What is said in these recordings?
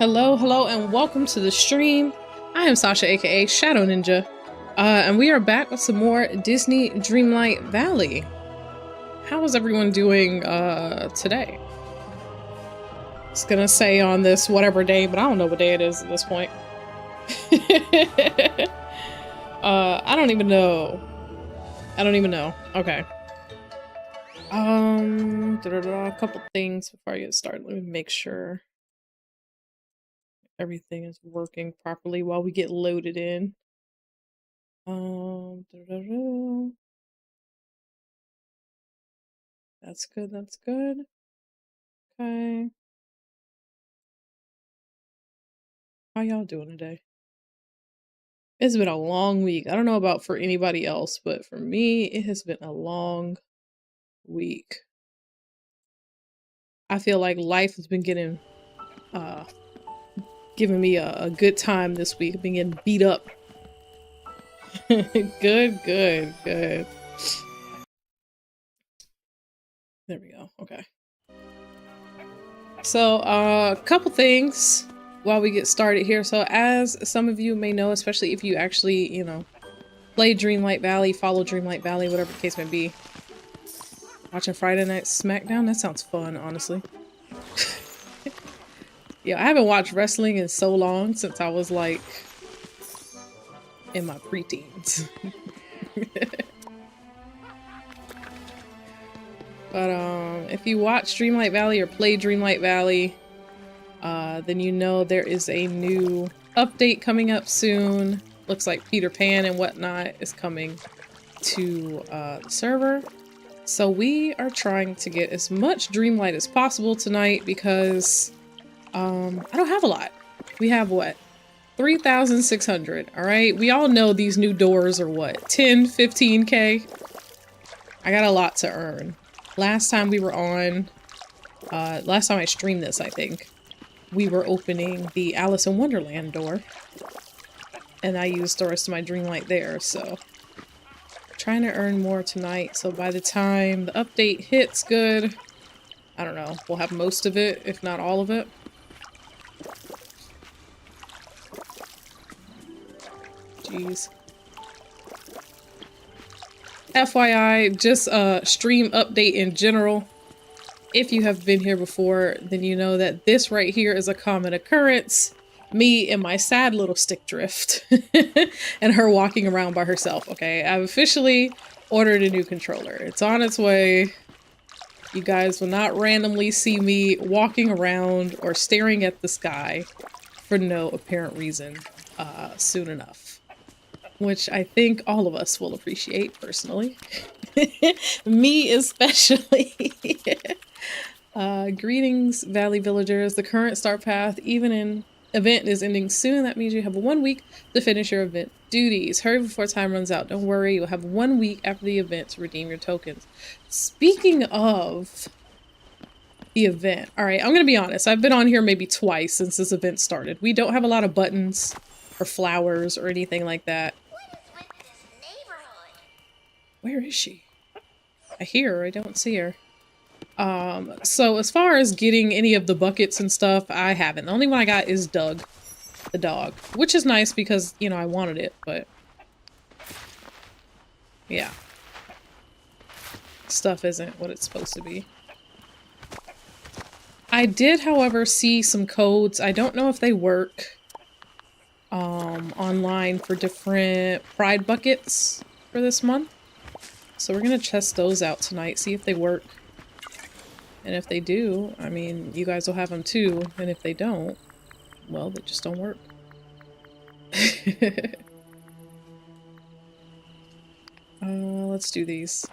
Hello, hello, and welcome to the stream. I am Sasha, aka Shadow Ninja, and we are back with some more Disney Dreamlight Valley. How is everyone doing today? I was gonna say on this whatever day, but I don't know what day it is at this point. I don't even know. Okay. A couple things before I get started. Let me make sure everything is working properly while we get loaded in. That's good, that's good. Okay. How y'all doing today? It's been a long week. I don't know about for anybody else, but for me, it has been a long week. I feel like life has been giving me a good time this week. I've been getting beat up. Good. There we go. Okay. So, a couple things while we get started here. So, as some of you may know, especially if you actually, play Dreamlight Valley, follow Dreamlight Valley, whatever the case may be. Watching Friday Night SmackDown? That sounds fun, honestly. Yeah, I haven't watched wrestling in so long, since I was like in my preteens. But if you watch Dreamlight Valley or play Dreamlight Valley, then you know there is a new update coming up soon. Looks like Peter Pan and whatnot is coming to the server. So we are trying to get as much Dreamlight as possible tonight because I don't have a lot. We have what? 3,600, all right? We all know these new doors are what? 10, 15K? I got a lot to earn. Last time we were on, last time I streamed this, I think, we were opening the Alice in Wonderland door. And I used the rest of my Dreamlight there, so trying to earn more tonight, so by the time the update hits good, I don't know, we'll have most of it, if not all of it. Jeez. FYI, just a stream update in general. If you have been here before, then you know that this right here is a common occurrence. Me and my sad little stick drift. And her walking around by herself, okay? I've officially ordered a new controller. It's on its way. You guys will not randomly see me walking around or staring at the sky for no apparent reason soon enough. Which I think all of us will appreciate, personally. Me especially. Greetings, Valley Villagers. The current start path event is ending soon. That means you have 1 week to finish your event duties. Hurry before time runs out. Don't worry, you'll have 1 week after the event to redeem your tokens. Speaking of the event, alright, I'm gonna be honest. I've been on here maybe twice since this event started. We don't have a lot of buttons or flowers or anything like that. Where is she? I hear her, I don't see her. So as far as getting any of the buckets and stuff, I haven't. The only one I got is Doug, the dog, which is nice because, I wanted it, but yeah. Stuff isn't what it's supposed to be. I did, however, see some codes. I don't know if they work online for different pride buckets for this month. So we're gonna test those out tonight, see if they work. And if they do, I mean, you guys will have them too. And if they don't, well, they just don't work. Let's do these.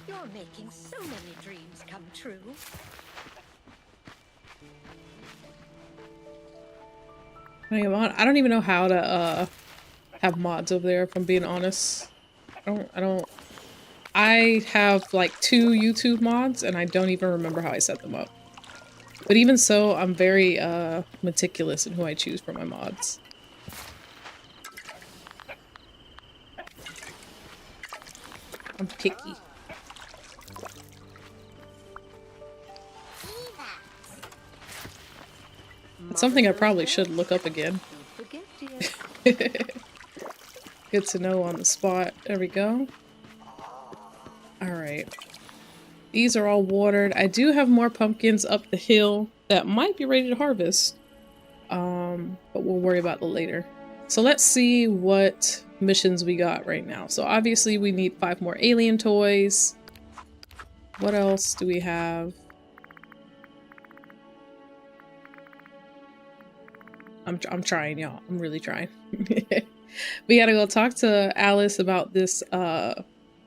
You're making so many dreams come true. I don't even know how to have mods over there, if I'm being honest. I have like 2 YouTube mods and I don't even remember how I set them up. But even so, I'm very meticulous in who I choose for my mods. I'm picky. It's something I probably should look up again. Good to know on the spot. There we go. Alright. These are all watered. I do have more pumpkins up the hill that might be ready to harvest. But we'll worry about that later. So let's see what missions we got right now. So obviously we need 5 more alien toys. What else do we have? I'm trying, y'all. I'm really trying. We gotta go talk to Alice about this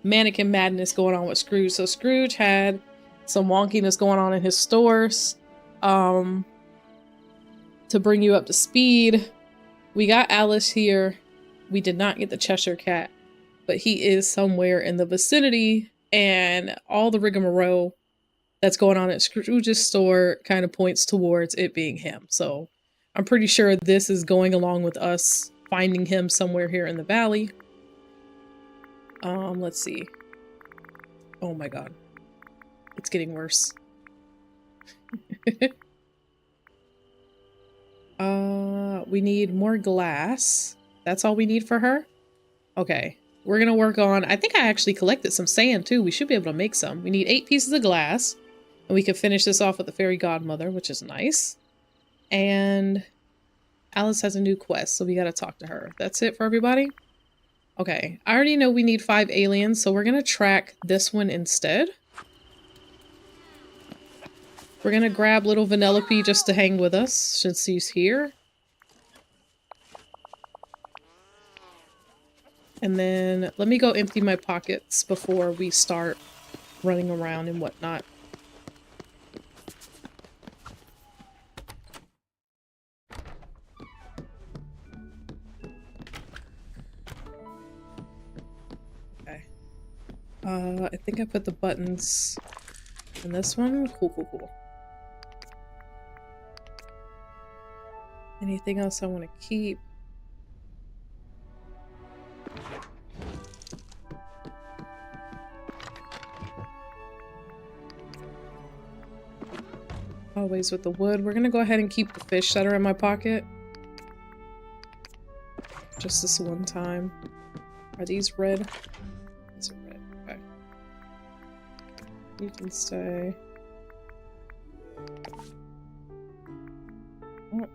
mannequin madness going on with Scrooge. So Scrooge had some wonkiness going on in his stores. To bring you up to speed, we got Alice here. We did not get the Cheshire Cat, but he is somewhere in the vicinity, and all the rigmarole that's going on at Scrooge's store kind of points towards it being him. So I'm pretty sure this is going along with us finding him somewhere here in the valley. Let's see. Oh my god. It's getting worse. We need more glass. That's all we need for her? Okay. We're gonna work on... I think I actually collected some sand too. We should be able to make some. We need 8 pieces of glass. And we can finish this off with the fairy godmother, which is nice. And Alice has a new quest, so we gotta talk to her. That's it for everybody? Okay. I already know we need 5 aliens, so we're gonna track this one instead. We're gonna grab little Vanellope just to hang with us, since she's here. And then let me go empty my pockets before we start running around and whatnot. Okay. I think I put the buttons in this one. Cool. Anything else I want to keep? Always with the wood. We're gonna go ahead and keep the fish that are in my pocket. Just this one time. Are these red? These are red. Okay. You can stay. Oh.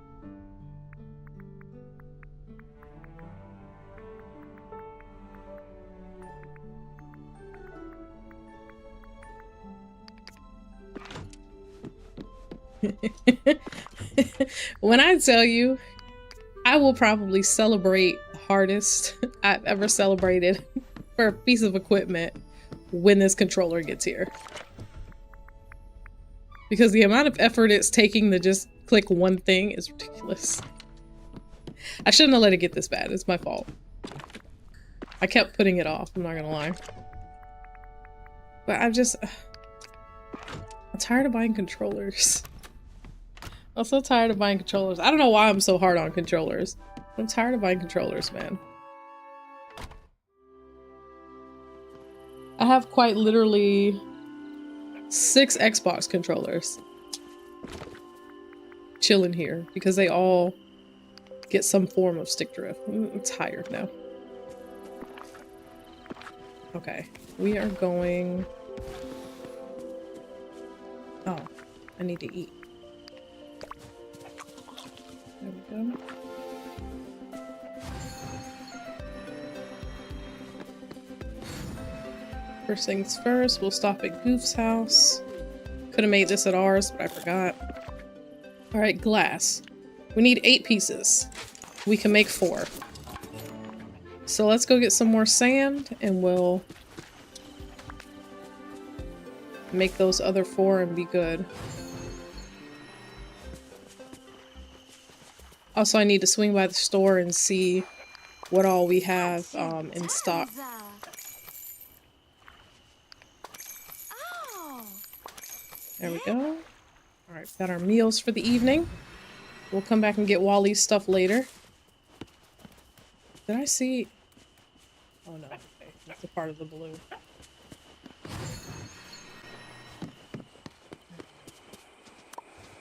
When I tell you, I will probably celebrate the hardest I've ever celebrated for a piece of equipment when this controller gets here. Because the amount of effort it's taking to just click one thing is ridiculous. I shouldn't have let it get this bad. It's my fault. I kept putting it off, I'm not gonna lie. But I'm tired of buying controllers. I'm so tired of buying controllers. I don't know why I'm so hard on controllers. I'm tired of buying controllers, man. I have quite literally 6 Xbox controllers chilling here because they all get some form of stick drift. I'm tired now. Okay, we are going... Oh, I need to eat. There we go. First things first, we'll stop at Goof's house. Could have made this at ours, but I forgot. Alright, glass. We need 8 pieces. We can make 4. So let's go get some more sand and we'll make those other 4 and be good. Also, I need to swing by the store and see what all we have in stock. There we go. Alright, got our meals for the evening. We'll come back and get Wally's stuff later. Did I see... Oh no, okay. That's a part of the blue.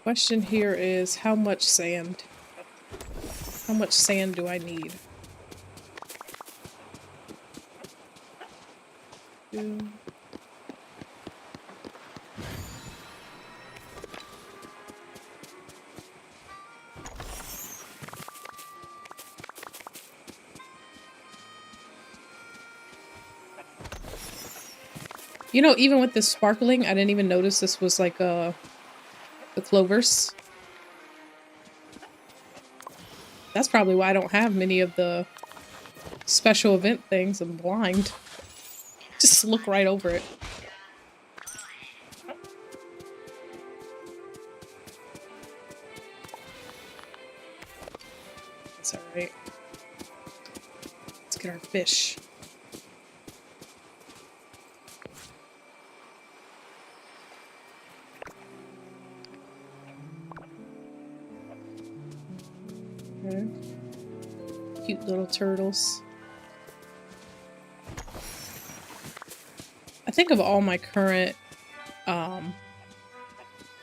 Question here is how much sand? How much sand do I need? 2. You know, even with this sparkling, I didn't even notice this was like the clovers. That's probably why I don't have many of the special event things. I'm blind. Just look right over it. That's alright. Let's get our fish. Okay. Cute little turtles. I think of all my current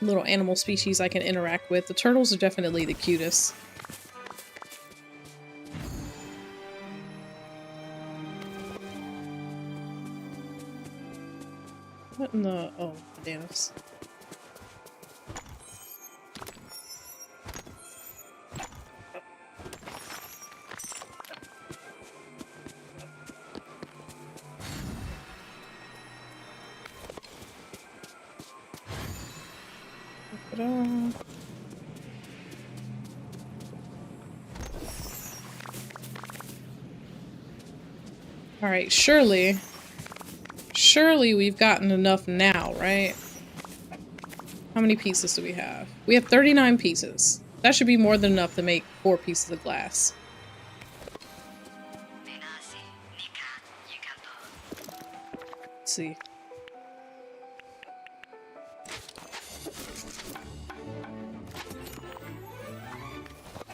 little animal species I can interact with, the turtles are definitely the cutest. What in the... oh, bananas. Alright, surely we've gotten enough now, right? How many pieces do we have? We have 39 pieces. That should be more than enough to make 4 pieces of glass. Let's see.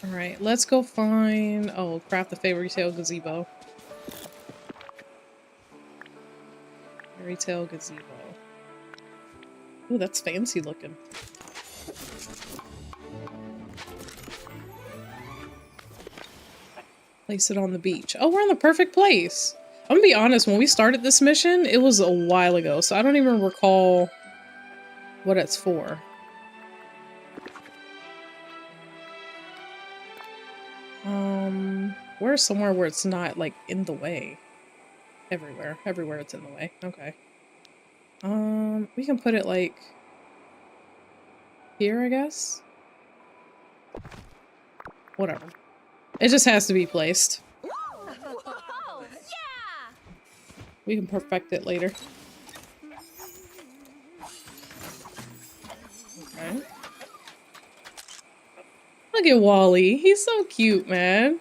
Alright, let's go find... oh, craft the fairy tale gazebo. Fairy tale gazebo. Ooh, that's fancy looking. Place it on the beach. Oh, we're in the perfect place. I'm gonna be honest, when we started this mission, it was a while ago, so I don't even recall what it's for. Where's somewhere where it's not, like, in the way? Everywhere. Everywhere it's in the way. Okay. We can put it, like, here, I guess? Whatever. It just has to be placed. Oh, yeah! We can perfect it later. Okay. Look at Wally. He's so cute, man.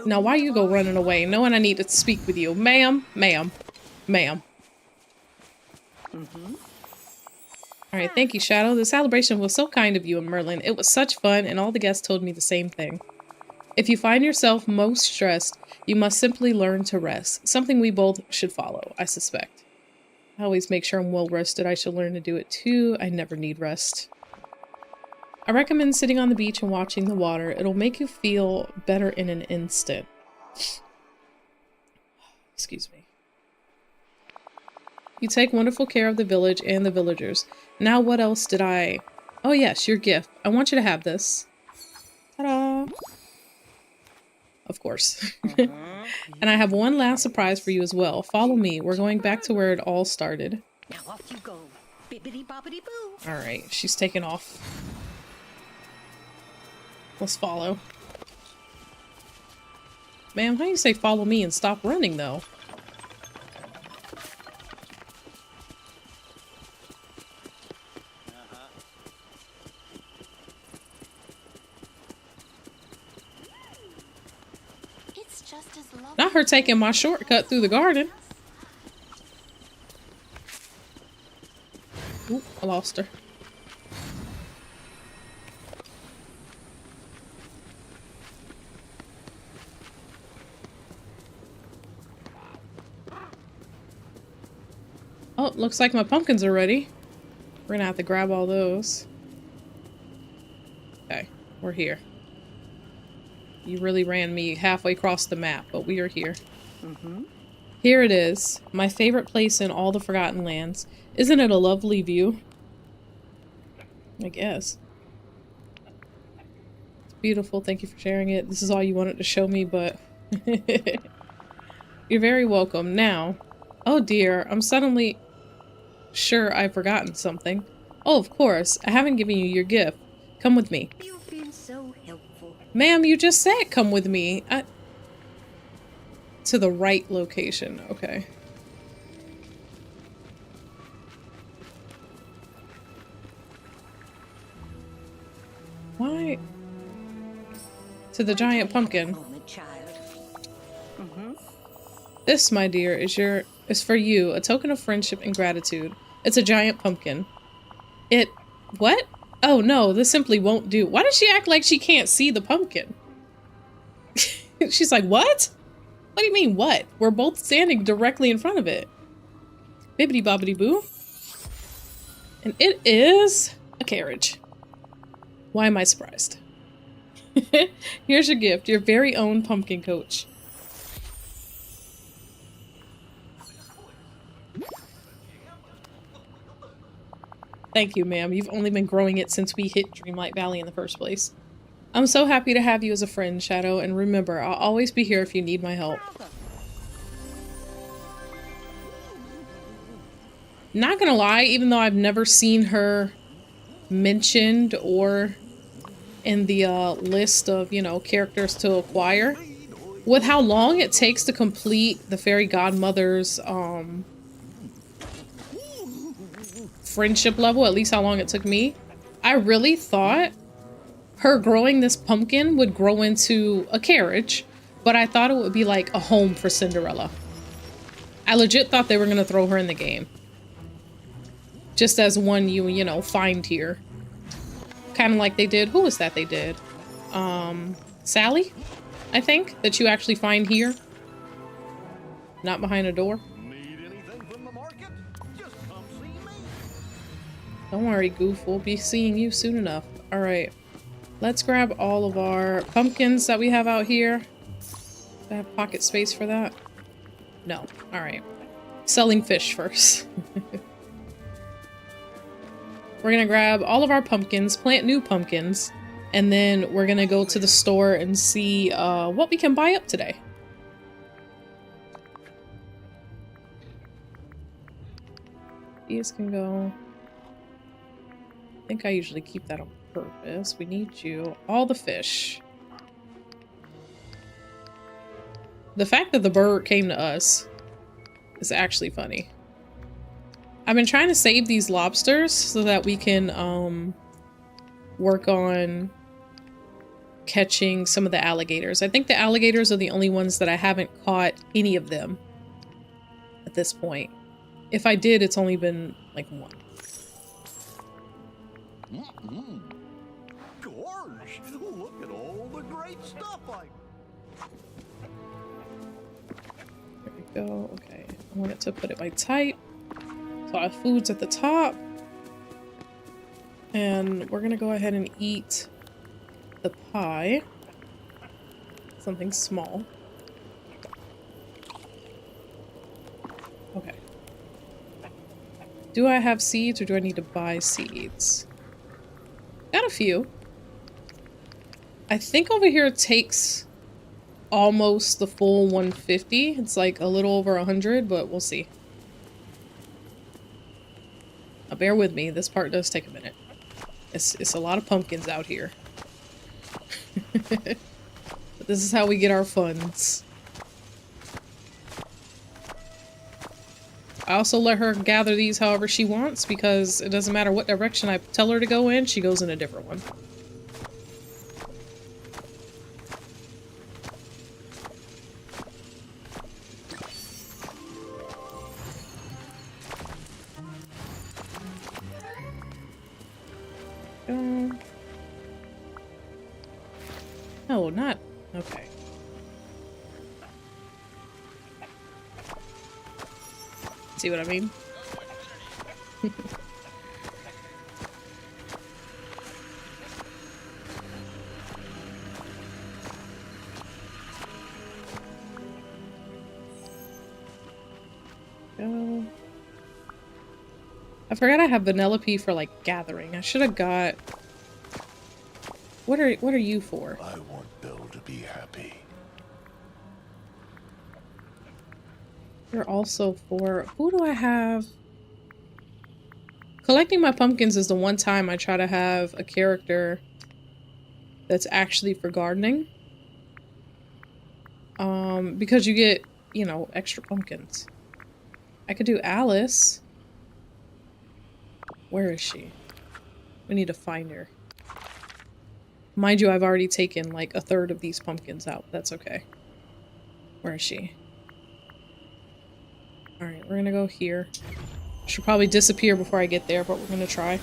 Now, why you go running away, knowing I need to speak with you? Ma'am, ma'am, ma'am. Alright, thank you, Shadow. The celebration was so kind of you and Merlin. It was such fun, and all the guests told me the same thing. If you find yourself most stressed, you must simply learn to rest. Something we both should follow, I suspect. I always make sure I'm well rested. I should learn to do it too. I never need rest. I recommend sitting on the beach and watching the water. It'll make you feel better in an instant. Excuse me. You take wonderful care of the village and the villagers. Now what else did I... oh yes, your gift. I want you to have this. Ta-da! Of course. And I have one last surprise for you as well. Follow me. We're going back to where it all started. Now off you go. Bibbidi bobbidi boo. Alright, she's taking off. Let's follow. Ma'am, how do you say follow me and stop running, though? It's just as lovely. Not her taking my shortcut through the garden. Oop, I lost her. Oh, looks like my pumpkins are ready. We're gonna have to grab all those. Okay, we're here. You really ran me halfway across the map, but we are here. Here it is, my favorite place in all the Forgotten Lands. Isn't it a lovely view? I guess. It's beautiful, thank you for sharing it. This is all you wanted to show me, but... You're very welcome. Now, oh dear, I'm suddenly sure I've forgotten something. Oh, of course, I haven't given you your gift. Come with me. You've been so helpful. Ma'am, you just said come with me. To the right location, okay. Why? To the giant pumpkin. Moment, child. This, my dear, is for you, a token of friendship and gratitude. It's a giant pumpkin. What? Oh no, this simply won't do. Why does she act like she can't see the pumpkin? She's like, what? What do you mean, what? We're both standing directly in front of it. Bibbidi bobbidi boo. And it is a carriage. Why am I surprised? Here's your gift, your very own pumpkin coach. Thank you, ma'am. You've only been growing it since we hit Dreamlight Valley in the first place. I'm so happy to have you as a friend, Shadow, and remember, I'll always be here if you need my help. Not gonna lie, even though I've never seen her mentioned or in the list of, you know, characters to acquire, with how long it takes to complete the fairy godmother's friendship level, at least how long it took me, I really thought her growing this pumpkin would grow into a carriage, but I thought it would be like a home for Cinderella. I legit thought they were gonna throw her in the game. Just as one you know, find here. Kind of like they did, who was that they did? Sally, I think, that you actually find here. Not behind a door. Don't worry, Goof. We'll be seeing you soon enough. Alright. Let's grab all of our pumpkins that we have out here. Do I have pocket space for that? No. Alright. Selling fish first. We're gonna grab all of our pumpkins, plant new pumpkins, and then we're gonna go to the store and see what we can buy up today. These can go... I think I usually keep that on purpose. We need you. All the fish. The fact that the bird came to us is actually funny. I've been trying to save these lobsters so that we can work on catching some of the alligators. I think the alligators are the only ones that I haven't caught any of them at this point. If I did, it's only been like one. Gosh, look at all the great stuff There we go. Okay, I wanted to put it by type. So our food's at the top. And we're gonna go ahead and eat the pie. Something small. Okay. Do I have seeds or do I need to buy seeds? Got a few. I think over here it takes almost the full 150. It's like a little over 100, but we'll see. Now bear with me, this part does take a minute. It's a lot of pumpkins out here. But this is how we get our funds. I also let her gather these however she wants because it doesn't matter what direction I tell her to go in, she goes in a different one. No, not... Okay. See what I mean? Go. I forgot I have Vanellope for like gathering. I should have got. What are you for? I want Bill to be happy. You're also for. Who do I have? Collecting my pumpkins is the one time I try to have a character that's actually for gardening. Because you get, you know, extra pumpkins. I could do Alice. Where is she? We need to find her. Mind you, I've already taken like a third of these pumpkins out. That's okay. Where is she? Alright, we're gonna go here. She'll probably disappear before I get there, but we're gonna try.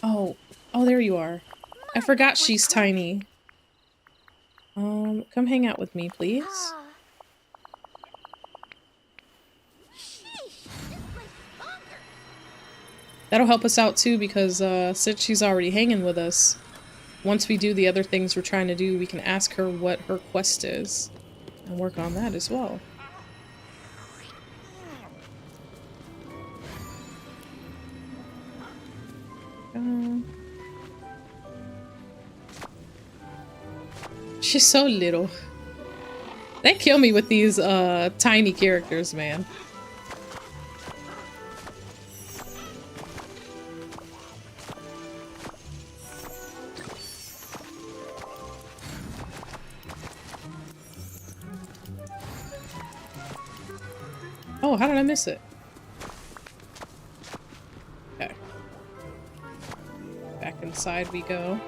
Oh. Oh, there you are. I forgot she's tiny. Come hang out with me, please. That'll help us out too, because since she's already hanging with us, once we do the other things we're trying to do, we can ask her what her quest is and work on that as well. She's so little. They kill me with these tiny characters, man. Oh, how did I miss it? Okay. Back inside we go.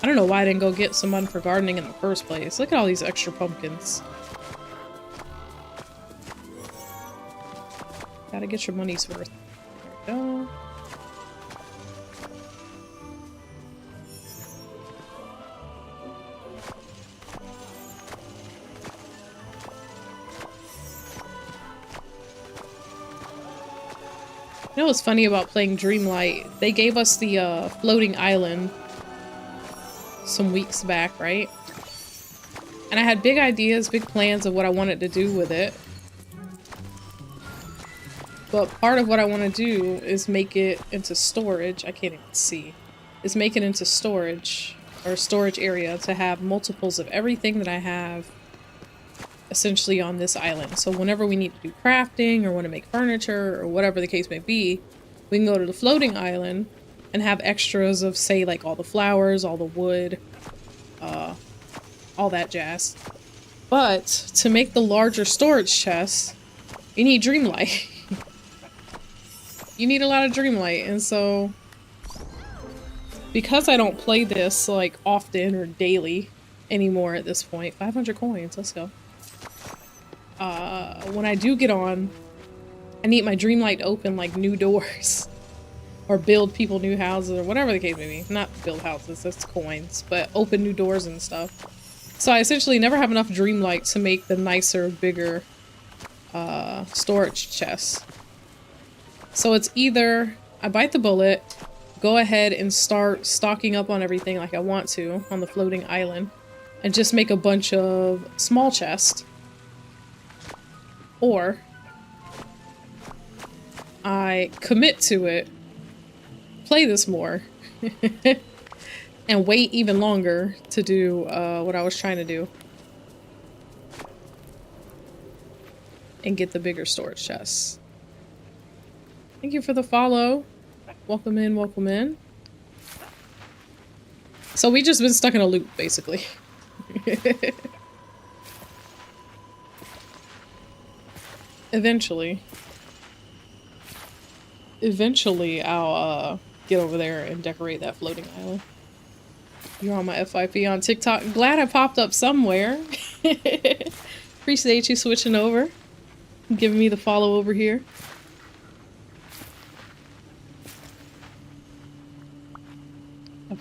I don't know why I didn't go get someone for gardening in the first place. Look at all these extra pumpkins. Gotta get your money's worth. There we go. You know what's funny about playing Dreamlight? They gave us the floating island some weeks back, right? And I had big ideas, big plans of what I wanted to do with it. But part of what I want to do is make it into storage. I can't even see. Is make it into storage, or storage area, to have multiples of everything that I have essentially on this island. So whenever we need to do crafting or want to make furniture or whatever the case may be, we can go to the floating island and have extras of, say, like all the flowers, all the wood, all that jazz. But to make the larger storage chests, you need Dreamlight. You need a lot of Dreamlight, and so because I don't play this like often or daily anymore at this point, 500 coins, let's go. When I do get on, I need my Dreamlight to open like new doors. Or build people new houses, or whatever the case may be. Not build houses, that's coins, but open new doors and stuff. So I essentially never have enough Dreamlight to make the nicer, bigger storage chests. So it's either I bite the bullet, go ahead and start stocking up on everything like I want to on the floating island, and just make a bunch of small chests, or I commit to it, play this more, and wait even longer to do what I was trying to do. And get the bigger storage chests. Thank you for the follow. Welcome in, welcome in. So we just been stuck in a loop, basically. Eventually I'll get over there and decorate that floating island. You're on my FYP on TikTok. Glad I popped up somewhere. Appreciate you switching over. Giving me the follow over here.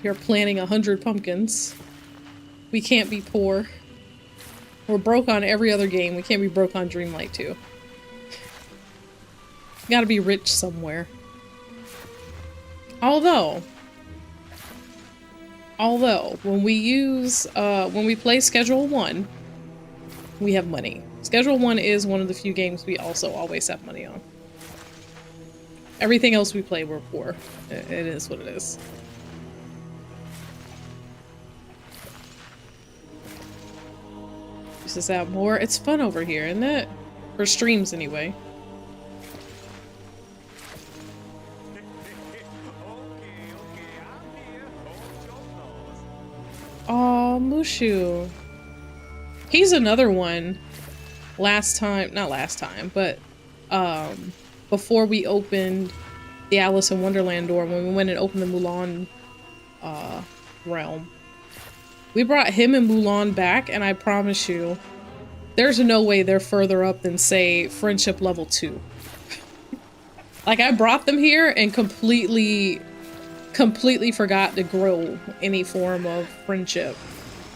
here planting 100 pumpkins. We can't be poor. We're broke on every other game. We can't be broke on Dreamlight too. Gotta be rich somewhere. Although, when we play Schedule 1, we have money. Schedule 1 is one of the few games we also always have money on. Everything else we play, we're poor. It is what it is. Is that more? It's fun over here, isn't it? For streams, anyway. Oh, Mushu. He's another one. Not last time, but before we opened the Alice in Wonderland door, when we went and opened the Mulan realm, we brought him and Mulan back, and I promise you, there's no way they're further up than, say, Friendship Level 2. Like, I brought them here and completely forgot to grow any form of friendship.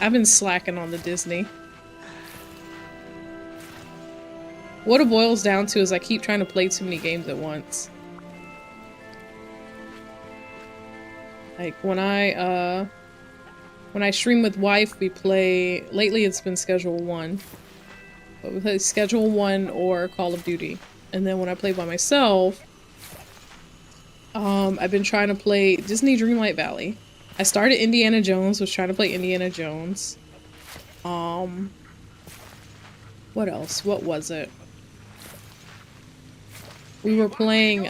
I've been slacking on the Disney. What it boils down to is I keep trying to play too many games at once. Like, when I stream with wife, we play... Lately, it's been Schedule 1. But we play Schedule 1 or Call of Duty. And then when I play by myself, I've been trying to play Disney Dreamlight Valley. I started Indiana Jones, was trying to play Indiana Jones. What else? What was it? We were playing,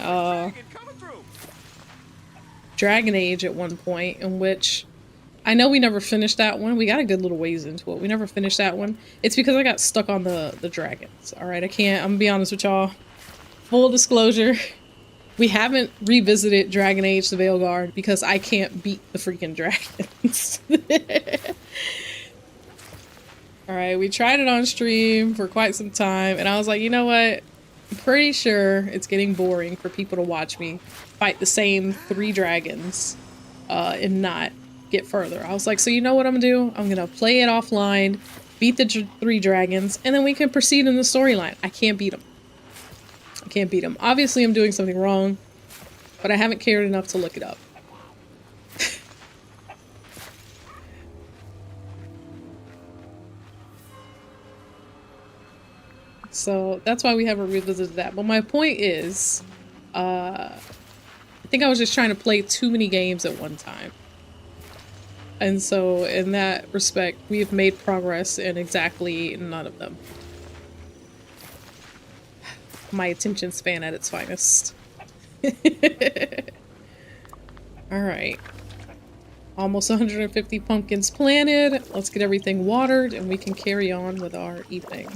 Dragon Age at one point, in which I know we never finished that one. We got a good little ways into it. We never finished that one. It's because I got stuck on the dragons. Alright, I'm gonna be honest with y'all. Full disclosure. We haven't revisited Dragon Age the Veilguard because I can't beat the freaking dragons. Alright, we tried it on stream for quite some time, and I was like, you know what? I'm pretty sure it's getting boring for people to watch me fight the same 3 dragons and not get further. I was like, so you know what I'm gonna do? I'm gonna play it offline, beat the 3 dragons, and then we can proceed in the storyline. I can't beat them. I can't beat them. Obviously, I'm doing something wrong, but I haven't cared enough to look it up. So that's why we haven't revisited that. But my point is, I think I was just trying to play too many games at one time. And so in that respect, we have made progress in exactly none of them. My attention span at its finest. Alright. Almost 150 pumpkins planted. Let's get everything watered and we can carry on with our evening.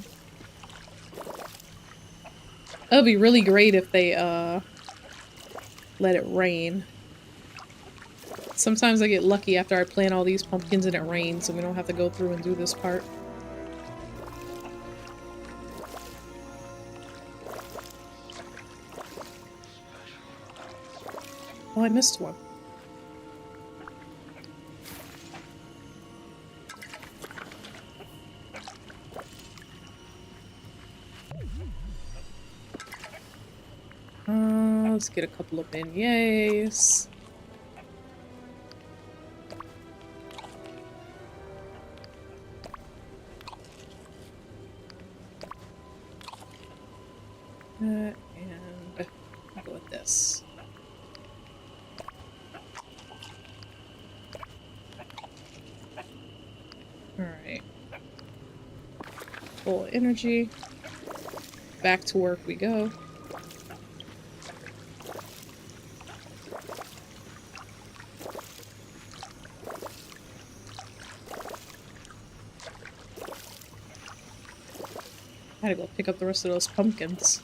It would be really great if they let it rain. Sometimes I get lucky after I plant all these pumpkins and it rains, so we don't have to go through and do this part. Oh, I missed one. Let's get a couple of beignets. And I'll go with this. Alright. Full energy. Back to work we go. I gotta go pick up the rest of those pumpkins.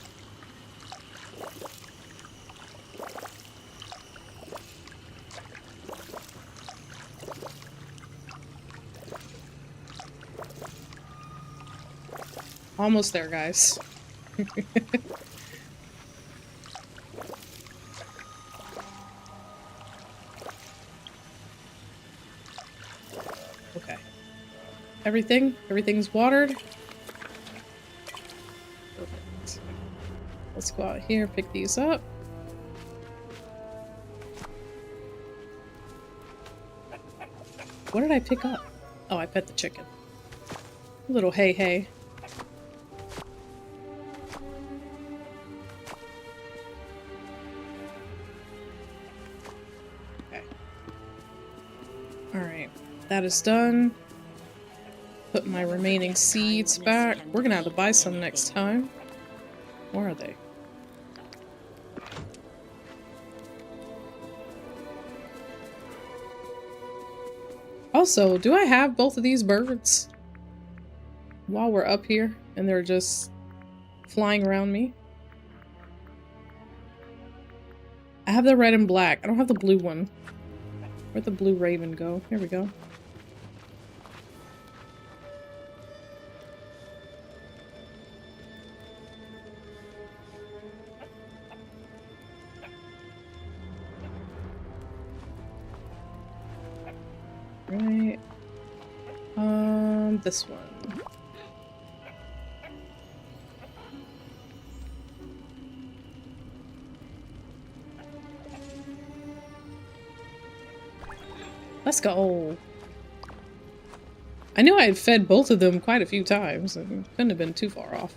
Almost there, guys. Everything's watered. Perfect. Let's go out here, pick these up. What did I pick up? Oh, I pet the chicken. Little hey. Okay. Alright, that is done. Put my remaining seeds back. We're gonna have to buy some next time. Where are they? Also, do I have both of these birds while we're up here and they're just flying around me? I have the red and black. I don't have the blue one. Where'd the blue raven go? Here we go. Right. This one. Let's go. I knew I had fed both of them quite a few times. And couldn't have been too far off.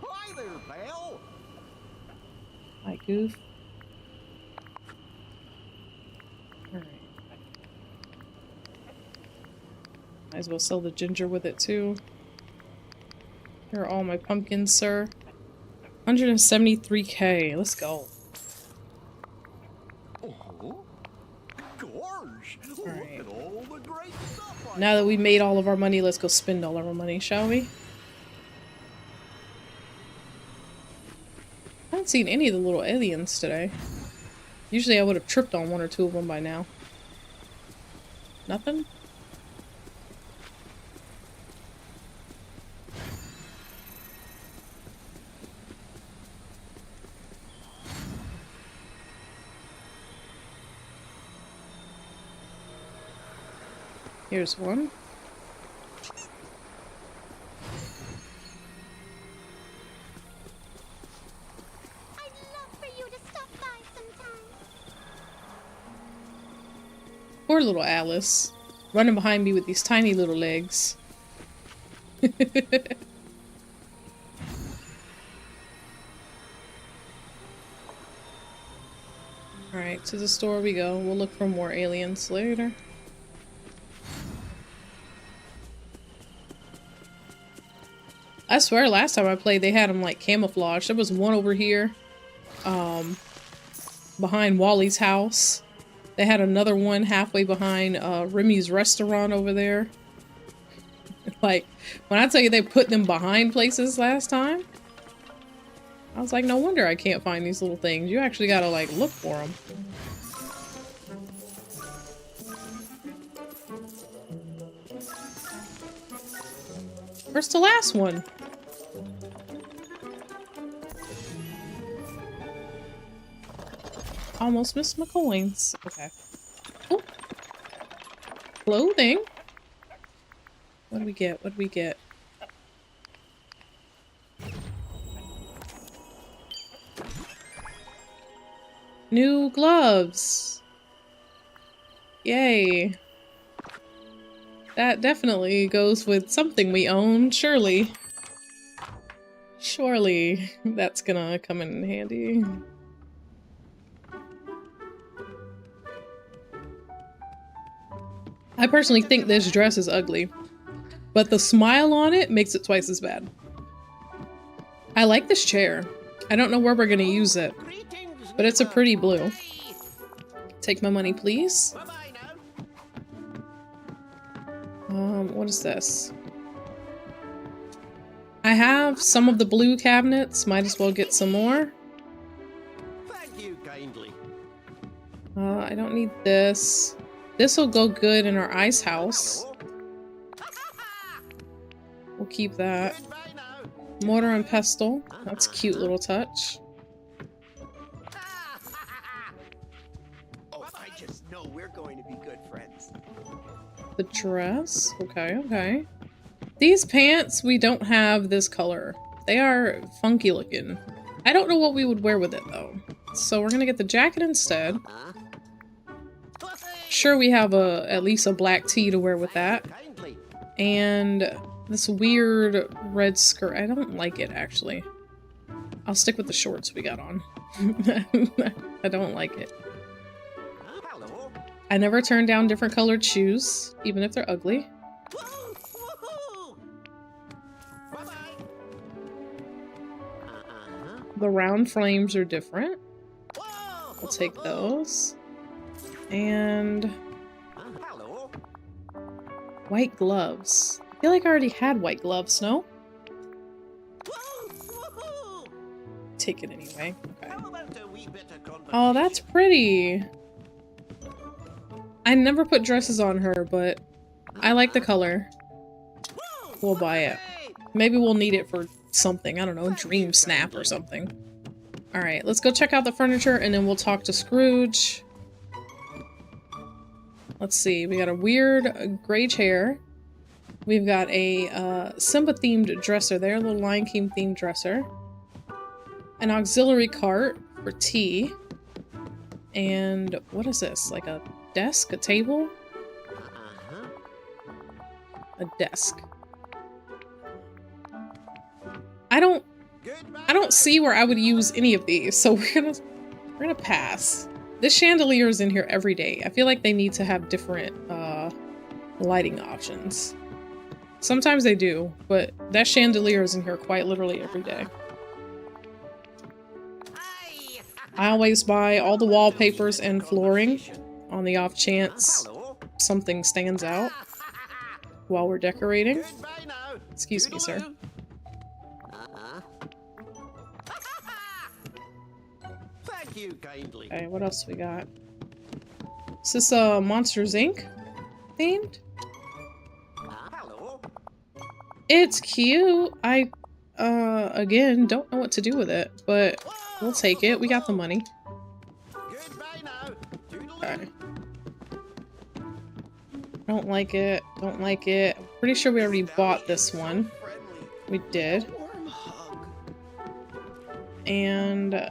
Hi there, pal. Hi, Goof. Alright. Might as well sell the ginger with it too. Here are all my pumpkins, sir. 173k. Let's go. Oh, gosh! Look Alright. at all the great stuff. Now that we made all of our money, let's go spend all of our money, shall we? I haven't seen any of the little aliens today. Usually I would have tripped on one or two of them by now. Nothing? Here's one. I'd love for you to stop by sometime. Poor little Alice. Running behind me with these tiny little legs. Alright, to the store we go. We'll look for more aliens later. I swear last time I played they had them like camouflaged. There was one over here behind Wally's house. They had another one halfway behind Remy's restaurant over there. Like, when I tell you they put them behind places last time, I was like, no wonder I can't find these little things. You actually gotta like look for them. Where's the last one? Almost missed my coins. Okay. Oh. Clothing. What do we get? What do we get? New gloves. Yay. That definitely goes with something we own, surely. Surely that's gonna come in handy. I personally think this dress is ugly, but the smile on it makes it twice as bad. I like this chair. I don't know where we're gonna use it, but it's a pretty blue. Take my money, please. What is this? I have some of the blue cabinets. Might as well get some more. Thank you kindly. I don't need this. This will go good in our ice house. We'll keep that. Goodbye now. Mortar and pestle. That's a cute little touch. Oh, I just know we're going to be good friends. The dress. Okay, okay. These pants, we don't have this color. They are funky looking. I don't know what we would wear with it though. So we're gonna get the jacket instead. Sure, we have at least a black tee to wear with that. And this weird red skirt. I don't like it actually. I'll stick with the shorts we got on. I don't like it. I never turn down different colored shoes, even if they're ugly. The round frames are different. We'll take those. And white gloves. I feel like I already had white gloves, no? Take it anyway. Okay. Oh, that's pretty. I never put dresses on her, but I like the color. We'll buy it. Maybe we'll need it for something. I don't know, Dream Snap or something. Alright, let's go check out the furniture and then we'll talk to Scrooge. Let's see, we got a weird gray chair. We've got a Simba-themed dresser there, a little Lion King-themed dresser. An auxiliary cart for tea. And what is this? Like a desk? A table? A desk. I don't see where I would use any of these, so we're gonna pass. This chandelier is in here every day. I feel like they need to have different lighting options. Sometimes they do, but that chandelier is in here quite literally every day. I always buy all the wallpapers and flooring on the off chance something stands out while we're decorating. Excuse me, sir. Thank you kindly. Okay, what else we got? Is this Monsters Inc. themed? Hello. It's cute. I again don't know what to do with it, but we'll take it. We got the money. Goodbye now. Okay. Don't like it. Don't like it. I'm pretty sure we already bought this one. We did. And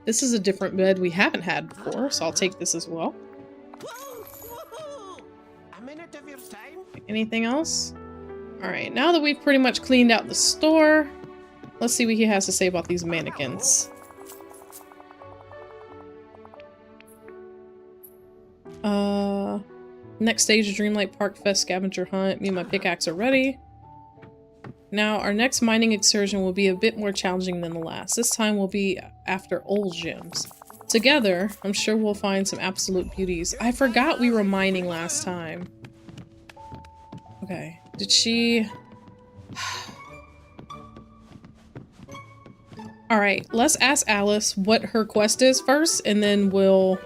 this is a different bed we haven't had before, so I'll take this as well. A minute of your time. Anything else? Alright, now that we've pretty much cleaned out the store, let's see what he has to say about these mannequins. Next stage of Dreamlight Park Fest scavenger hunt. Me and my pickaxe are ready. Now, our next mining excursion will be a bit more challenging than the last. This time we'll be after old gems. Together, I'm sure we'll find some absolute beauties. I forgot we were mining last time. Okay, did she... Alright, let's ask Alice what her quest is first, and then we'll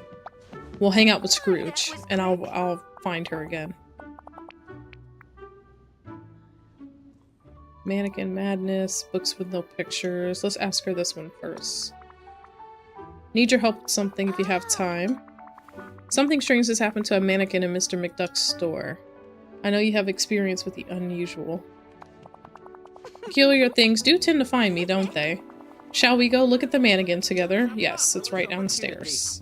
hang out with Scrooge, and I'll find her again. Mannequin Madness, books with no pictures. Let's ask her this one first. Need your help with something if you have time. Something strange has happened to a mannequin in Mr. McDuck's store. I know you have experience with the unusual. Peculiar things do tend to find me, don't they? Shall we go look at the mannequin together? Yes, it's right downstairs.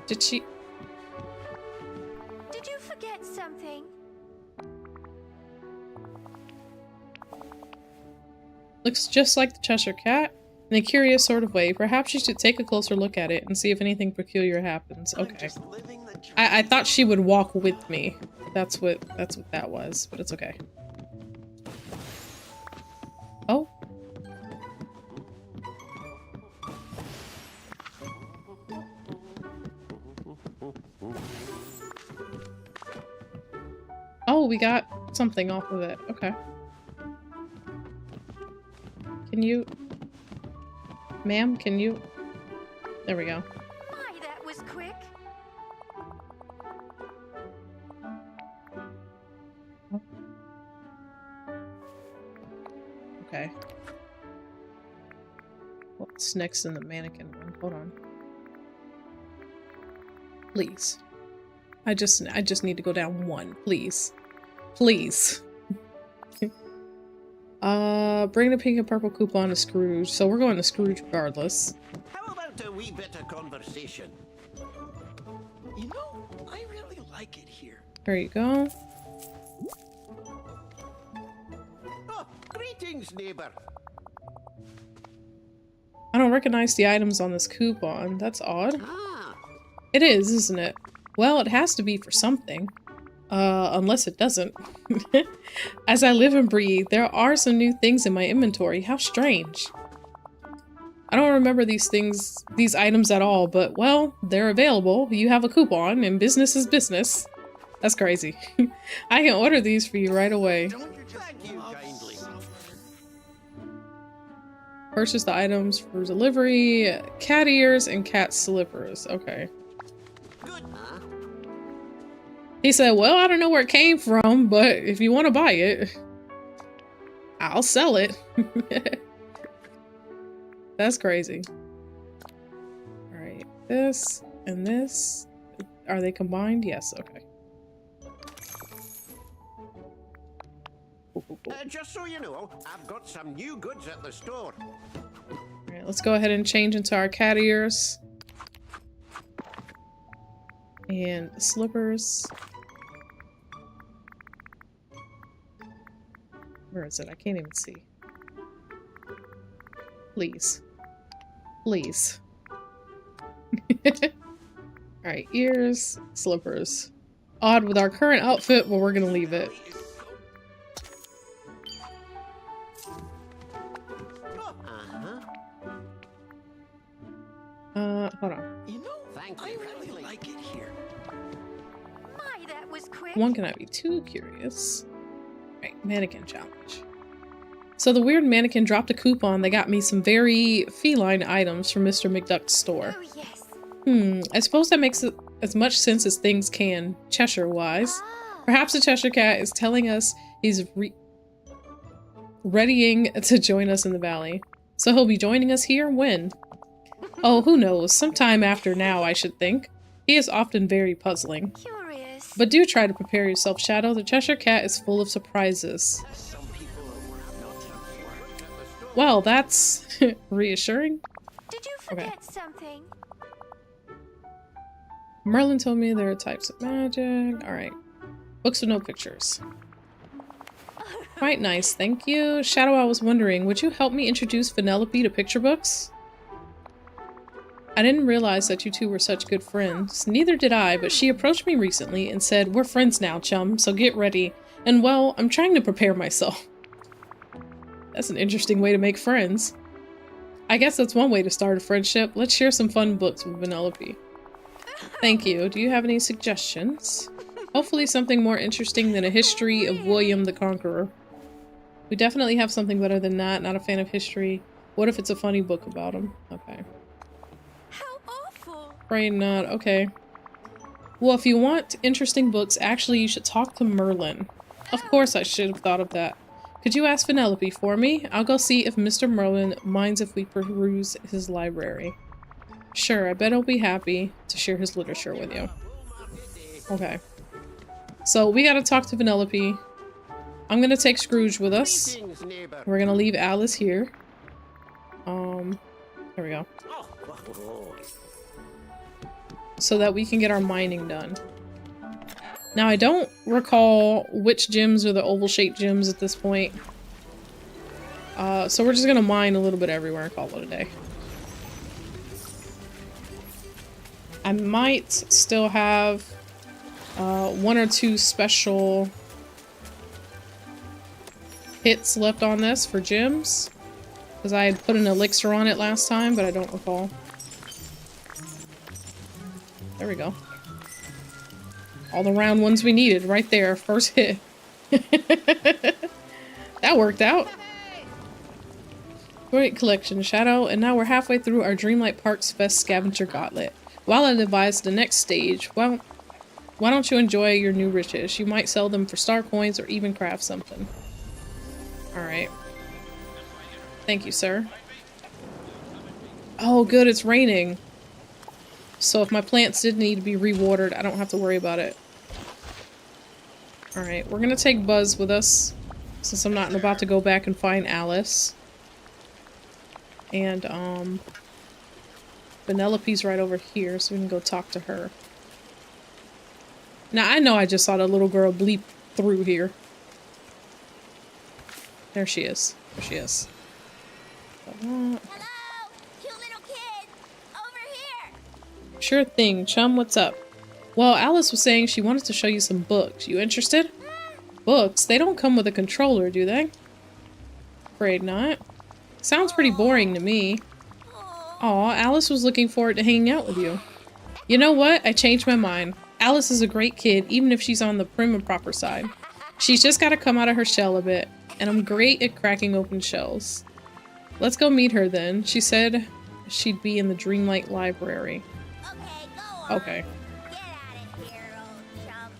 Did she... Did you forget something? Looks just like the Cheshire Cat, in a curious sort of way. Perhaps you should take a closer look at it and see if anything peculiar happens. Okay. I thought she would walk with me. That's what that was, but it's okay. Oh. Oh, we got something off of it. Okay. Can you... Ma'am, can you... There we go. My, that was quick. Okay. What's next in the mannequin one? Hold on. Please. I just need to go down one, please. Please. Bring the pink and purple coupon to Scrooge. So we're going to Scrooge regardless. How about a wee bit of conversation? You know, I really like it here. There you go. Oh, greetings, neighbor. I don't recognize the items on this coupon. That's odd. Ah, It is, isn't it? Well, it has to be for something. Unless it doesn't. As I live and breathe, there are some new things in my inventory. How strange. I don't remember these items at all, but well, they're available. You have a coupon and business is business. That's crazy. I can order these for you right away. thank you kindly. Purchase the items for delivery, cat ears and cat slippers. Okay. Good, huh? He said, well, I don't know where it came from, but if you want to buy it, I'll sell it. That's crazy. All right, this and this. Are they combined? Yes, okay. Cool, cool, cool. Just so you know, I've got some new goods at the store. All right, let's go ahead and change into our cat ears. And slippers. Where is it? I can't even see. Please. Please. Alright, ears, slippers. Odd with our current outfit, but we're gonna leave it. Hold on. You know, Thank I you really kindly. like it here. My, that was quick. One cannot be too curious. Right, mannequin challenge. So the weird mannequin dropped a coupon that got me some very feline items from Mr. McDuck's store. Oh, yes. I suppose that makes as much sense as things can, Cheshire-wise. Ah. Perhaps the Cheshire Cat is telling us he's readying to join us in the valley. So he'll be joining us here when? Oh, who knows? Sometime after now, I should think. He is often very puzzling. Curious. But do try to prepare yourself, Shadow. The Cheshire Cat is full of surprises. Some people are worth not to. Well, that's reassuring. Did you forget something? Merlin told me there are types of magic. Alright. Books with no pictures. Quite nice, thank you. Shadow, I was wondering, would you help me introduce Vanellope to picture books? I didn't realize that you two were such good friends. Neither did I, but she approached me recently and said, we're friends now, chum, so get ready. And well, I'm trying to prepare myself. That's an interesting way to make friends. I guess that's one way to start a friendship. Let's share some fun books with Vanellope. Thank you. Do you have any suggestions? Hopefully something more interesting than a history of William the Conqueror. We definitely have something better than that. Not a fan of history. What if it's a funny book about him? Okay. How awful. Afraid not. Okay. Well, if you want interesting books, actually you should talk to Merlin. Of course I should have thought of that. Could you ask Vanellope for me? I'll go see if Mr. Merlin minds if we peruse his library. Sure, I bet he'll be happy to share his literature with you. Okay. So we gotta talk to Vanellope. I'm gonna take Scrooge with us. Greetings, neighbor. We're gonna leave Alice here. There we go. Oh, So that we can get our mining done. Now I don't recall which gems are the oval-shaped gems at this point. So we're just gonna mine a little bit everywhere and call it a day. I might still have one or two special hits left on this for gems. Because I had put an elixir on it last time, but I don't recall. There we go. All the round ones we needed right there. First hit. That worked out. Great collection, Shadow. And now we're halfway through our Dreamlight Parks Fest Scavenger Gauntlet. While I devise the next stage, well, why don't you enjoy your new riches? You might sell them for star coins or even craft something. Alright. Thank you, sir. Oh, good, it's raining. So if my plants did need to be rewatered, I don't have to worry about it. Alright, we're gonna take Buzz with us, since I'm not about to go back and find Alice. And, Penelope's right over here, so we can go talk to her. Now, I know I just saw the little girl bleep through here. There she is. There she is. Hello, cute little kid, over here. Sure thing. Chum, what's up? Well, Alice was saying she wanted to show you some books. You interested? Books? They don't come with a controller, do they? Afraid not. Sounds pretty boring to me. Aw, Alice was looking forward to hanging out with you. You know what? I changed my mind. Alice is a great kid, even if she's on the prim and proper side. She's just gotta come out of her shell a bit, and I'm great at cracking open shells. Let's go meet her then. She said she'd be in the Dreamlight library. Okay, go on. Okay. Get out of here, old chum.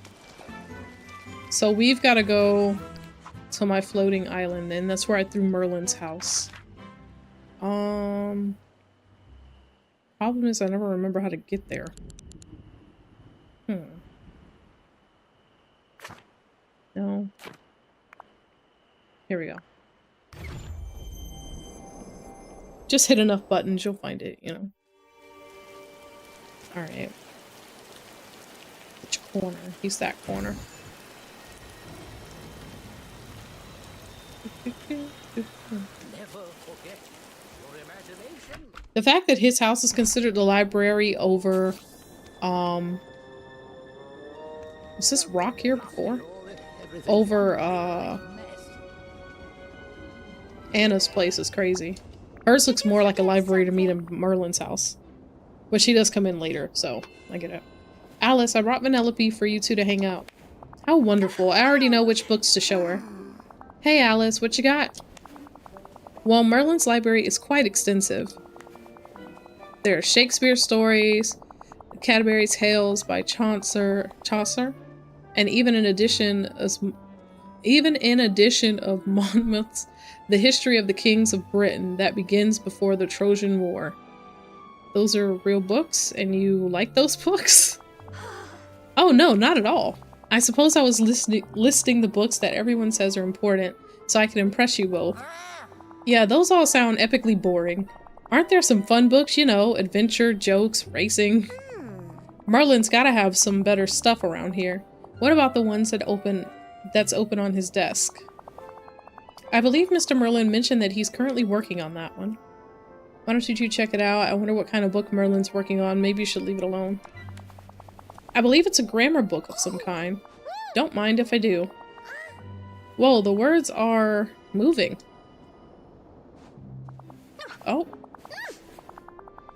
So we've gotta go to my floating island, and that's where I threw Merlin's house. Problem is I never remember how to get there. No. Here we go. Just hit enough buttons, you'll find it, you know. Alright. Which corner? He's that corner. Never forget your imagination. The fact that his house is considered the library over, was this rock here before? Over, Anna's place is crazy. Hers looks more like a library to me than Merlin's house. But she does come in later, so I get it. Alice, I brought Penelope for you two to hang out. How wonderful. I already know which books to show her. Hey Alice, what you got? Well, Merlin's library is quite extensive. There are Shakespeare stories, Canterbury Tales by Chaucer, and even in addition of Monmouth's The History of the Kings of Britain that begins before the Trojan War. Those are real books, and you like those books? Oh no, not at all. I suppose I was listing the books that everyone says are important, so I can impress you both. Yeah, those all sound epically boring. Aren't there some fun books, you know, adventure, jokes, racing? Merlin's gotta have some better stuff around here. What about the ones that's open on his desk? I believe Mr. Merlin mentioned that he's currently working on that one. Why don't you check it out? I wonder what kind of book Merlin's working on. Maybe you should leave it alone. I believe it's a grammar book of some kind. Don't mind if I do. Whoa, the words are moving. Oh.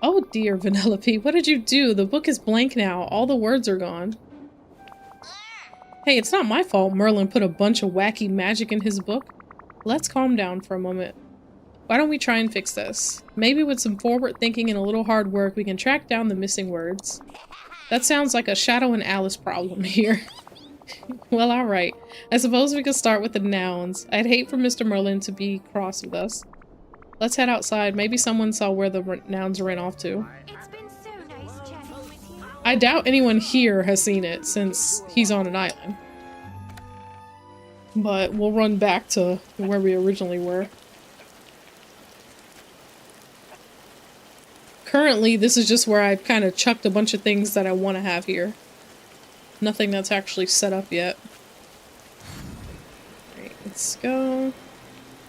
Oh dear, Penelope, what did you do? The book is blank now. All the words are gone. Hey, it's not my fault Merlin put a bunch of wacky magic in his book. Let's calm down for a moment. Why don't we try and fix this? Maybe with some forward thinking and a little hard work, we can track down the missing words. That sounds like a Shadow and Alice problem here. Well, alright. I suppose we could start with the nouns. I'd hate for Mr. Merlin to be cross with us. Let's head outside. Maybe someone saw where the nouns ran off to. It's been so nice chatting with you. I doubt anyone here has seen it since he's on an island. But we'll run back to where we originally were. Currently, this is just where I've kind of chucked a bunch of things that I want to have here. Nothing that's actually set up yet. Alright, let's go.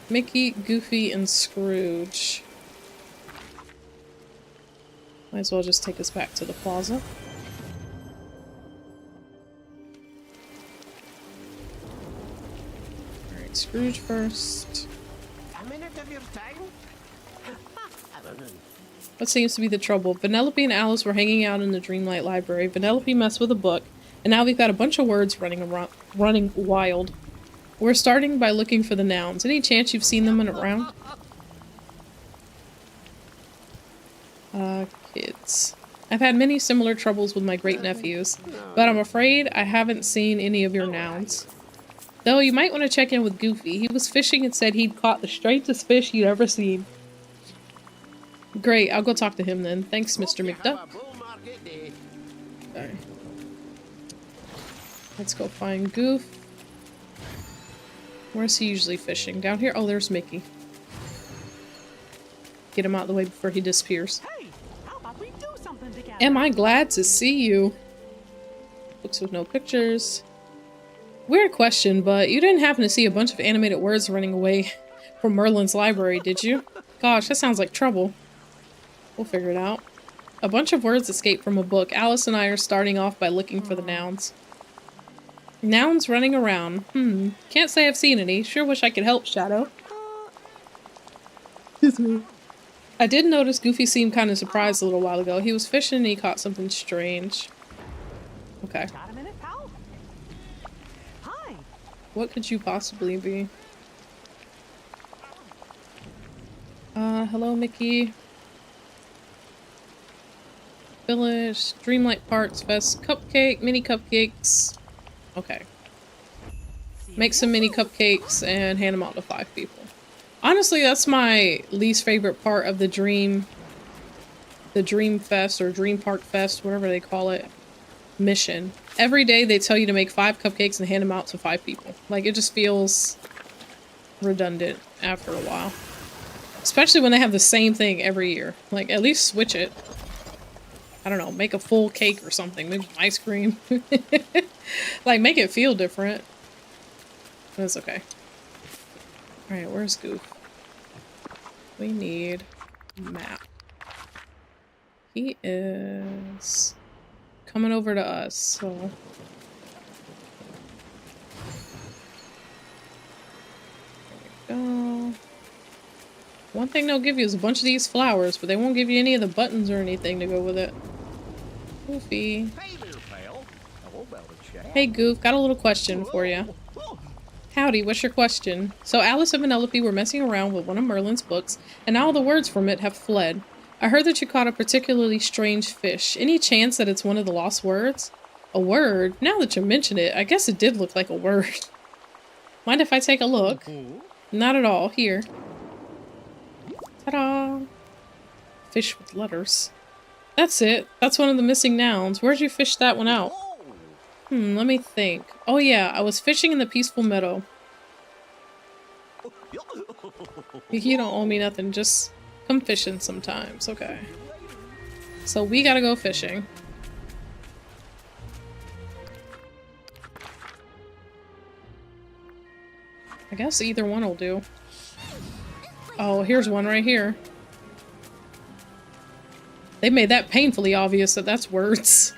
Mickey, Goofy, and Scrooge. Might as well just take us back to the plaza. Alright, Scrooge first. A minute of your time? What seems to be the trouble? Penelope and Alice were hanging out in the Dreamlight library. Penelope messed with a book, and now we've got a bunch of words running wild. We're starting by looking for the nouns. Any chance you've seen them around? Kids. I've had many similar troubles with my great-nephews, but I'm afraid I haven't seen any of your nouns. Though you might want to check in with Goofy. He was fishing and said he'd caught the strangest fish you'd ever seen. Great, I'll go talk to him then. Thanks, Mr. McDuck. day. Okay. Let's go find Goof. Where's he usually fishing? Down here? Oh, there's Mickey. Get him out of the way before he disappears. Hey, how about we do something together? Am I glad to see you? Books with no pictures. Weird question, but you didn't happen to see a bunch of animated words running away from Merlin's library, did you? Gosh, that sounds like trouble. We'll figure it out. A bunch of words escaped from a book. Alice and I are starting off by looking for the nouns. Nouns running around. Can't say I've seen any. Sure wish I could help, Shadow. Excuse me. I did notice Goofy seemed kind of surprised a little while ago. He was fishing and he caught something strange. Okay. Got a minute, pal? Hi. What could you possibly be? Hello, Mickey. Village, Dreamlight Parks Fest, cupcake, mini cupcakes. Okay. Make some mini cupcakes and hand them out to 5 people. Honestly, that's my least favorite part of the Dream Fest or Dream Park Fest, whatever they call it, mission. Every day they tell you to make 5 cupcakes and hand them out to 5 people. Like, it just feels redundant after a while. Especially when they have the same thing every year. Like, at least switch it. I don't know, make a full cake or something. Maybe ice cream. Like, make it feel different. That's okay. Alright, where's Goof? We need a map. He is coming over to us, so... There we go. One thing they'll give you is a bunch of these flowers, but they won't give you any of the buttons or anything to go with it. Goofy. Hey there, pal. How about a chat? Hey Goof, got a little question for you. Howdy, what's your question? So Alice and Vanellope were messing around with one of Merlin's books, and now all the words from it have fled. I heard that you caught a particularly strange fish. Any chance that it's one of the lost words? A word? Now that you mention it, I guess it did look like a word. Mind if I take a look? Not at all. Here. Ta-da! Fish with letters. That's it. That's one of the missing nouns. Where'd you fish that one out? Let me think. Oh yeah, I was fishing in the peaceful meadow. You don't owe me nothing, just come fishing sometimes. Okay. So we gotta go fishing. I guess either one will do. Oh, here's one right here. They made that painfully obvious that that's words.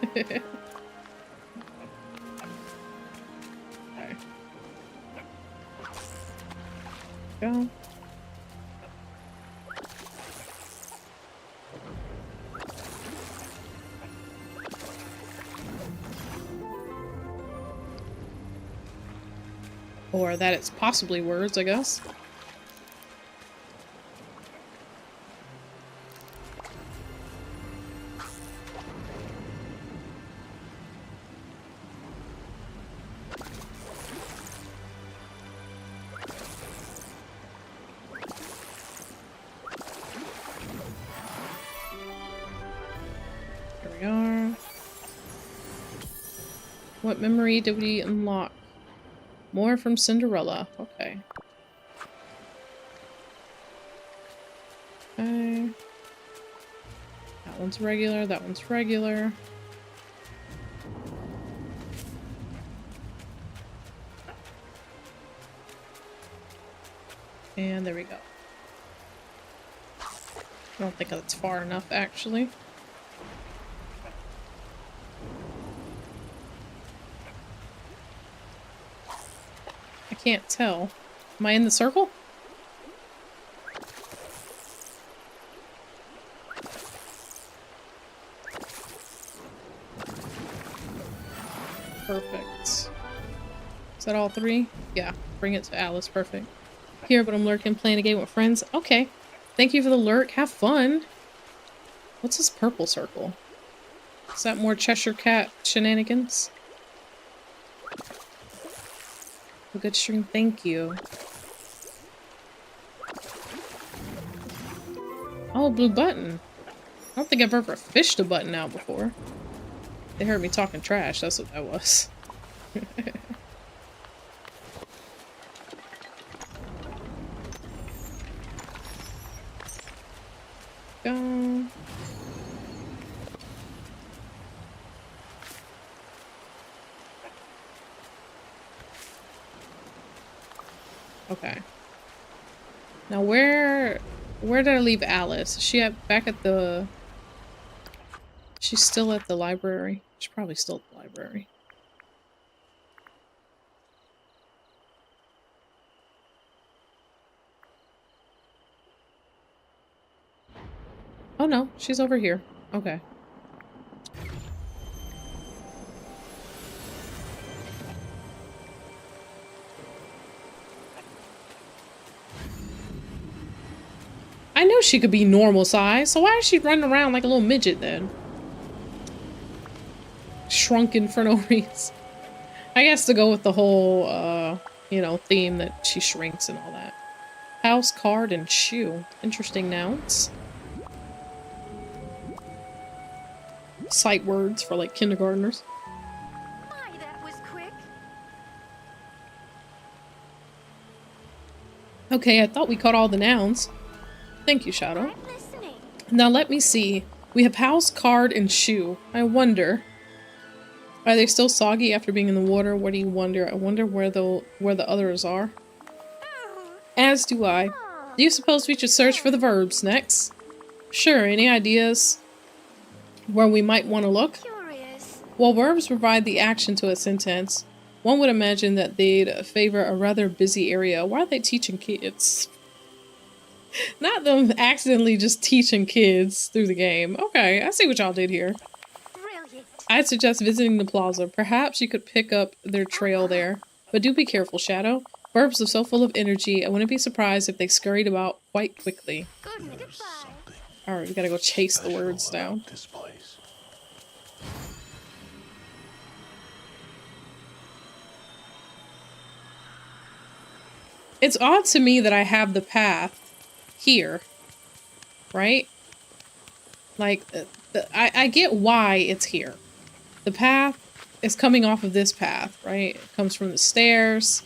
Okay. Go. Or that it's possibly words, I guess. There we are. What memory did we unlock? More from Cinderella. Okay. Okay. That one's regular, that one's regular. And there we go. I don't think that's far enough, actually. I can't tell. Am I in the circle? Perfect. Is that all 3? Yeah, bring it to Alice. Perfect. Here, but I'm lurking, playing a game with friends. Okay. Thank you for the lurk. Have fun. What's this purple circle? Is that more Cheshire Cat shenanigans? A good stream, thank you. Oh, blue button. don't think I've ever fished a button out before. They heard me talking trash, that's what that was. Go. Okay. Now where did I leave Alice? Is she back at the... She's still at the library? She's probably still at the library. Oh no, she's over here. Okay. I know she could be normal size, so why is she running around like a little midget then? Shrunken for no reason. I guess to go with the whole, you know, theme that she shrinks and all that. House, card, and shoe. Interesting nouns. Sight words for like kindergartners. My, that was quick. Okay, I thought we caught all the nouns. Thank you, Shadow. I'm listening. Now let me see. We have house, card, and shoe. I wonder. Are they still soggy after being in the water? What do you wonder? I wonder where the others are. As do I. Do you suppose we should search for the verbs next? Sure, any ideas where we might want to look? Curious. Well, verbs provide the action to a sentence. One would imagine that they'd favor a rather busy area. Why are they teaching kids? Not them accidentally just teaching kids through the game. Okay, I see what y'all did here. Brilliant. I'd suggest visiting the plaza. Perhaps you could pick up their trail there. But do be careful, Shadow. Verbs are so full of energy, I wouldn't be surprised if they scurried about quite quickly. Goodbye. Alright, we gotta go chase the words down. This place. It's odd to me that I have the path here, right? Like, I get why it's here. The path is coming off of this path, right? It comes from the stairs,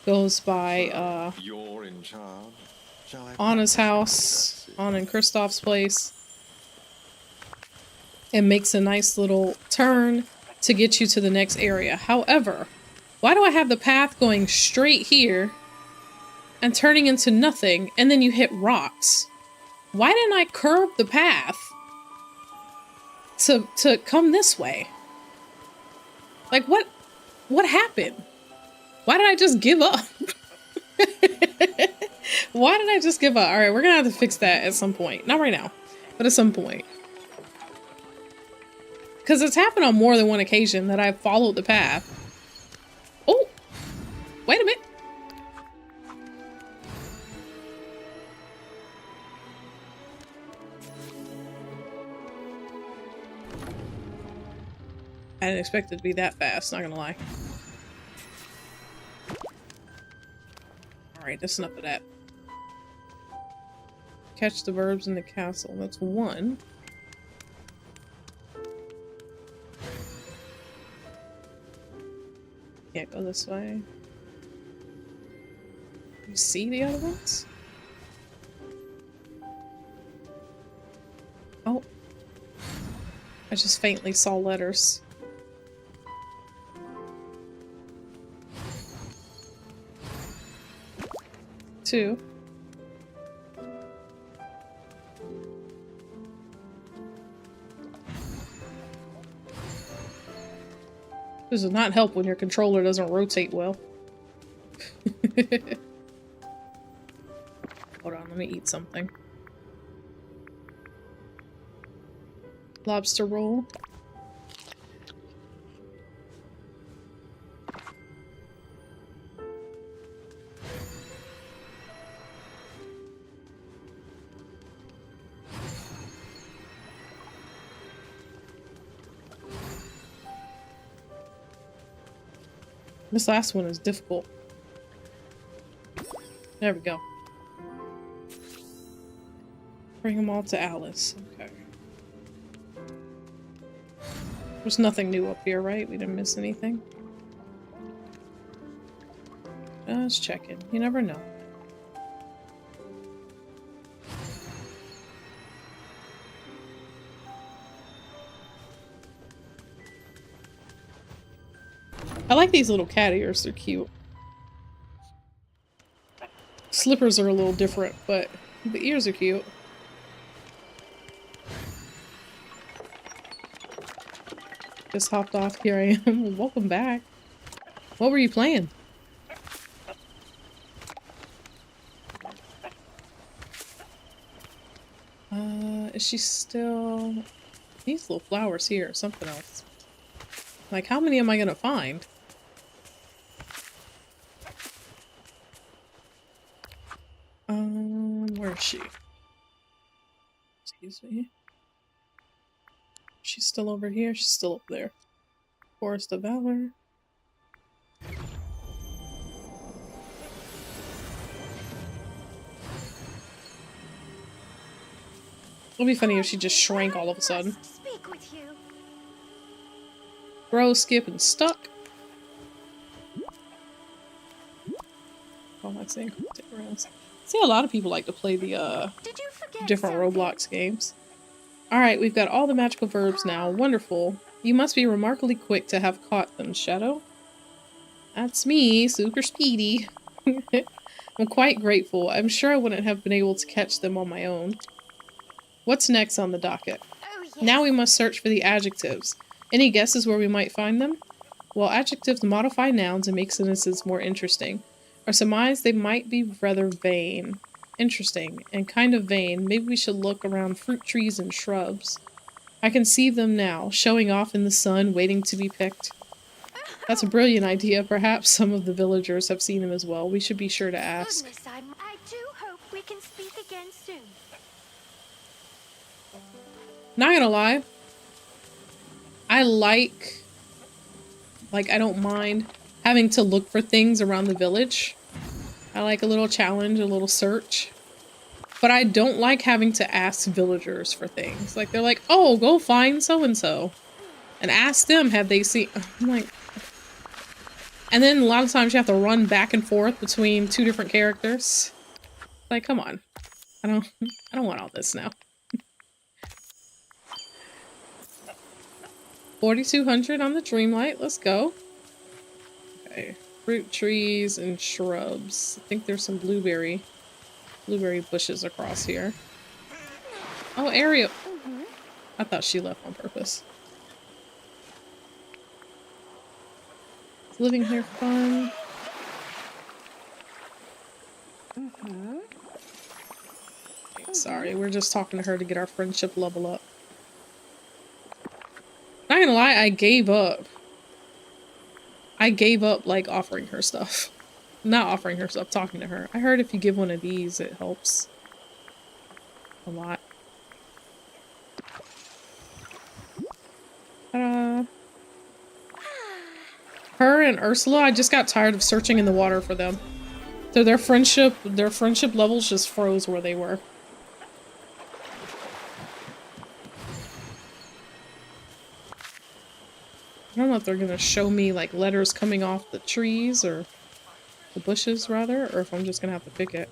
goes by, You're in charge. Shall I Anna's practice my house, courtesy? Anna and Kristoff's place. It makes a nice little turn to get you to the next area. However, why do I have the path going straight here and turning into nothing, and then you hit rocks? Why didn't I curve the path to come this way? Like, what happened? Why did I just give up? Why did I just give up? Alright, we're gonna have to fix that at some point. Not right now, but at some point. Because it's happened on more than one occasion that I've followed the path. Oh! Wait a minute! I didn't expect it to be that fast, not gonna lie. Alright, that's enough of that. Catch the verbs in the castle. That's one. Can't go this way. You see the other ones? Oh. I just faintly saw letters. Two. This does not help when your controller doesn't rotate well. Hold on, let me eat something. Lobster roll. This last one is difficult. There we go. Bring them all to Alice. Okay. There's nothing new up here, right? We didn't miss anything. Just checking. You never know. I like these little cat ears. They're cute. Slippers are a little different, but the ears are cute. Just hopped off. Here I am. Welcome back. What were you playing? Is she still... These little flowers here, something else. Like, how many am I gonna find? Where is she? Excuse me. She's still over here. She's still up there. Forest of Valor. It'll be funny if she just shrank all of a sudden. Speak with you. Grow, skip, and stuck. Oh, that's saying. See, a lot of people like to play the Did you forget different something? Roblox games. Alright, we've got all the magical verbs now. Wonderful. You must be remarkably quick to have caught them, Shadow. That's me, super speedy. I'm quite grateful. I'm sure I wouldn't have been able to catch them on my own. What's next on the docket? Oh, yes. Now we must search for the adjectives. Any guesses where we might find them? Well, adjectives modify nouns and make sentences more interesting. Our surmise they might be rather vain. Interesting, and kind of vain. Maybe we should look around fruit trees and shrubs. I can see them now, showing off in the sun, waiting to be picked. That's a brilliant idea. Perhaps some of the villagers have seen them as well. We should be sure to ask. Goodness, I do hope we can speak again soon. Not gonna lie. I don't mind having to look for things around the village. I like a little challenge, a little search. But I don't like having to ask villagers for things. Like, they're like, oh, go find so-and-so. And ask them, have they seen... I'm like... And then a lot of times you have to run back and forth between two different characters. Like, come on. I don't want all this now. 4,200 on the Dreamlight. Let's go. Okay. Fruit trees and shrubs. I think there's some blueberry bushes across here. Oh, Ariel. I thought she left on purpose. Is living here fun? Sorry, we're just talking to her to get our friendship level up. Not gonna lie, I gave up. Like offering her stuff. Not offering her stuff, talking to her. I heard if you give one of these, it helps a lot. Her and Ursula, I just got tired of searching in the water for them. So their friendship levels just froze where they were. I don't know if they're gonna show me like letters coming off the trees or the bushes rather, or if I'm just gonna have to pick it.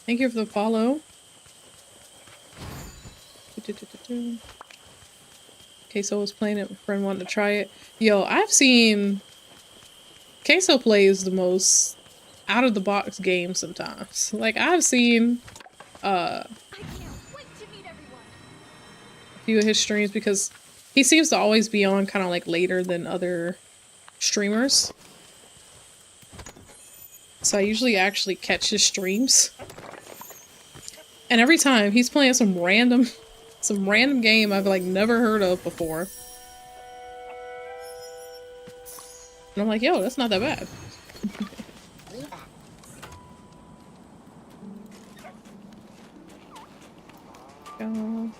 Thank you for the follow. Queso was playing it, my friend wanted to try it. Yo, I've seen Queso plays the most out of the box game sometimes. Like I've seen I can't wait to meet everyone. a few of his streams because he seems to always be on kind of like later than other streamers. So I usually actually catch his streams. And every time he's playing some random game I've like never heard of before. And I'm like, yo, that's not that bad. Go.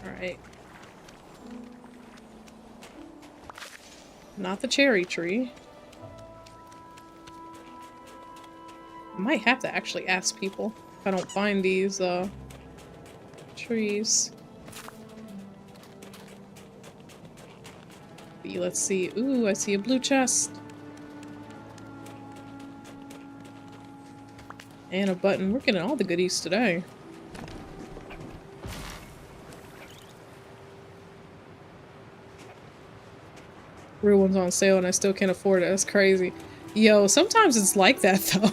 Alright. Not the cherry tree. might have to actually ask people if I don't find these trees. Let's see. Ooh, I see a blue chest. And a button. We're getting all the goodies today. Real one's on sale and I still can't afford it. That's crazy. Yo, sometimes it's like that though.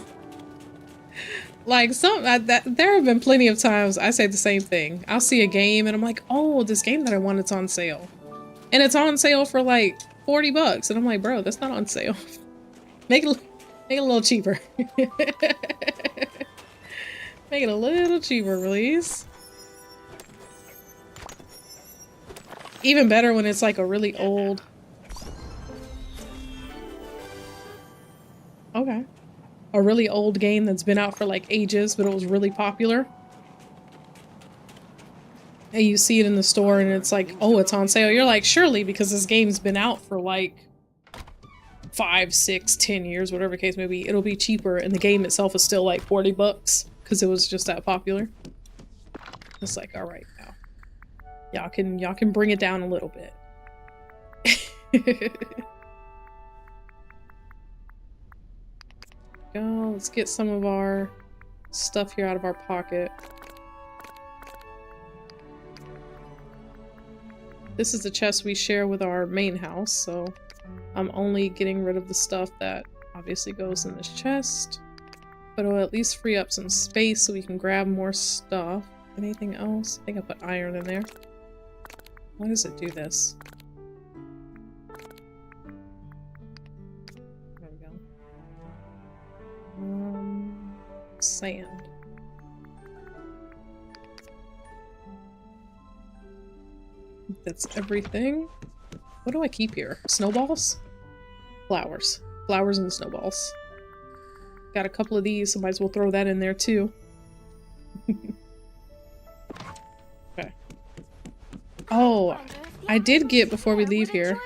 Like there have been plenty of times I say the same thing. I'll see a game and I'm like, oh, this game that I want, it's on sale. And it's on sale for like 40 bucks. And I'm like, bro, that's not on sale. Make it a little cheaper. Make it a little cheaper, please. Even better when it's like a really old... Okay. A really old game that's been out for like ages, but it was really popular. And you see it in the store and it's like, oh, it's on sale. You're like, surely, because this game's been out for like 5, 6, 10 years, whatever the case may be, it'll be cheaper. And the game itself is still like 40 bucks because it was just that popular. It's like, all right, now y'all can bring it down a little bit. Go, let's get some of our stuff here out of our pocket. This is the chest we share with our main house, so I'm only getting rid of the stuff that obviously goes in this chest. But it'll at least free up some space so we can grab more stuff. Anything else? I think I put iron in there. Why does it do this? There we go. Sand. That's everything. What do I keep here? Snowballs? Flowers. Flowers and snowballs. Got a couple of these, so might as well throw that in there too. Okay. Oh, I did get before we leave here.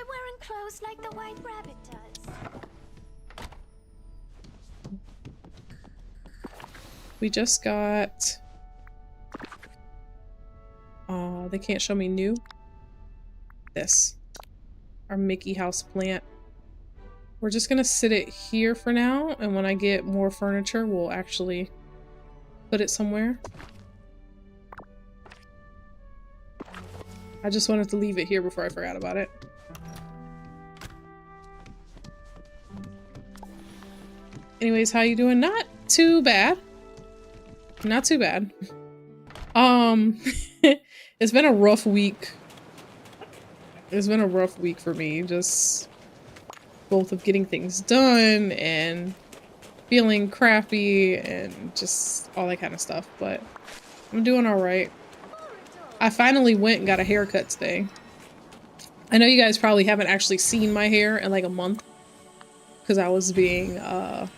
We just got... they can't show me new. This. Our Mickey House plant. We're just gonna sit it here for now, and when I get more furniture, we'll actually put it somewhere. I just wanted to leave it here before I forgot about it. Anyways, how you doing? Not too bad. Not too bad. It's been a rough week. It's been a rough week for me, just both of getting things done and feeling crappy and just all that kind of stuff, but I'm doing all right. I finally went and got a haircut today. I know you guys probably haven't actually seen my hair in like a month because I was being a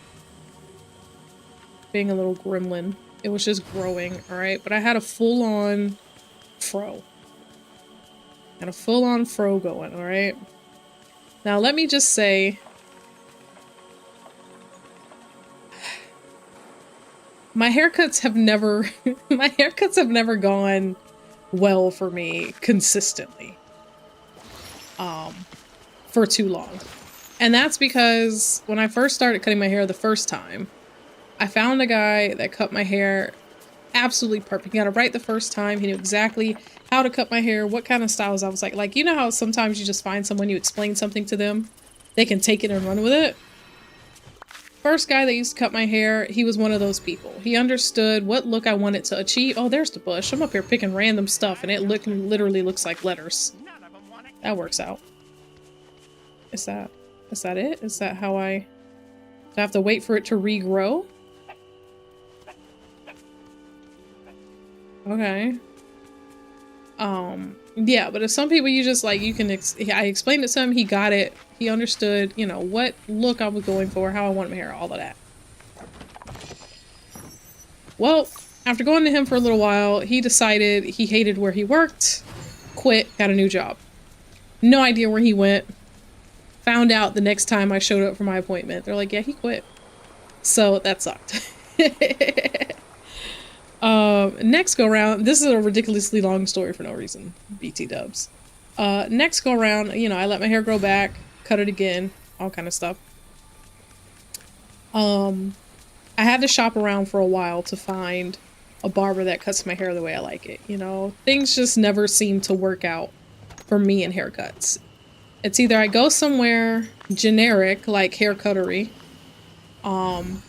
little gremlin. It was just growing, all right? But I had a full-on fro. Had a full-on fro going, all right? Now, let me just say, my haircuts have never gone well for me consistently for too long. And that's because when I first started cutting my hair the first time, I found a guy that cut my hair absolutely perfect. He got it right the first time. He knew exactly how to cut my hair, what kind of styles I was like, you know how sometimes you just find someone, you explain something to them, they can take it and run with it? First guy that used to cut my hair, he was one of those people. He understood what look I wanted to achieve. Oh, there's the bush. I'm up here picking random stuff and it literally looks like letters. That works out. Is that it? Is that how do I have to wait for it to regrow? Okay. Yeah, but if some people you just like, you can, I explained it to him, he got it, he understood, you know, what look I was going for, how I want my hair, all of that. Well, after going to him for a little while, he decided he hated where he worked, quit, got a new job. No idea where he went. Found out the next time I showed up for my appointment. They're like, yeah, he quit. So that sucked. Next go round, this is a ridiculously long story for no reason, BT dubs. Next go around, you know, I let my hair grow back, cut it again, all kind of stuff. I had to shop around for a while to find a barber that cuts my hair the way I like it, you know? Things just never seem to work out for me in haircuts. It's either I go somewhere generic, like hair cuttery, and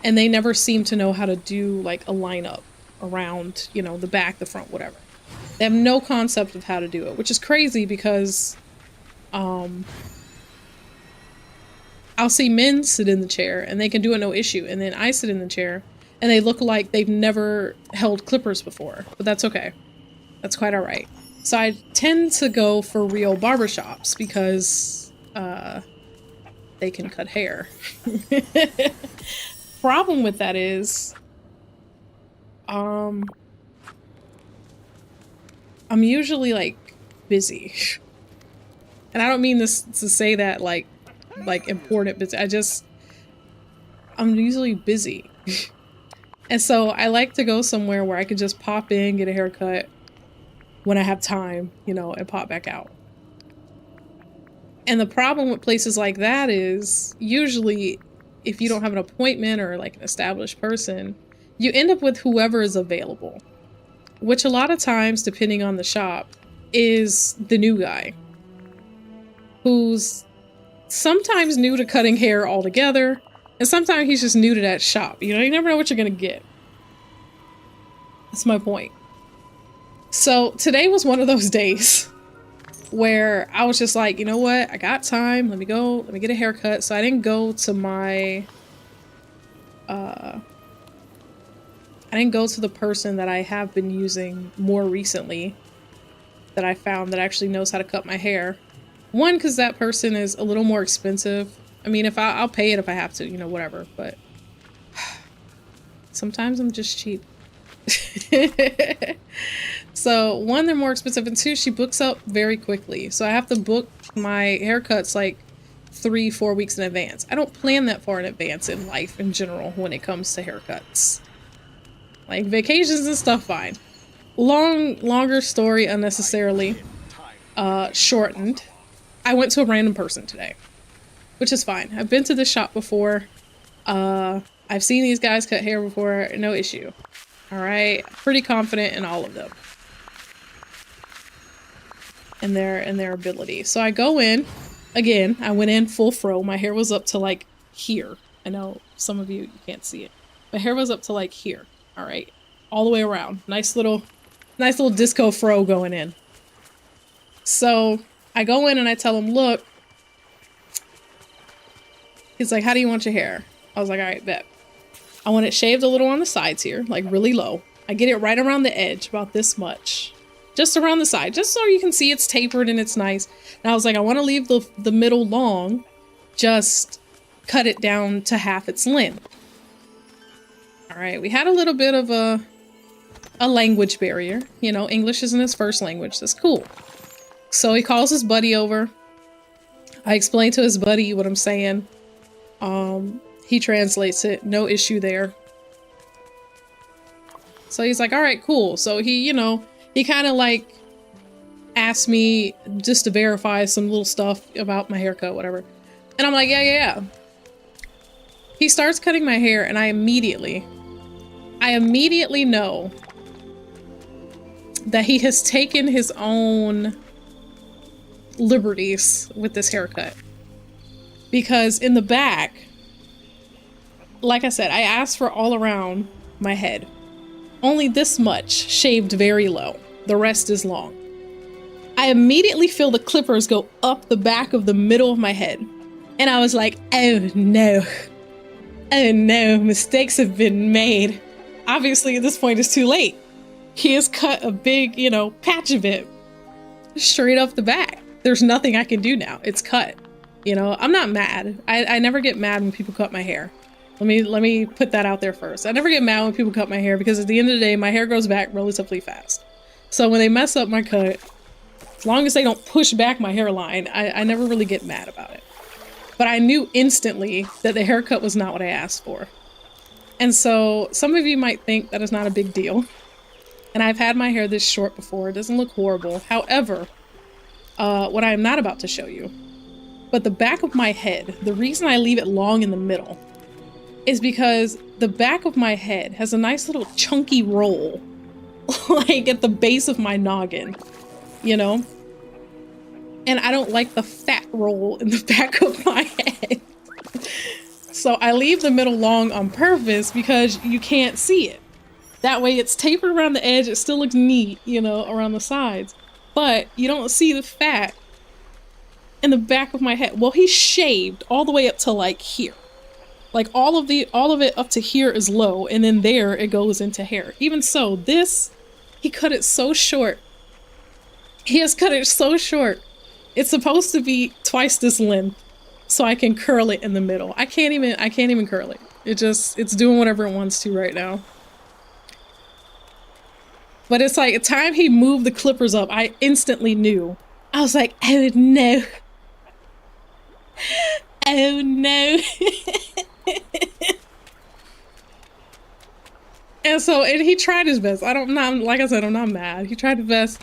they never seem to know how to do like a lineup around, you know, the back, the front, whatever. They have no concept of how to do it, which is crazy because I'll see men sit in the chair and they can do it no issue, and then I sit in the chair and they look like they've never held clippers before, but that's okay. That's quite all right. So I tend to go for real barbershops because they can cut hair. Problem with that is I'm usually like busy. And I don't mean this to say that like important busy. I'm usually busy. And so I like to go somewhere where I can just pop in, get a haircut when I have time, you know, and pop back out. And the problem with places like that is usually if you don't have an appointment or like an established person, you end up with whoever is available, which a lot of times, depending on the shop, is the new guy who's sometimes new to cutting hair altogether, and sometimes he's just new to that shop. You know, you never know what you're gonna get. That's my point. So today was one of those days where I was just like, you know what? I got time. Let me get a haircut. So I didn't go to my, I didn't go to the person that I have been using more recently that I found that actually knows how to cut my hair. One, because that person is a little more expensive. I mean, if I'll pay it if I have to, you know, whatever, but sometimes I'm just cheap. So one, they're more expensive, and two, she books up very quickly. So I have to book my haircuts like 3-4 weeks in advance. I don't plan that far in advance in life in general when it comes to haircuts. Like vacations and stuff, fine. Longer story unnecessarily shortened. I went to a random person today, which is fine. I've been to this shop before. I've seen these guys cut hair before, no issue. All right, pretty confident in all of them and their ability. So I go in again. I went in full fro. My hair was up to like here. I know some of you can't see it. My hair was up to like here. All right, all the way around. Nice little disco fro going in. So I go in and I tell him, look. He's like, how do you want your hair? I was like, all right, bet. I want it shaved a little on the sides here, like really low. I get it right around the edge, about this much. Just around the side, just so you can see it's tapered and it's nice. And I was like, I want to leave the middle long, just cut it down to half its length. All right, we had a little bit of a language barrier. You know, English isn't his first language. That's cool. So he calls his buddy over. I explain to his buddy what I'm saying. He translates it, no issue there. So he's like, all right, cool. So he, you know, he kind of like asked me just to verify some little stuff about my haircut, whatever. And I'm like, yeah. He starts cutting my hair and I immediately know that he has taken his own liberties with this haircut. Because in the back, like I said, I asked for all around my head. Only this much shaved very low. The rest is long. I immediately feel the clippers go up the back of the middle of my head. And I was like, oh no. Oh no, mistakes have been made. Obviously at this point it's too late. He has cut a big, you know, patch of it straight up the back. There's nothing I can do now. It's cut. You know, I'm not mad. I never get mad when people cut my hair. Let me put that out there first. I never get mad when people cut my hair because at the end of the day, my hair grows back relatively fast. So when they mess up my cut, as long as they don't push back my hairline, I never really get mad about it. But I knew instantly that the haircut was not what I asked for. And so some of you might think that is not a big deal. And I've had my hair this short before. It doesn't look horrible. However, what I am not about to show you, but the back of my head, the reason I leave it long in the middle is because the back of my head has a nice little chunky roll, like at the base of my noggin, you know? And I don't like the fat roll in the back of my head. So I leave the middle long on purpose because you can't see it. That way it's tapered around the edge, it still looks neat, you know, around the sides. But you don't see the fat in the back of my head. Well, he shaved all the way up to like here. Like all of it up to here is low, and then there it goes into hair. Even so, this, he cut it so short. He has cut it so short. It's supposed to be twice this length, so I can curl it in the middle. I can't even curl it. It's doing whatever it wants to right now. But it's like, the time he moved the clippers up, I instantly knew. I was like, oh no. Oh no. And he tried his best. Like I said, I'm not mad. He tried his best.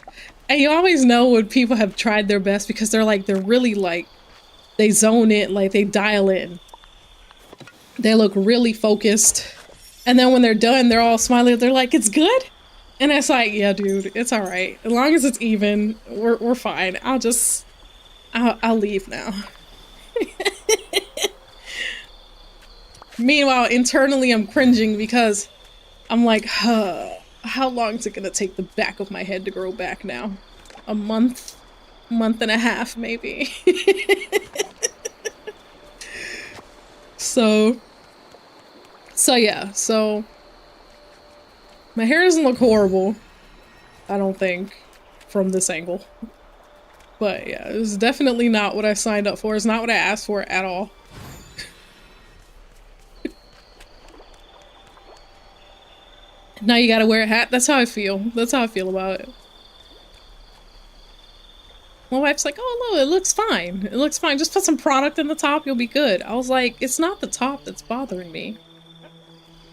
And you always know when people have tried their best because they're really like, they zone in, like they dial in. They look really focused. And then when they're done, they're all smiley. They're like, it's good? And it's like, yeah, dude, it's all right. As long as it's even, we're fine. I'll leave now. Meanwhile, internally, I'm cringing because I'm like, how long is it gonna take the back of my head to grow back now? A month and a half, maybe. So yeah, so my hair doesn't look horrible, I don't think, from this angle. But yeah, it's definitely not what I signed up for. It's not what I asked for at all. Now you gotta wear a hat. That's how I feel. That's how I feel about it. My wife's like, oh no, it looks fine. It looks fine. Just put some product in the top, you'll be good. I was like, it's not the top that's bothering me.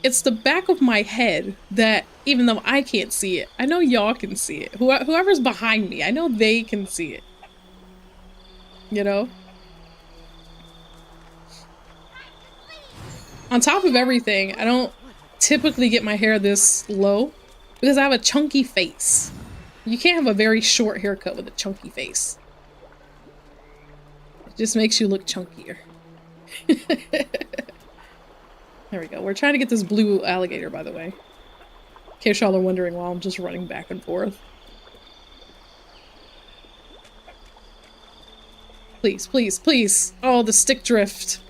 It's the back of my head that, even though I can't see it, I know y'all can see it. Whoever's behind me, I know they can see it. You know? On top of everything, I don't typically get my hair this low because I have a chunky face. You can't have a very short haircut with a chunky face. It just makes you look chunkier. There we go. We're trying to get this blue alligator, by the way. In case y'all are wondering while I'm just running back and forth. Please, please, please. Oh, the stick drift.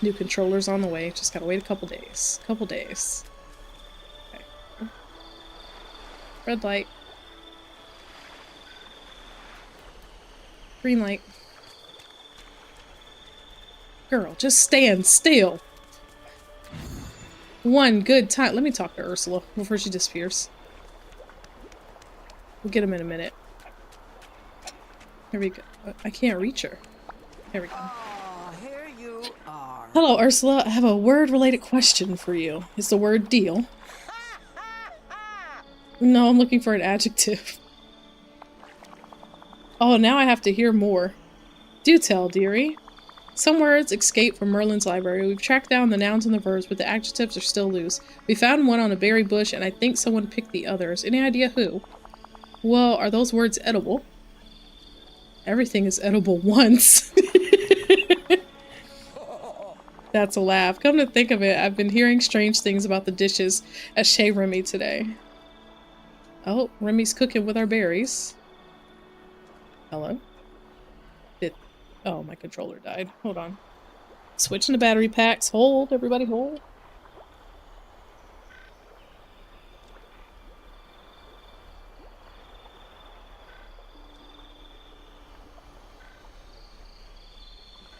New controllers on the way. Just gotta wait a couple days. Okay. Red light. Green light. Girl, just stand still. One good time. Let me talk to Ursula before she disappears. We'll get him in a minute. Here we go. I can't reach her. There we go. Oh, here you are. Hello, Ursula. I have a word-related question for you. Is the word deal? No, I'm looking for an adjective. Oh, now I have to hear more. Do tell, dearie. Some words escape from Merlin's library. We've tracked down the nouns and the verbs, but the adjectives are still loose. We found one on a berry bush, and I think someone picked the others. Any idea who? Well, are those words edible? Everything is edible once. That's a laugh. Come to think of it, I've been hearing strange things about the dishes at Chez Remy today. Oh, Remy's cooking with our berries. Hello? Oh, my controller died. Hold on. Switching to battery packs. Hold, everybody hold.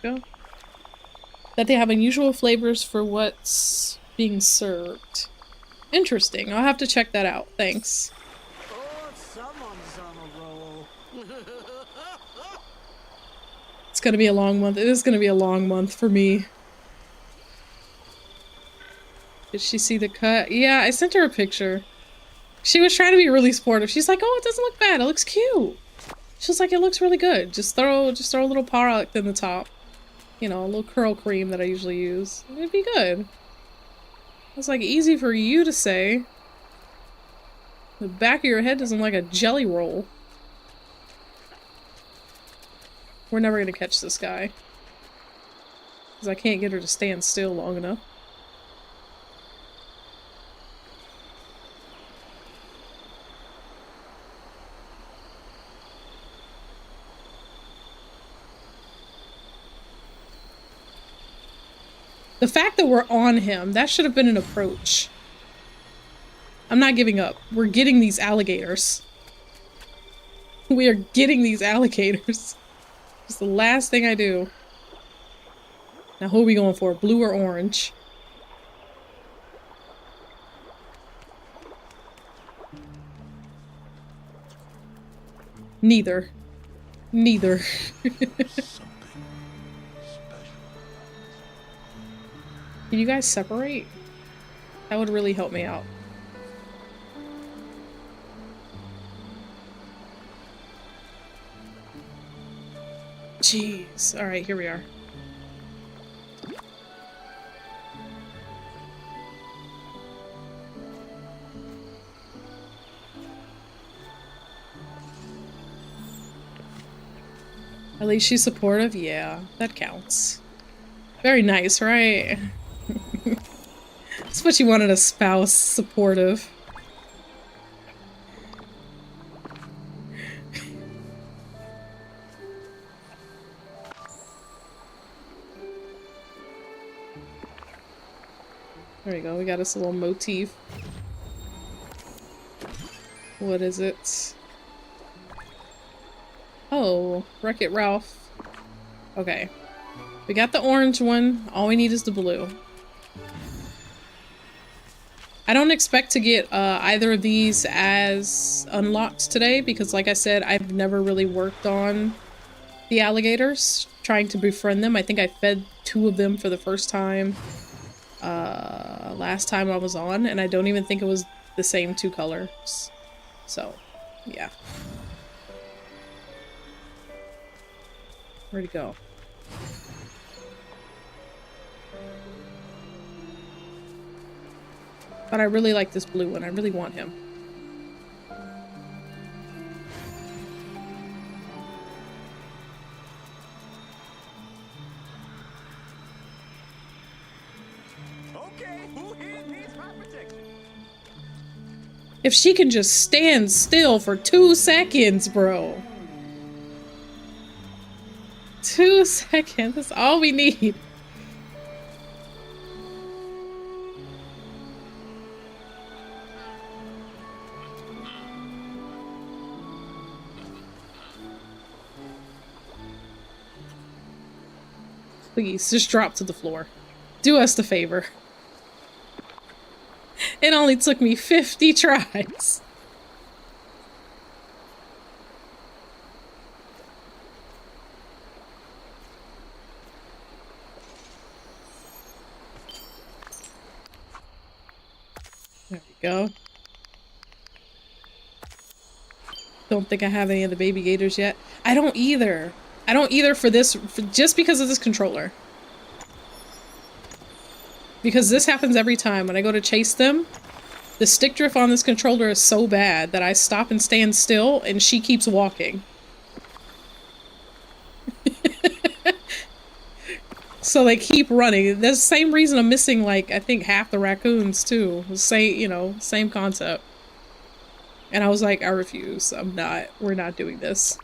Go. That they have unusual flavors for what's being served. Interesting. I'll have to check that out. Thanks. Oh, someone's on a roll. It's gonna be a long month. It is gonna be a long month for me. Did she see the cut? Yeah, I sent her a picture. She was trying to be really sportive. She's like, oh, it doesn't look bad. It looks cute. She was like, it looks really good. Just throw a little product in the top. You know, a little curl cream that I usually use. It'd be good. It's like easy for you to say. The back of your head doesn't like a jelly roll. We're never gonna catch this guy. Because I can't get her to stand still long enough. The fact that we're on him, that should have been an approach. I'm not giving up. We're getting these alligators. We are getting these alligators. It's the last thing I do. Now who are we going for? Blue or orange? Neither. Neither. Can you guys separate? That would really help me out. Jeez. Alright, here we are. At least she's supportive? Yeah, that counts. Very nice, right? That's what you wanted, a spouse, supportive. There we go, we got us a little motif. What is it? Oh, Wreck-It Ralph. Okay. We got the orange one, all we need is the blue. I don't expect to get either of these as unlocked today because, like I said, I've never really worked on the alligators, trying to befriend them. I think I fed 2 of them for the first time last time I was on, and I don't even think it was the same 2 colors. So, yeah. Where'd he go? But I really like this blue one. I really want him. Okay, who here needs my protection? If she can just stand still for 2 seconds, bro. 2 seconds. That's all we need. Please, just drop to the floor. Do us the favor. It only took me 50 tries. There we go. Don't think I have any of the baby gators yet. I don't either. I don't either for this, just because of this controller. Because this happens every time. When I go to chase them, the stick drift on this controller is so bad that I stop and stand still and she keeps walking. So they keep running. That's the same reason I'm missing, like, I think half the raccoons too. Same, you know, same concept. And I was like, I refuse. We're not doing this.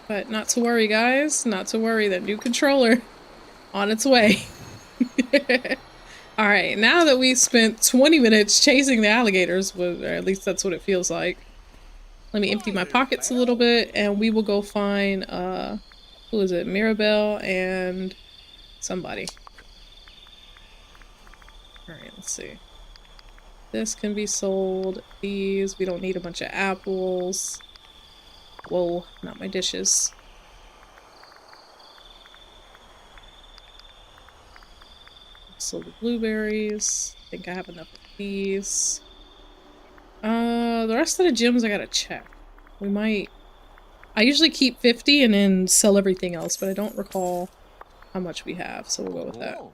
But not to worry, guys. Not to worry. That new controller on its way. Alright, now that we've spent 20 minutes chasing the alligators, or at least that's what it feels like. Let me empty my pockets a little bit, and we will go find, who is it? Mirabelle and somebody. Alright, let's see. This can be sold. These, we don't need a bunch of apples. Whoa, not my dishes. Sold the blueberries. I think I have enough of these. The rest of the gems I gotta check. We might... I usually keep 50 and then sell everything else, but I don't recall how much we have, so we'll go with that. Oh.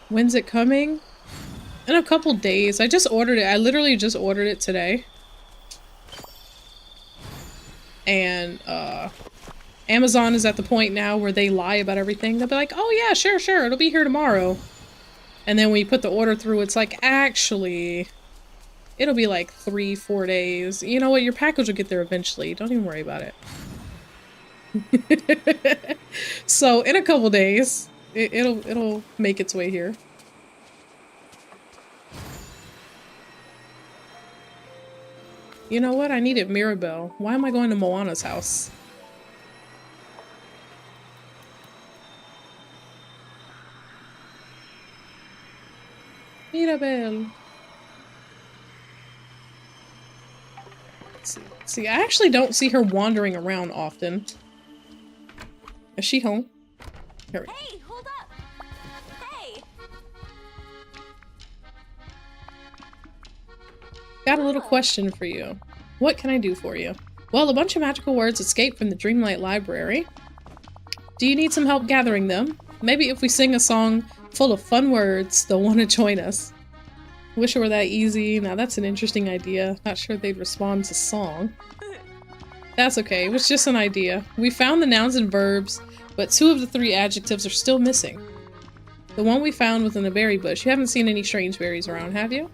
When's it coming? In a couple days. I just ordered it. I literally just ordered it today. And, Amazon is at the point now where they lie about everything. They'll be like, oh yeah, sure, it'll be here tomorrow. And then when you put the order through, it's like, actually, it'll be like 3-4 days. You know what? Your package will get there eventually. Don't even worry about it. So, in a couple days, it'll make its way here. You know what? I needed Mirabelle. Why am I going to Moana's house? Mirabelle. See, I actually don't see her wandering around often. Is she home? Here we go. Hey, hold up! Hey! Got a little question for you. What can I do for you? Well, a bunch of magical words escaped from the Dreamlight library. Do you need some help gathering them? Maybe if we sing a song full of fun words, they'll want to join us. Wish it were that easy. Now that's an interesting idea. Not sure they'd respond to song. That's okay, it was just an idea. We found the nouns and verbs, but 2 of the 3 adjectives are still missing. The one we found was in a berry bush. You haven't seen any strange berries around, have you?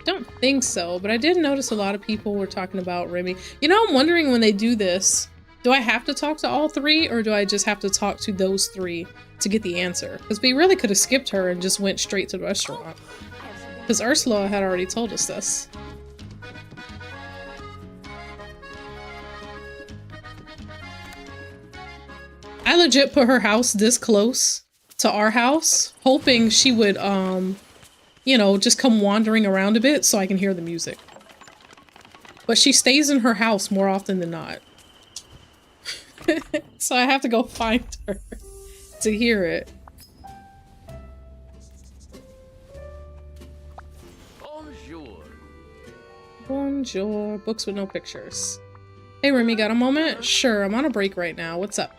Don't think so, but I did notice a lot of people were talking about Remy. You know, I'm wondering when they do this, do I have to talk to all 3, or do I just have to talk to those 3 to get the answer? Because we really could have skipped her and just went straight to the restaurant. Because Ursula had already told us this. I legit put her house this close to our house, hoping she would, you know, just come wandering around a bit so I can hear the music. But she stays in her house more often than not. So I have to go find her to hear it. Bonjour. Bonjour. Books with no pictures. Hey Remy, got a moment? Sure, I'm on a break right now. What's up?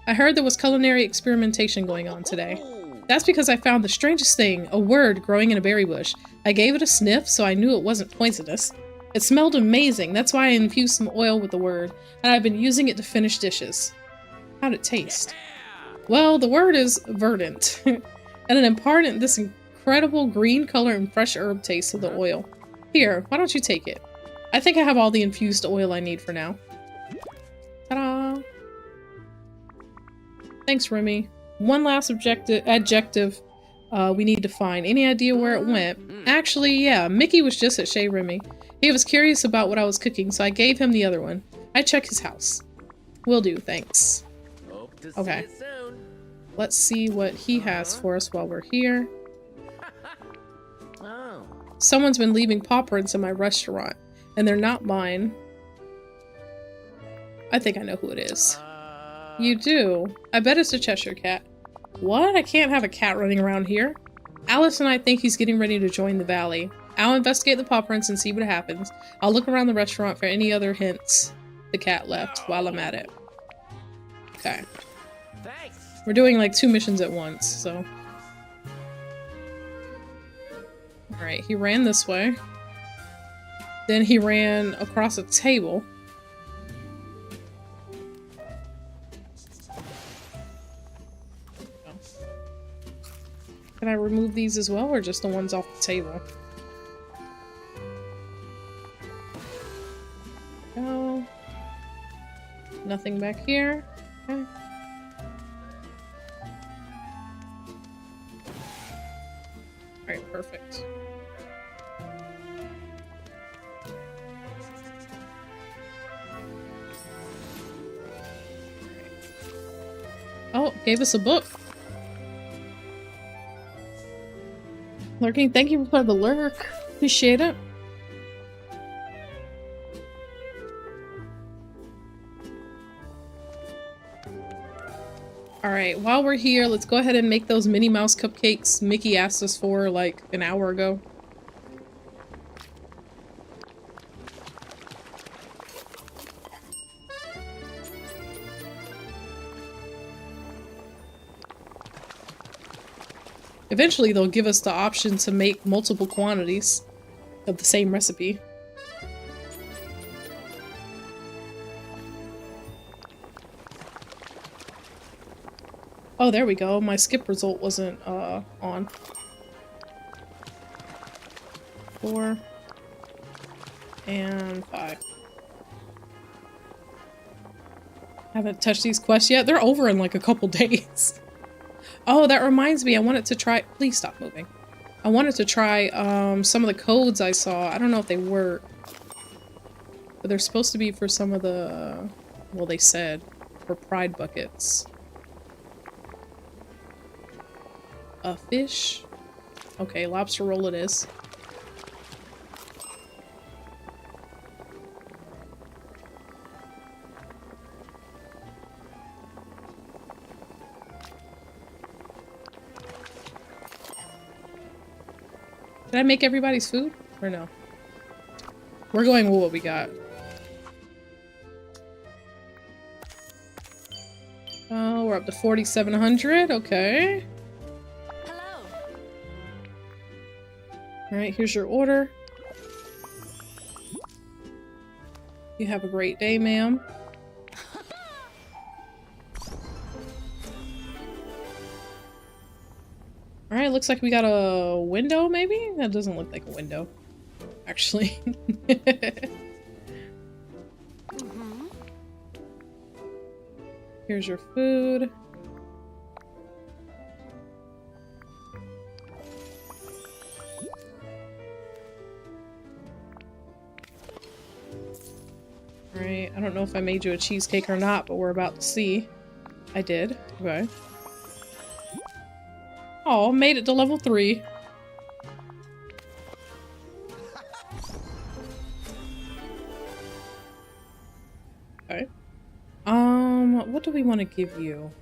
I heard there was culinary experimentation going on today. That's because I found the strangest thing, a word growing in a berry bush. I gave it a sniff, so I knew it wasn't poisonous. It smelled amazing, that's why I infused some oil with the word, and I've been using it to finish dishes. How'd it taste? Well, the word is verdant, and it imparted this incredible green color and fresh herb taste to the oil. Here, why don't you take it? I think I have all the infused oil I need for now. Ta-da! Thanks, Remy. One last adjective we need to find. Any idea where it went? Actually, yeah, Mickey was just at Chez Remy. He was curious about what I was cooking, so I gave him the other one. I check his house. Will do, thanks. Okay. Let's see what he has for us while we're here. Someone's been leaving paw prints in my restaurant, and they're not mine. I think I know who it is. You do? I bet it's a Cheshire cat. What? I can't have a cat running around here. Alice and I think he's getting ready to join the valley. I'll investigate the paw prints and see what happens. I'll look around the restaurant for any other hints the cat left while I'm at it. Okay. We're doing like 2 missions at once, so. Alright, he ran this way. Then he ran across a table. Can I remove these as well, or just the ones off the table? No. Nothing back here. Okay. Oh, gave us a book. Lurking, thank you for the lurk. Appreciate it. Alright, while we're here, let's go ahead and make those Minnie Mouse cupcakes Mickey asked us for like an hour ago. Eventually, they'll give us the option to make multiple quantities of the same recipe. Oh, there we go. My skip result wasn't on. 4 and 5. Haven't touched these quests yet. They're over in like a couple days. Oh, that reminds me. I wanted to try... Please stop moving. I wanted to try some of the codes I saw. I don't know if they work. But they're supposed to be for some of the... Well, they said. For pride buckets. A fish? Okay, lobster roll it is. Did I make everybody's food? Or no? We're going with what we got. Oh, we're up to 4,700. Okay. Hello. Alright, here's your order. You have a great day, ma'am. Alright, looks like we got a window, maybe? That doesn't look like a window, actually. Here's your food. Alright, I don't know if I made you a cheesecake or not, but we're about to see. I did. Okay. Oh, made it to level 3. Okay. What do we want to give you?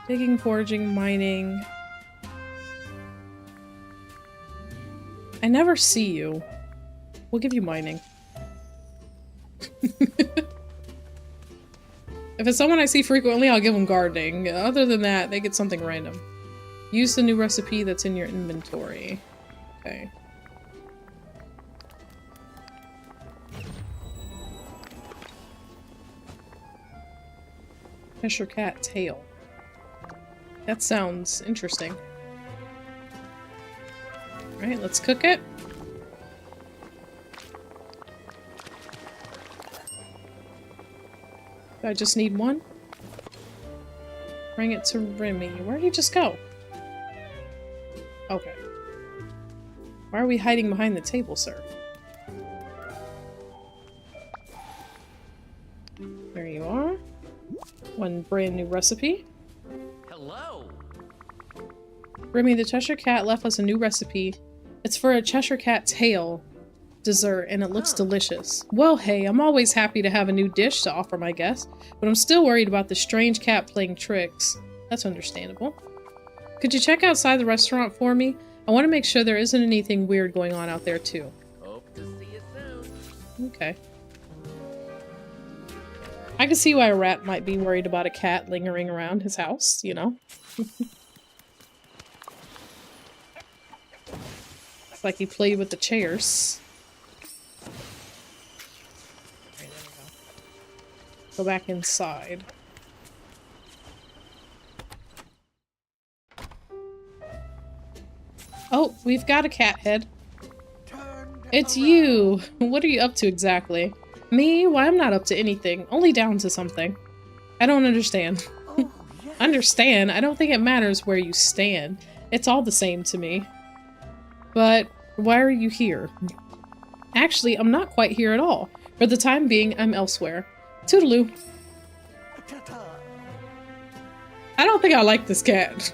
Digging, foraging, mining. I never see you. We'll give you mining. If it's someone I see frequently, I'll give them gardening. Other than that, they get something random. Use the new recipe that's in your inventory. Okay. Cheshire Cat tail. That sounds interesting. Alright, let's cook it. I just need one. Bring it to Remy. Where'd he just go? Okay. Why are we hiding behind the table, sir? There you are. One brand new recipe. Hello. Remy, the Cheshire Cat left us a new recipe. It's for a Cheshire Cat tail dessert, and it looks delicious. Well, hey, I'm always happy to have a new dish to offer my guests, but I'm still worried about the strange cat playing tricks. That's understandable. Could you check outside the restaurant for me? I want to make sure there isn't anything weird going on out there, too. Hope to see you soon. Okay. I can see why a rat might be worried about a cat lingering around his house, you know? It's like he played with the chairs. Right, there we go. Go back inside. Oh, we've got a cat head. It's you! What are you up to exactly? Me? Why, I'm not up to anything. Only down to something. I don't understand. Understand? I don't think it matters where you stand. It's all the same to me. But why are you here? Actually, I'm not quite here at all. For the time being, I'm elsewhere. Toodaloo. I don't think I like this cat.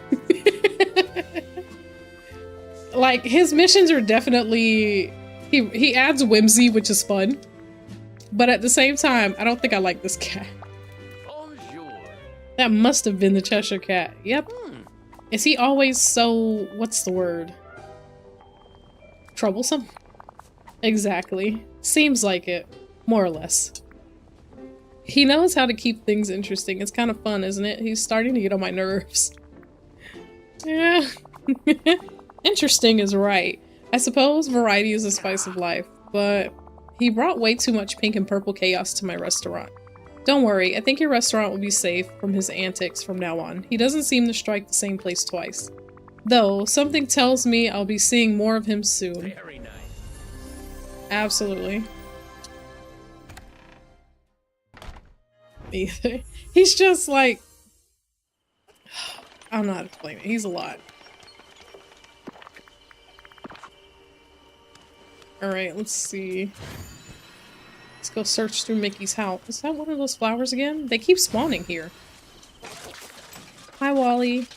Like, his missions are definitely... He adds whimsy, which is fun. But at the same time, I don't think I like this cat. Bonjour. That must have been the Cheshire Cat. Yep. Is he always so... what's the word? Troublesome? Exactly. Seems like it. More or less. He knows how to keep things interesting. It's kind of fun, isn't it? He's starting to get on my nerves. Yeah. Interesting is right. I suppose variety is the spice of life, but he brought way too much pink and purple chaos to my restaurant. Don't worry, I think your restaurant will be safe from his antics from now on. He doesn't seem to strike the same place twice. Though, something tells me I'll be seeing more of him soon. Very nice. Absolutely. He's just like... I don't know how to explain it. He's a lot. Alright, let's see. Let's go search through Mickey's house. Is that one of those flowers again? They keep spawning here. Hi, Wally.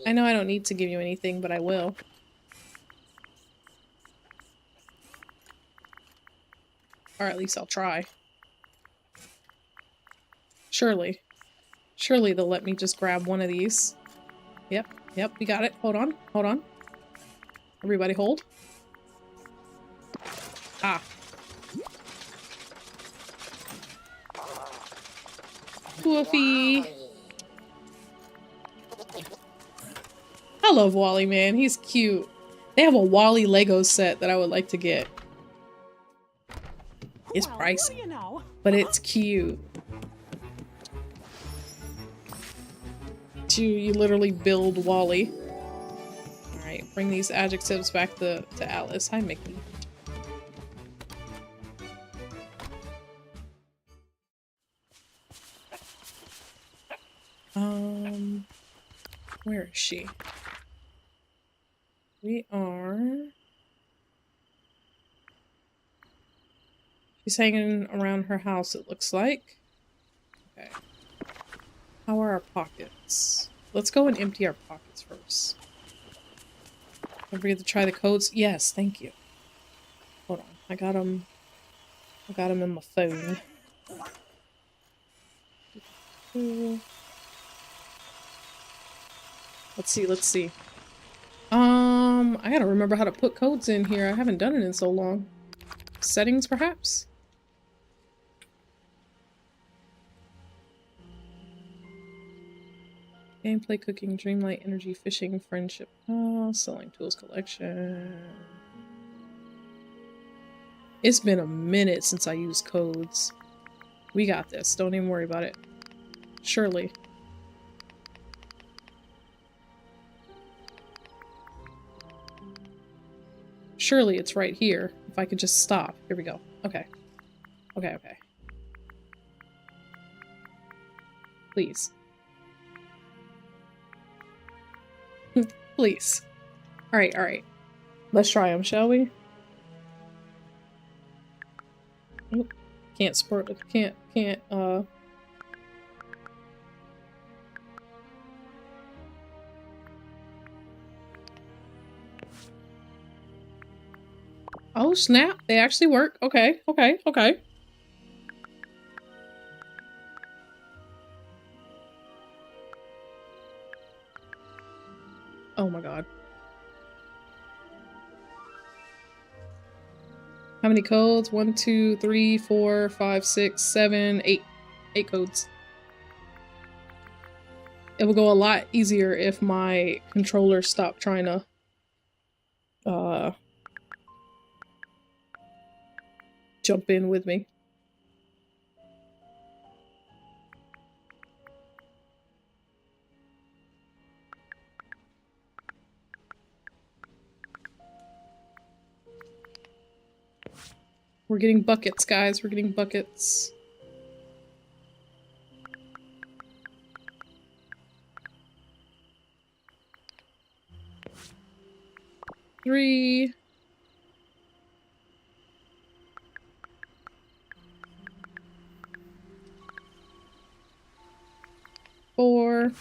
I know I don't need to give you anything, but I will. Or at least I'll try. Surely. Surely they'll let me just grab one of these. Yep, yep, we got it. Hold on, hold on. Everybody hold. Ah. Woofy. I love Wally, man. He's cute. They have a Wally Lego set that I would like to get. It's pricey, but it's cute. You literally build Wally. Alright, bring these adjectives back to Alice. Hi, Mickey. Where is she? We are... She's hanging around her house, it looks like. Okay. How are our pockets? Let's go and empty our pockets first. Don't forget to try the codes. Yes, thank you. Hold on. I got them in my phone. Let's see, let's see. I gotta remember how to put codes in here. I haven't done it in so long. Settings, perhaps? Gameplay, cooking, Dreamlight, energy, fishing, friendship. Oh, selling tools, collection. It's been a minute since I used codes. We got this. Don't even worry about it. Surely. Surely it's right here. If I could just stop. Here we go. Okay. Okay, okay. Please. Please. Alright, alright. Let's try them, shall we? Oop. Can't sport. Can't, Oh, snap. They actually work. Okay, okay, okay. Oh my god. How many codes? 1, 2, 3, 4, 5, 6, 7, 8. 8 codes. It will go a lot easier if my controller stopped trying to jump in with me. We're getting buckets, guys. We're getting buckets. Three. here.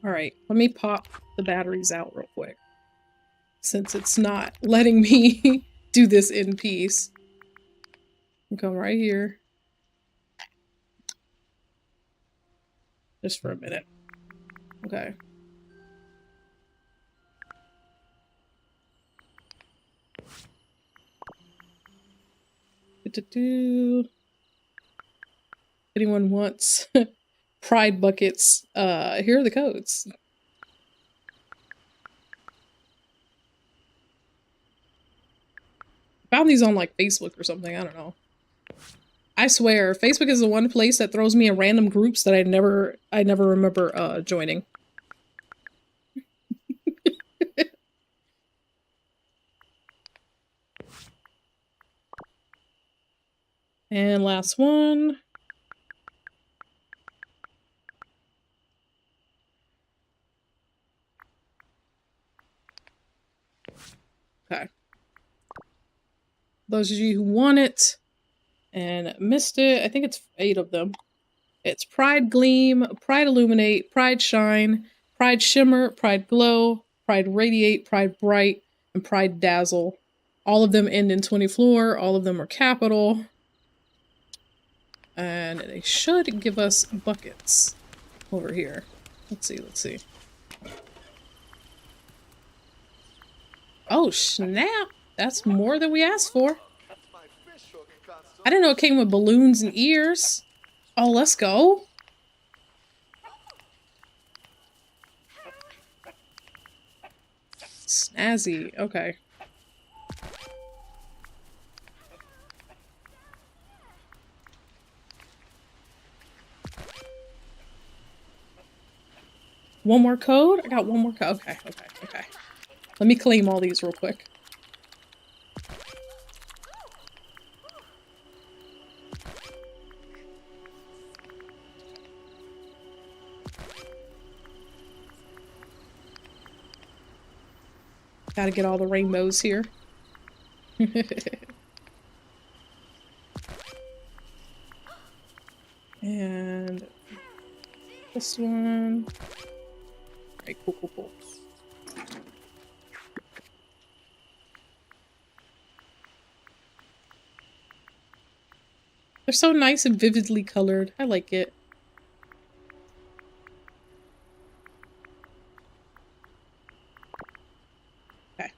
Alright, let me pop the batteries out real quick. Since it's not letting me do this in peace. I'll come right here. Just for a minute. Okay. Anyone wants pride buckets, here are the codes. Found these on like Facebook or something, I don't know. I swear, Facebook is the one place that throws me in random groups that I never remember joining. And last one. Okay. Those of you who want it and missed it, I think it's 8 of them. It's Pride Gleam, Pride Illuminate, Pride Shine, Pride Shimmer, Pride Glow, Pride Radiate, Pride Bright, and Pride Dazzle. All of them end in 24, all of them are capital. And they should give us buckets over here. Let's see. Oh, snap! That's more than we asked for. I didn't know it came with balloons and ears. Oh, let's go. Snazzy. Okay. One more code? I got one more code. Okay. Let me claim all these real quick. Gotta get all the rainbows here. And this one. Alright, cool. They're so nice and vividly colored. I like it. Okay.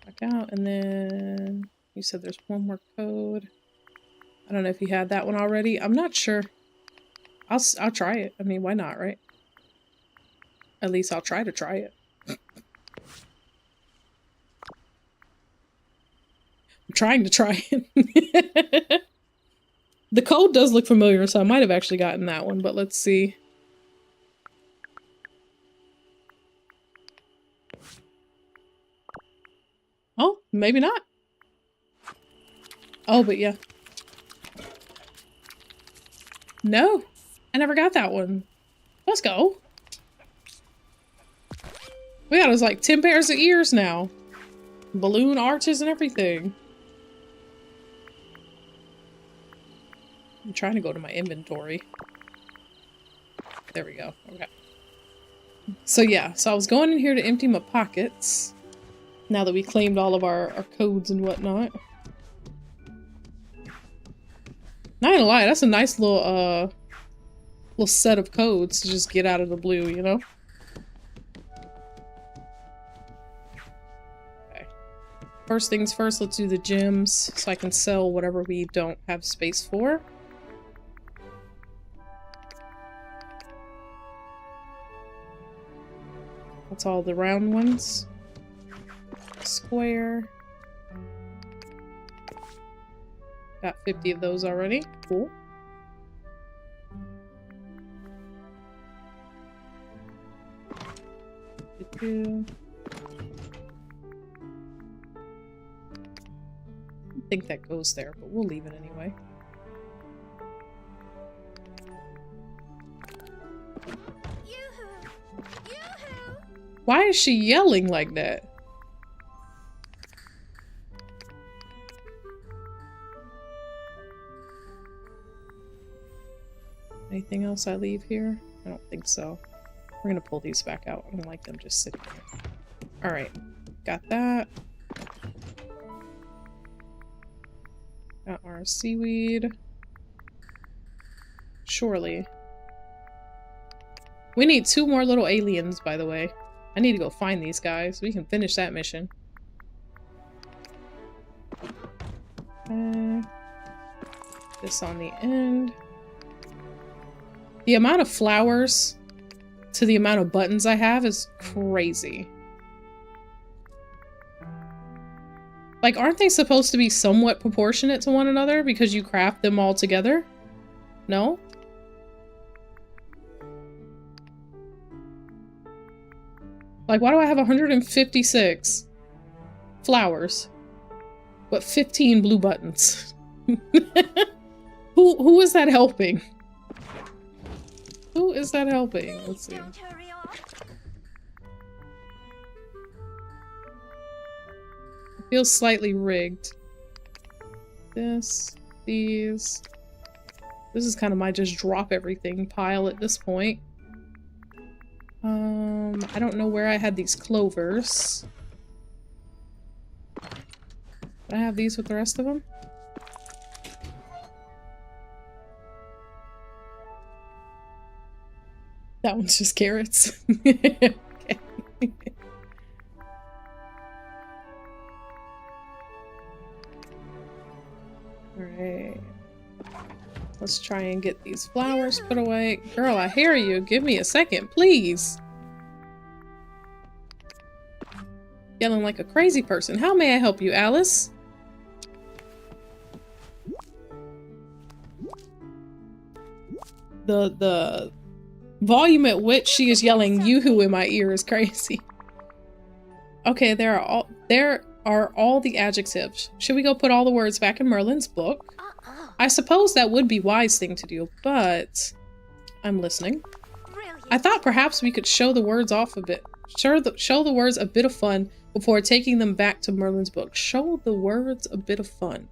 Back out, and then you said there's one more code. I don't know if you had that one already. I'm not sure. I'll try it. I mean, why not, right? At least I'll try it. I'm trying to try it. The code does look familiar, so I might have actually gotten that one, but let's see. Oh, maybe not. Oh, but yeah. No, I never got that one. Let's go. We got us like 10 pairs of ears now. Balloon arches and everything. I'm trying to go to my inventory. There we go. Okay. So yeah, so I was going in here to empty my pockets. Now that we claimed all of our codes and whatnot. Not gonna lie, that's a nice little set of codes to just get out of the blue, you know? Okay. First things first, let's do the gems so I can sell whatever we don't have space for. That's all the round ones. Square. Got 50 of those already. Cool. I think that goes there, but we'll leave it anyway. Why is she yelling like that? Anything else I leave here? I don't think so. We're gonna pull these back out. I don't like them just sitting there. Alright. Got that. Got our seaweed. Surely. We need 2 more little aliens, by the way. I need to go find these guys. We can finish that mission. This on the end. The amount of flowers to the amount of buttons I have is crazy. Like, aren't they supposed to be somewhat proportionate to one another because you craft them all together? No? Like, why do I have 156 flowers, but 15 blue buttons? Who is that helping? Who is that helping? Let's see. Don't hurry on. It feels slightly rigged. This, these. This is kind of my just drop everything pile at this point. I don't know where I had these clovers. Do I have these with the rest of them? That one's just carrots. Okay. Alright. Let's try and get these flowers put away. Girl, I hear you. Give me a second, please. Yelling like a crazy person. How may I help you, Alice? The volume at which she is yelling yoo-hoo in my ear is crazy. Okay, there are all the adjectives. Should we go put all the words back in Merlin's book? I suppose that would be wise thing to do, but I'm listening. Brilliant. I thought perhaps we could show the words off a bit. Show the words a bit of fun before taking them back to Merlin's book. Show the words a bit of fun.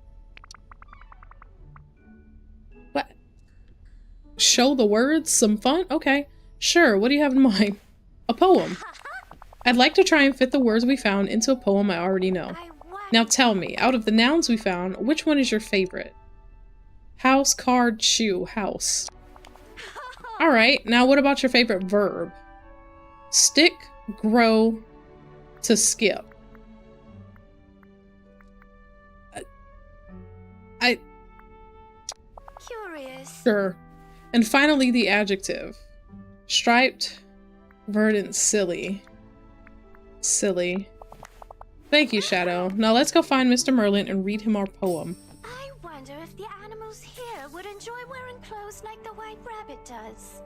What? Show the words some fun? Okay. Sure, what do you have in mind? A poem. I'd like to try and fit the words we found into a poem I already know. Now tell me, out of the nouns we found, which one is your favorite? House, card, shoe, house. Alright, now what about your favorite verb? Stick, grow, to skip. Curious. Sure. And finally the adjective. Striped, verdant, silly. Silly. Thank you, Shadow. Now let's go find Mr. Merlin and read him our poem. I wonder if the animals here would enjoy wearing clothes like the White Rabbit does.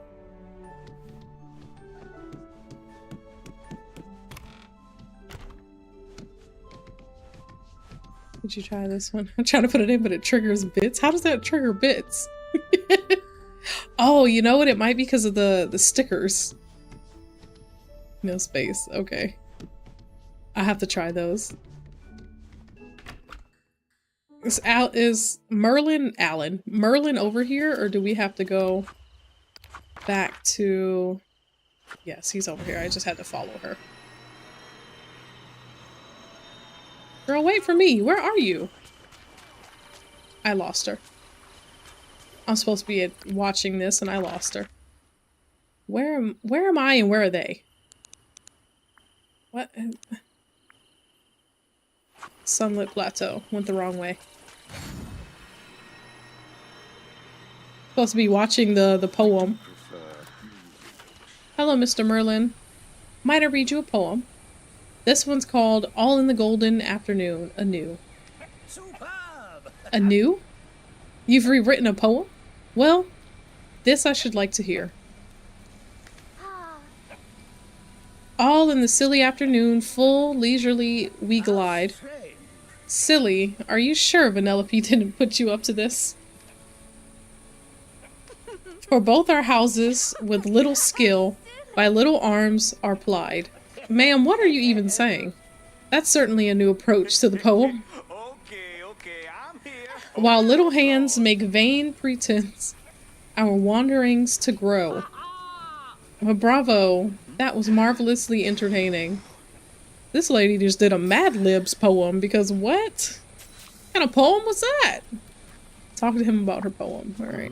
Did you try this one? I'm trying to put it in, but it triggers bits. How does that trigger bits? Oh, you know what? It might be because of the stickers. No space. Okay. I have to try those. Is Merlin over here, or do we have to go back to... Yes, he's over here. I just had to follow her. Girl, wait for me. Where are you? I lost her. I'm supposed to be watching this and I lost her. Where am I and where are they? What? Sunlit Plateau. Went the wrong way. Supposed to be watching the poem. Hello, Mr. Merlin. Might I read you a poem? This one's called All in the Golden Afternoon, Anew. Superb! Anew? You've rewritten a poem? Well, this I should like to hear. All in the silly afternoon, full, leisurely, we glide. Silly, are you sure Vanellope didn't put you up to this? For both our houses, with little skill, by little arms are plied. Ma'am, what are you even saying? That's certainly a new approach to the poem. Okay, I'm here. While little hands make vain pretense, our wanderings to grow. Well, bravo. That was marvelously entertaining. This lady just did a Mad Libs poem because what? What kind of poem was that? Talk to him about her poem. Alright.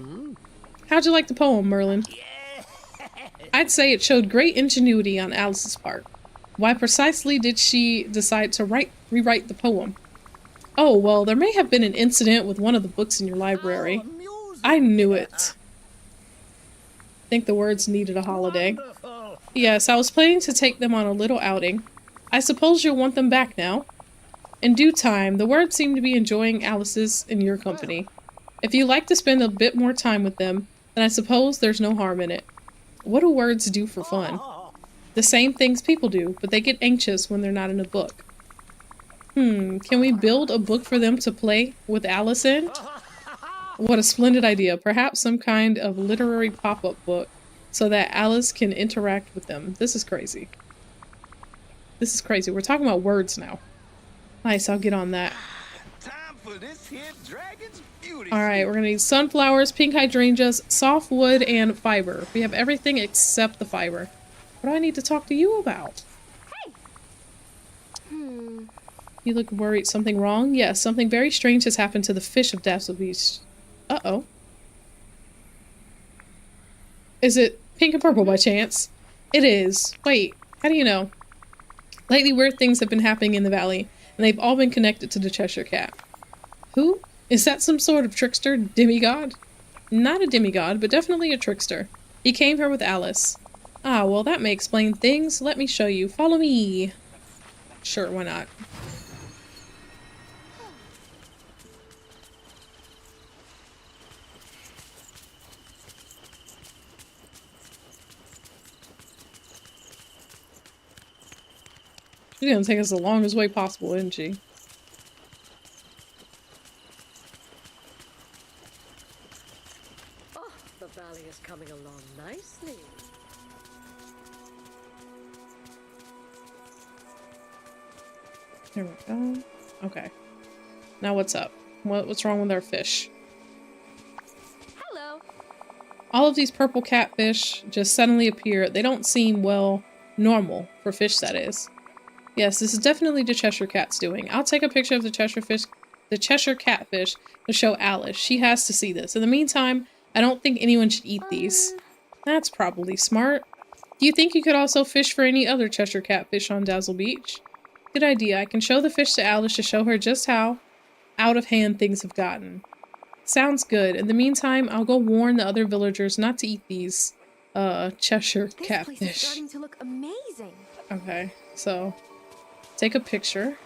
How'd you like the poem, Merlin? I'd say it showed great ingenuity on Alice's part. Why precisely did she decide to rewrite the poem? Oh, well, there may have been an incident with one of the books in your library. I knew it. Think the words needed a holiday. Yes, I was planning to take them on a little outing. I suppose you'll want them back now. In due time, the words seem to be enjoying Alice's in your company. If you like to spend a bit more time with them, then I suppose there's no harm in it. What do words do for fun? The same things people do, but they get anxious when they're not in a book. Can we build a book for them to play with Alice in? What a splendid idea. Perhaps some kind of literary pop-up book so that Alice can interact with them. This is crazy. This is crazy. We're talking about words now. Nice, I'll get on that. Time for this here dragon's beauty. Alright, we're gonna need sunflowers, pink hydrangeas, softwood, and fiber. We have everything except the fiber. What do I need to talk to you about? Hey. You look worried. Something wrong? Yes, something very strange has happened to the fish of Dazzle Beach. Uh-oh. Is it pink and purple by chance? It is. Wait, how do you know? Lately, weird things have been happening in the valley, and they've all been connected to the Cheshire Cat. Who? Is that some sort of trickster? Demigod? Not a demigod, but definitely a trickster. He came here with Alice. Ah, well, that may explain things. Let me show you. Follow me. Sure, why not? She's gonna take us the longest way possible, isn't she? Oh, the valley is coming along nicely. There we go. Okay. Now what's up? What's wrong with our fish? Hello. All of these purple catfish just suddenly appear. They don't seem, well, normal. For fish, that is. Yes, this is definitely the Cheshire Cat's doing. I'll take a picture of the Cheshire Catfish to show Alice. She has to see this. In the meantime, I don't think anyone should eat these. That's probably smart. Do you think you could also fish for any other Cheshire Catfish on Dazzle Beach? Good idea. I can show the fish to Alice to show her just how out of hand things have gotten. Sounds good. In the meantime, I'll go warn the other villagers not to eat these, Cheshire Catfish. This place is starting to look amazing. Okay, so take a picture.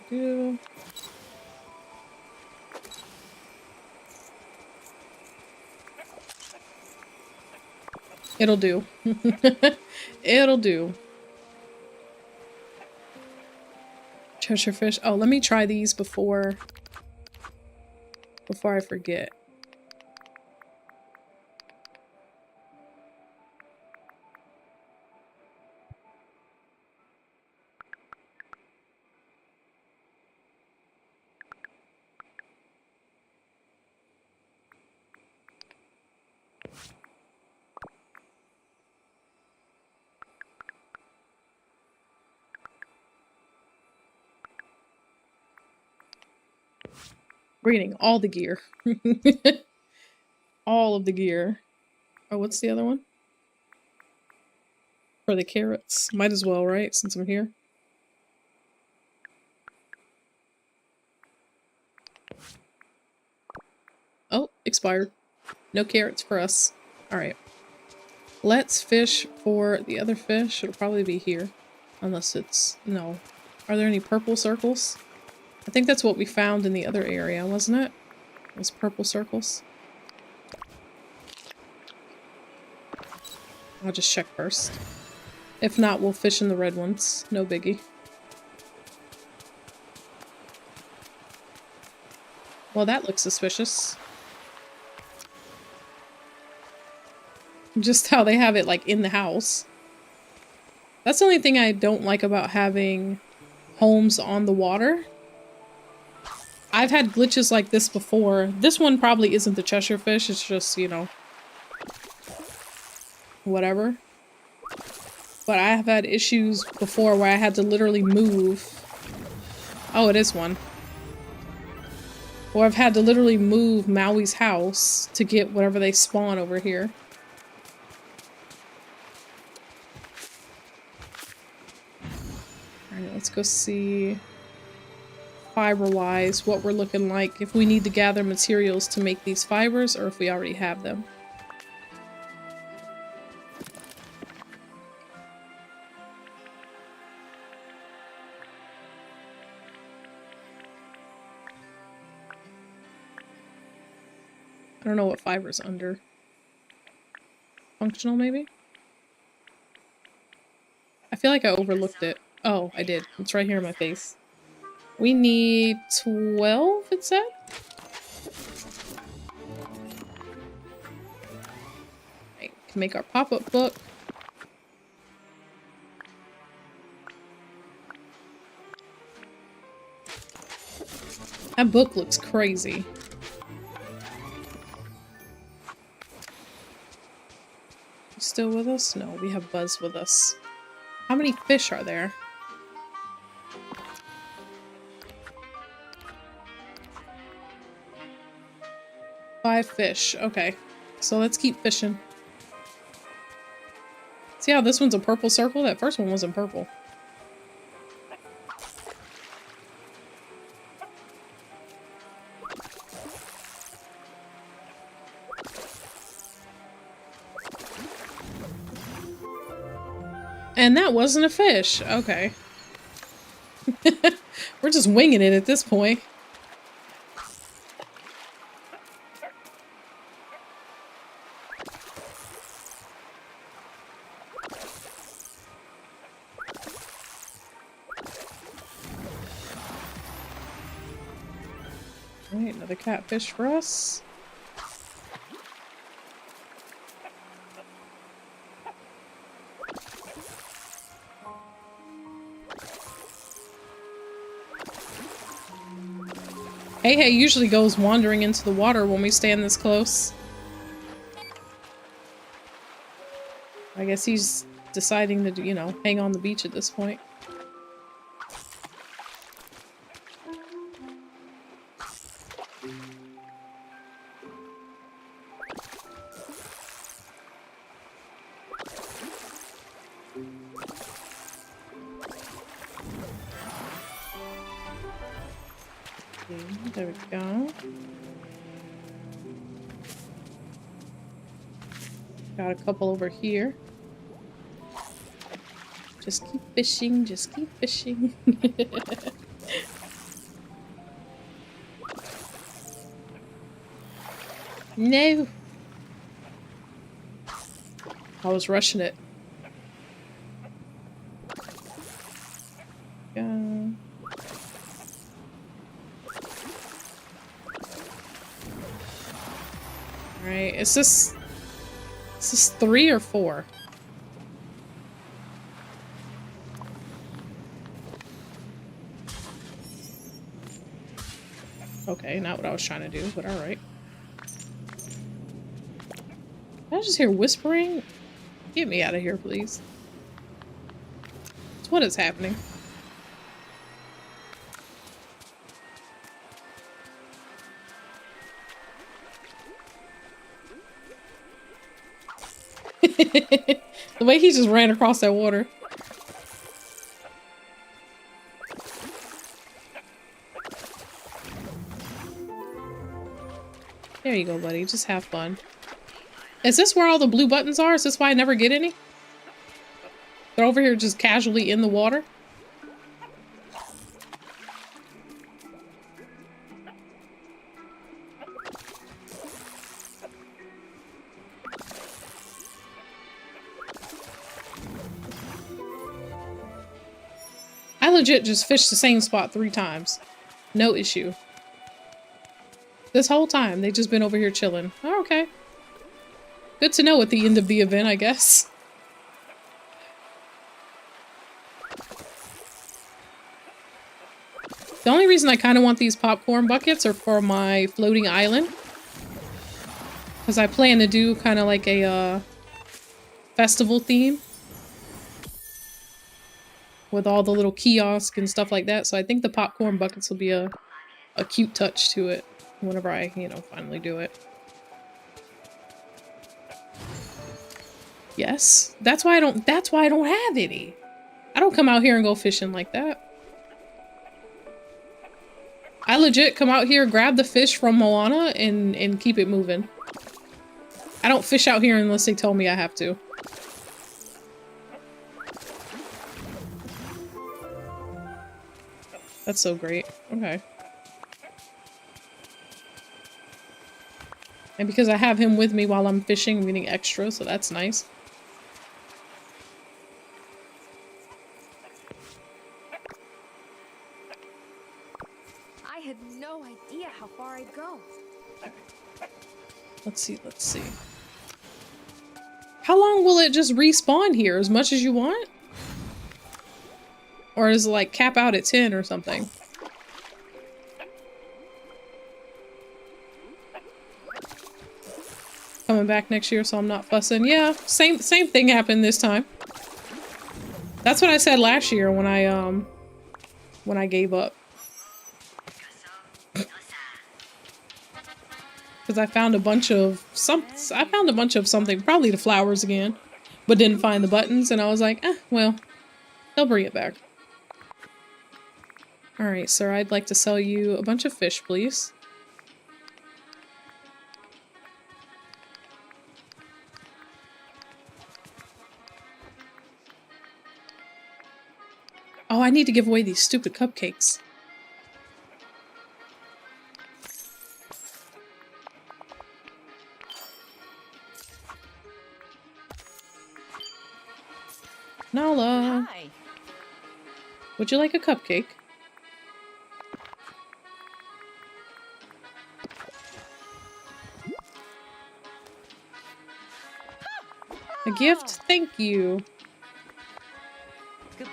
Do-do-do. It'll do. It'll do. Cheshire fish. Oh, let me try these before I forget. We're getting all the gear. All of the gear. Oh, what's the other one? For the carrots. Might as well, right? Since I'm here. Oh, expired. No carrots for us. Alright. Let's fish for the other fish. It'll probably be here. Unless it's... no. Are there any purple circles? I think that's what we found in the other area, wasn't it? Those purple circles. I'll just check first. If not, we'll fish in the red ones. No biggie. Well, that looks suspicious. Just how they have it, like, in the house. That's the only thing I don't like about having homes on the water. I've had glitches like this before. This one probably isn't the Cheshire fish. It's just, you know, whatever. But I have had issues before where I had to literally move. Oh, it is one. Or I've had to literally move Maui's house to get whatever they spawn over here. Alright, let's go see fiber-wise what we're looking like. If we need to gather materials to make these fibers or if we already have them. I don't know what fiber's under. Functional, maybe? I feel like I overlooked it. Oh, I did. It's right here in my face. We need 12, it said? Okay, can make our pop-up book. That book looks crazy. You still with us? No, we have Buzz with us. How many fish are there? Five fish. Okay. So let's keep fishing. See how this one's a purple circle? That first one wasn't purple. And that wasn't a fish. Okay. We're just winging it at this point. Alright, another catfish for us. Hey usually goes wandering into the water when we stand this close. I guess he's deciding to, you know, hang on the beach at this point. There we go. Got a couple over here. Just keep fishing, just keep fishing. No! I was rushing it. Go. Alright, is this 3 or 4? Okay, not what I was trying to do, but alright. Did I just hear whispering? Get me out of here, please. What is happening? The way he just ran across that water. There you go, buddy. Just have fun. Is this where all the blue buttons are? Is this why I never get any? They're over here just casually in the water? I legit just fished the same spot 3 times. No issue. This whole time, they've just been over here chilling. Oh, okay. Good to know at the end of the event, I guess. The only reason I kind of want these popcorn buckets are for my floating island. Because I plan to do kind of like a festival theme. With all the little kiosks and stuff like that. So I think the popcorn buckets will be a cute touch to it. Whenever I, you know, finally do it. Yes. That's why I don't have any. I don't come out here and go fishing like that. I legit come out here, grab the fish from Moana, and keep it moving. I don't fish out here unless they tell me I have to. That's so great. Okay. And because I have him with me while I'm fishing, I'm getting extra, so that's nice. I had no idea how far I'd go. Let's see, let's see. How long will it just respawn here? As much as you want? Or is it like cap out at 10 or something? Coming back next year, so I'm not fussing. Yeah, same thing happened this time. That's what I said last year when I gave up. Because I found a bunch of something, probably the flowers again, but didn't find the buttons, and I was like, well, they'll bring it back. Alright, sir, I'd like to sell you a bunch of fish, please. Oh, I need to give away these stupid cupcakes. Nala! Hi. Would you like a cupcake? A gift? Thank you. Goodbye.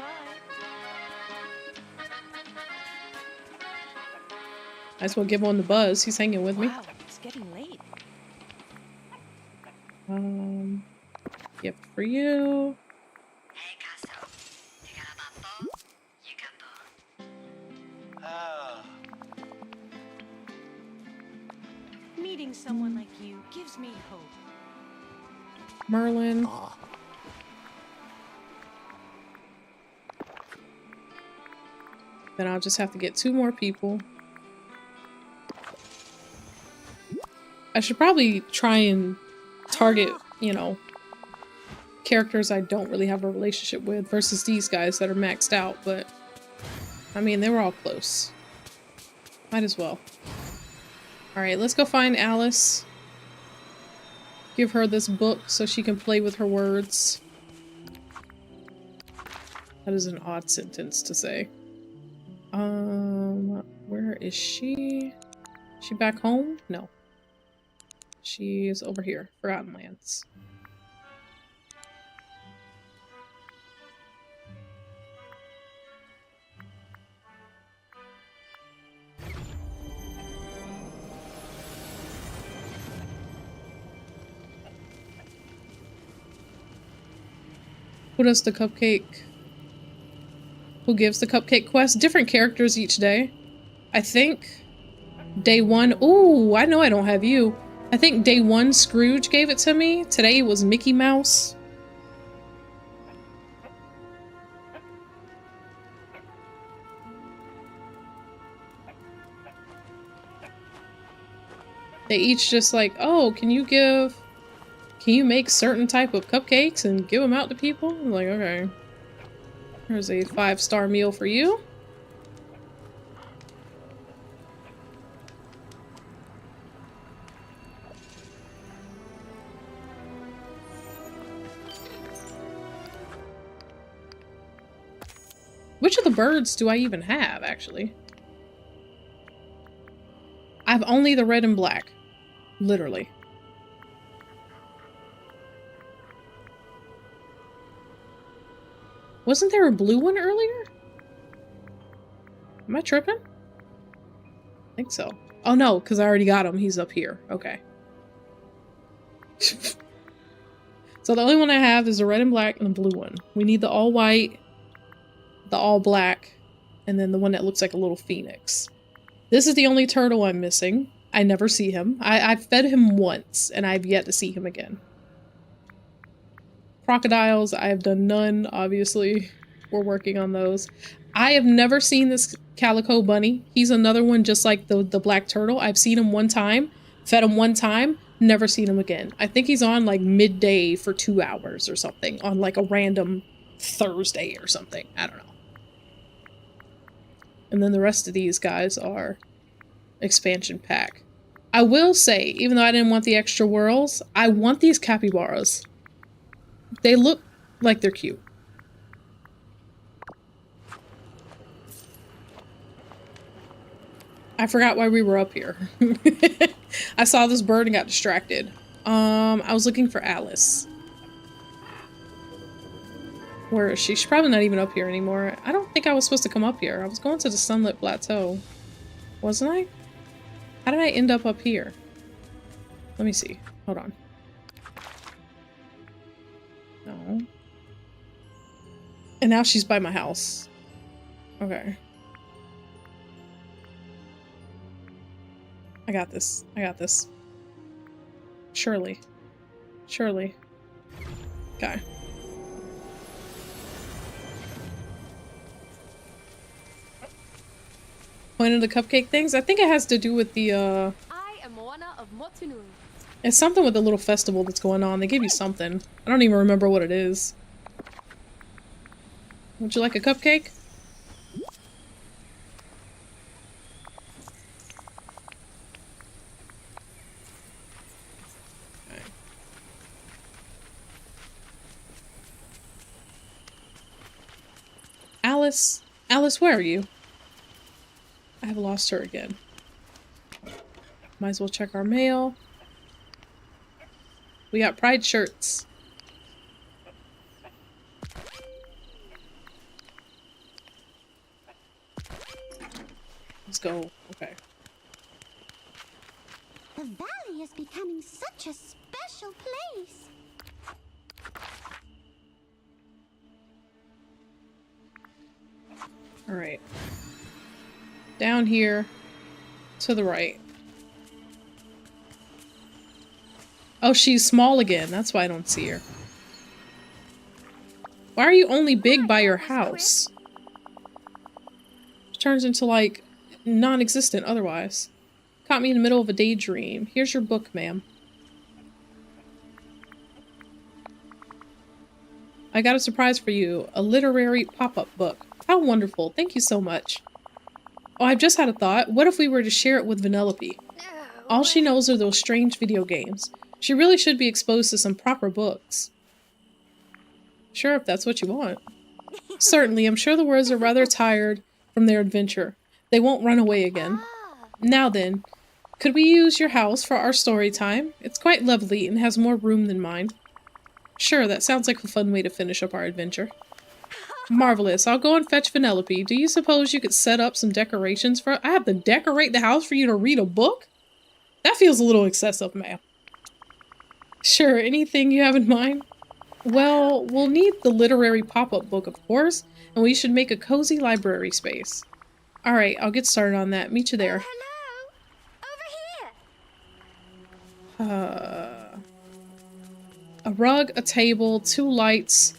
Might as well give one the buzz. He's hanging with me. Wow, it's getting late. Gift for you. Meeting someone like you gives me hope. Merlin. Then I'll just have to get 2 more people. I should probably try and target, you know, characters I don't really have a relationship with versus these guys that are maxed out, but I mean, they were all close. Might as well. Alright, let's go find Alice. Give her this book so she can play with her words. That is an odd sentence to say. Where is she? Is she back home? No. She's over here, Forgotten Lands. Who does the cupcake? Who gives the cupcake quest? Different characters each day. I think day 1. Ooh, I know I don't have you. I think day 1 Scrooge gave it to me. Today was Mickey Mouse. They each just like, oh, can you make certain type of cupcakes and give them out to people? I'm like, okay. Here's a 5-star meal for you. Which of the birds do I even have, actually? I have only the red and black. Literally. Wasn't there a blue one earlier? Am I tripping? I think so. Oh no, because I already got him. He's up here. Okay. So the only one I have is the red and black and the blue one. We need the all white, the all black, and then the one that looks like a little phoenix. This is the only turtle I'm missing. I never see him. I've fed him once, and I've yet to see him again. Crocodiles, I have done none, obviously. We're working on those. I have never seen this calico bunny. He's another one just like the black turtle. I've seen him one time, fed him one time, never seen him again. I think he's on like midday for 2 hours or something on like a random Thursday or something. I don't know. And then the rest of these guys are expansion pack. I will say, even though I didn't want the extra whirls, I want these capybaras. They look like they're cute. I forgot why we were up here. I saw this bird and got distracted. I was looking for Alice. Where is she? She's probably not even up here anymore. I don't think I was supposed to come up here. I was going to the Sunlit Plateau. Wasn't I? How did I end up here? Let me see. Hold on. No. And now she's by my house. Okay. I got this. I got this. Surely. Surely. Okay. Point of the cupcake things? I think it has to do with the, I am Moana of Motunui. It's something with the little festival that's going on. They give you something. I don't even remember what it is. Would you like a cupcake? Okay. Alice? Alice, where are you? I have lost her again. Might as well check our mail. We got pride shirts. Let's go. Okay. The valley is becoming such a special place. All right. Down here to the right. Oh, she's small again. That's why I don't see her. Why are you only big by your house? She turns into, like, non-existent otherwise. Caught me in the middle of a daydream. Here's your book, ma'am. I got a surprise for you. A literary pop-up book. How wonderful. Thank you so much. Oh, I've just had a thought. What if we were to share it with Vanellope? All she knows are those strange video games. She really should be exposed to some proper books. Sure, if that's what you want. Certainly, I'm sure the words are rather tired from their adventure. They won't run away again. Now then, could we use your house for our story time? It's quite lovely and has more room than mine. Sure, that sounds like a fun way to finish up our adventure. Marvelous. I'll go and fetch Vanellope. Do you suppose you could set up some decorations for— I have to decorate the house for you to read a book? That feels a little excessive, ma'am. Sure, anything you have in mind? Well, we'll need the literary pop-up book, of course, and we should make a cozy library space. Alright, I'll get started on that. Meet you there. Oh, hello. Over here. A rug, a table, 2 lights,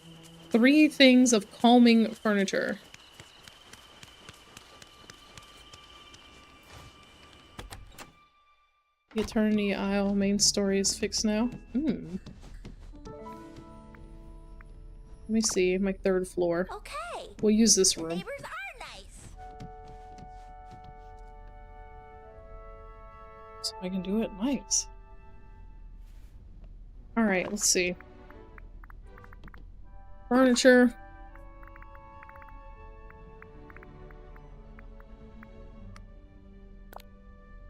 3 things of calming furniture. The Eternity Isle main story is fixed now. Let me see, my 3rd floor. Okay. We'll use this room. Neighbors are nice. So I can do it nice. Alright, let's see. Furniture.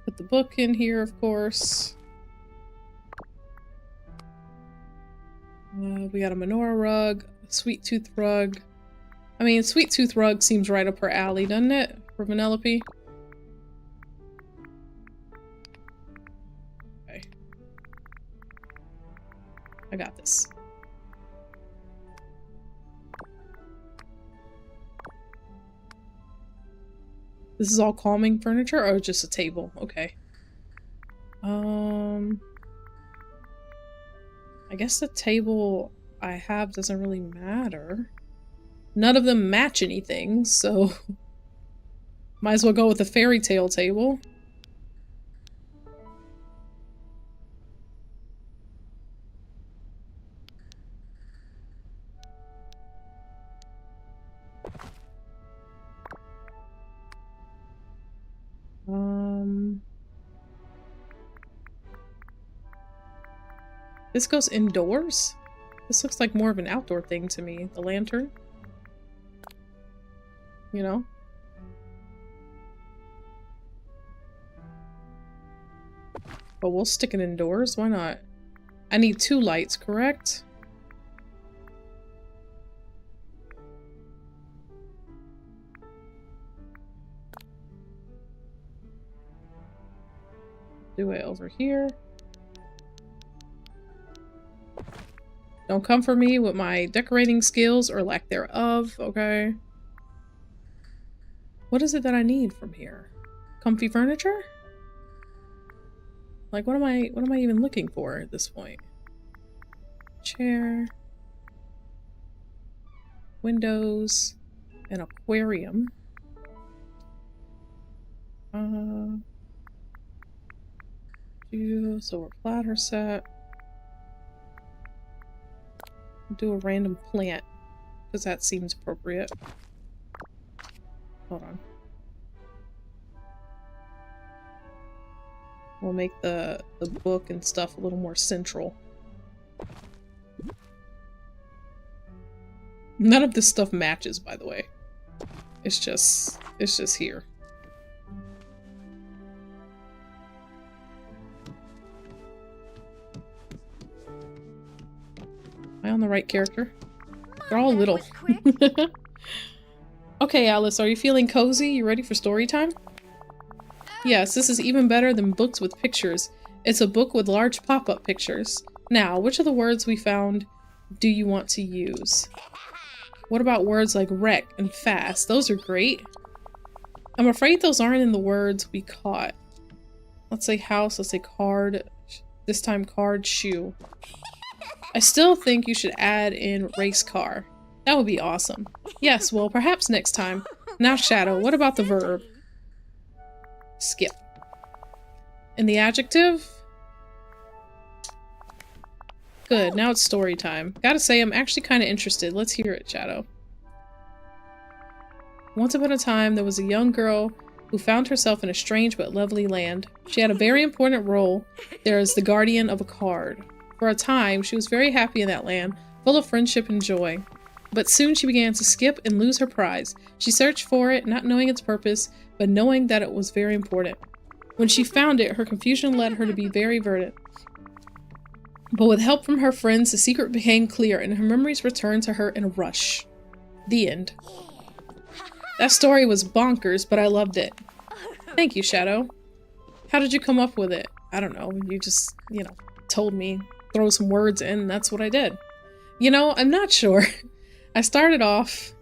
Put the book in here, of course. We got a menorah rug, a sweet tooth rug. I mean, sweet tooth rug seems right up her alley, doesn't it? For Vanellope. Okay. I got this. This is all calming furniture or just a table? Okay. I guess the table I have doesn't really matter. None of them match anything, so might as well go with the fairy tale table. This goes indoors? This looks like more of an outdoor thing to me. The lantern. You know? But we'll stick it indoors. Why not? I need 2 lights, correct? Do it over here. Don't come for me with my decorating skills or lack thereof, okay? What is it that I need from here? Comfy furniture? Like, what am I even looking for at this point? Chair. Windows. An aquarium. Silver platter set. Do a random plant, because that seems appropriate. Hold on. We'll make the book and stuff a little more central. None of this stuff matches, by the way. It's just here. Am I on the right character? They're all little. Okay, Alice, are you feeling cozy? You ready for story time? Yes, this is even better than books with pictures. It's a book with large pop-up pictures. Now, which of the words we found do you want to use? What about words like wreck and fast? Those are great. I'm afraid those aren't in the words we caught. Let's say house, let's say card. This time card, shoe. I still think you should add in race car. That would be awesome. Yes, well, perhaps next time. Now, Shadow, what about the verb? Skip. And the adjective? Good, now it's story time. Gotta say, I'm actually kind of interested. Let's hear it, Shadow. Once upon a time, there was a young girl who found herself in a strange but lovely land. She had a very important role there as the guardian of a card. For a time, she was very happy in that land, full of friendship and joy. But soon she began to skip and lose her prize. She searched for it, not knowing its purpose, but knowing that it was very important. When she found it, her confusion led her to be very verdant. But with help from her friends, the secret became clear, and her memories returned to her in a rush. The end. That story was bonkers, but I loved it. Thank you, Shadow. How did you come up with it? I don't know. You just, told me. Throw some words in, and that's what I did. I'm not sure. I started off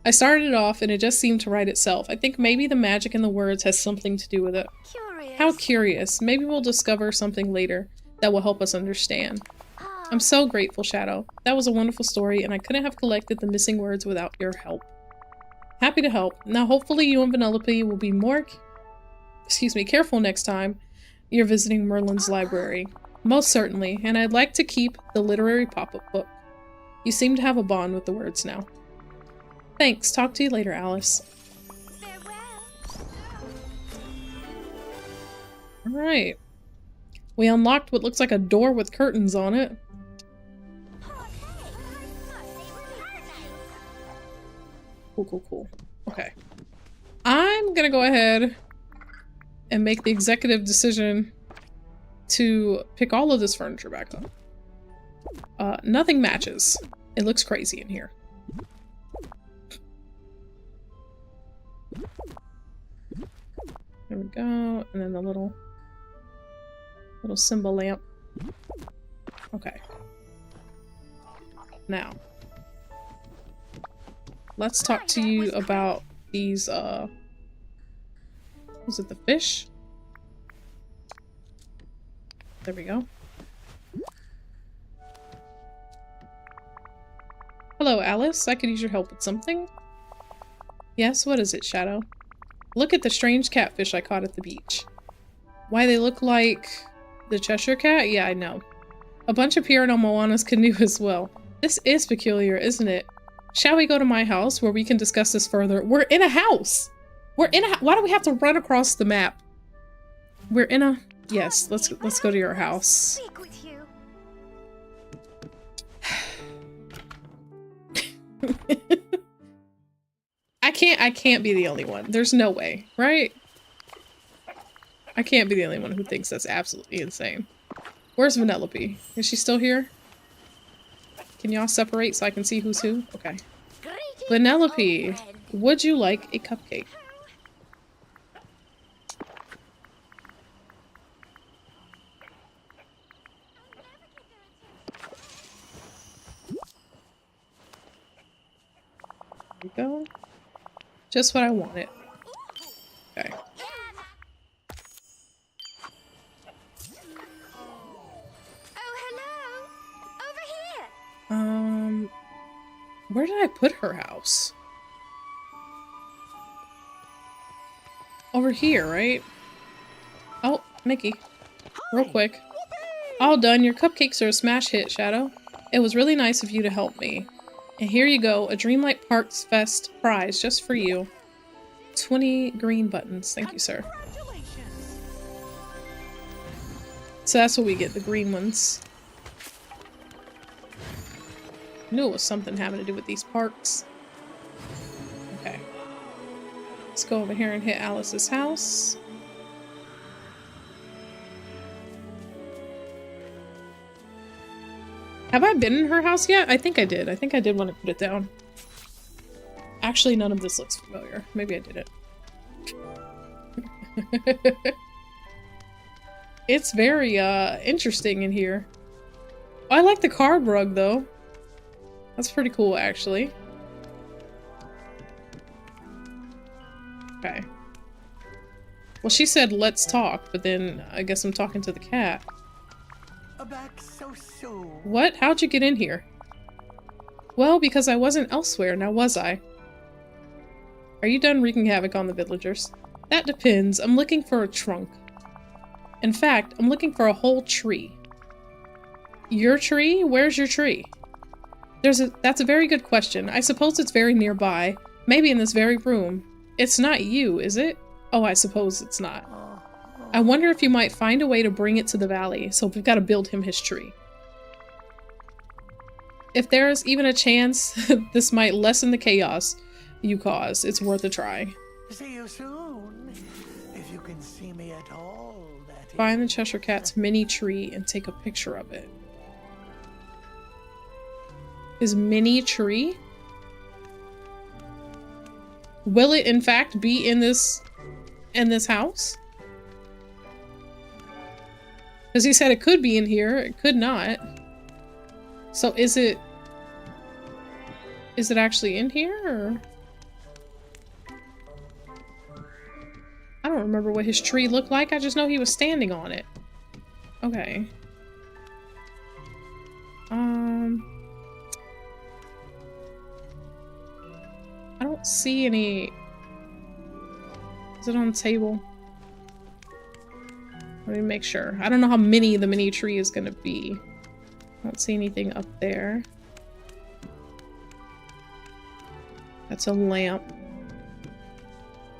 and it just seemed to write itself. I think maybe the magic in the words has something to do with it. Curious. How curious. Maybe we'll discover something later that will help us understand. I'm so grateful, Shadow. That was a wonderful story, and I couldn't have collected the missing words without your help. Happy to help. Now hopefully you and Vanellope will be more careful next time you're visiting Merlin's library. Most certainly, and I'd like to keep the literary pop-up book. You seem to have a bond with the words now. Thanks. Talk to you later, Alice. Farewell. Alright. We unlocked what looks like a door with curtains on it. Cool. Okay. I'm gonna go ahead and make the executive decision to pick all of this furniture back up. Nothing matches. It looks crazy in here. There we go. And then the little symbol lamp. Okay. Now, let's talk to you about these, was it the fish? There we go. Hello, Alice. I could use your help with something. Yes, what is it, Shadow? Look at the strange catfish I caught at the beach. Why, they look like the Cheshire Cat? Yeah, I know. A bunch appeared on Moana's canoe as well. This is peculiar, isn't it? Shall we go to my house where we can discuss this further? We're in a house! We're in a why do we have to run across the map? We're in a... Yes, let's go to your house. Speak with you. I can't be the only one. There's no way, right? I can't be the only one who thinks that's absolutely insane. Where's Vanellope? Is she still here? Can y'all separate so I can see who's who? Okay. Vanellope, would you like a cupcake? There we go. Just what I wanted. Okay. Oh, hello. Over here. Where did I put her house? Over here, right? Oh, Nikki. Real quick. All done. Your cupcakes are a smash hit, Shadow. It was really nice of you to help me. And here you go, a Dreamlight Parks Fest prize just for you. 20 green buttons. Thank you, sir. So that's what we get, the green ones. Knew it was something having to do with these parks. Okay. Let's go over here and hit Alice's house. Have I been in her house yet? I think I did. I think I did when I put it down. Actually, none of this looks familiar. Maybe I did it. It's very, interesting in here. Oh, I like the card rug, though. That's pretty cool, actually. Okay. Well, she said, let's talk, but then I guess I'm talking to the cat. Back so soon. What? How'd you get in here? Well, because I wasn't elsewhere, now was I? Are you done wreaking havoc on the villagers? That depends. I'm looking for a trunk. In fact, I'm looking for a whole tree. Your tree? Where's your tree? That's a very good question. I suppose it's very nearby. Maybe in this very room. It's not you, is it? Oh, I suppose it's not. I wonder if you might find a way to bring it to the valley, so we've got to build him his tree. If there's even a chance this might lessen the chaos you cause, it's worth a try. See you soon. If you can see me at all, that is. Find the Cheshire Cat's mini tree and take a picture of it. His mini tree? Will it in fact be in this house? Because he said it could be in here, it could not. So is it actually in here, or? I don't remember what his tree looked like, I just know he was standing on it. Okay. I don't see any... Is it on the table? Let me make sure. I don't know how many the mini tree is gonna be. I don't see anything up there. That's a lamp.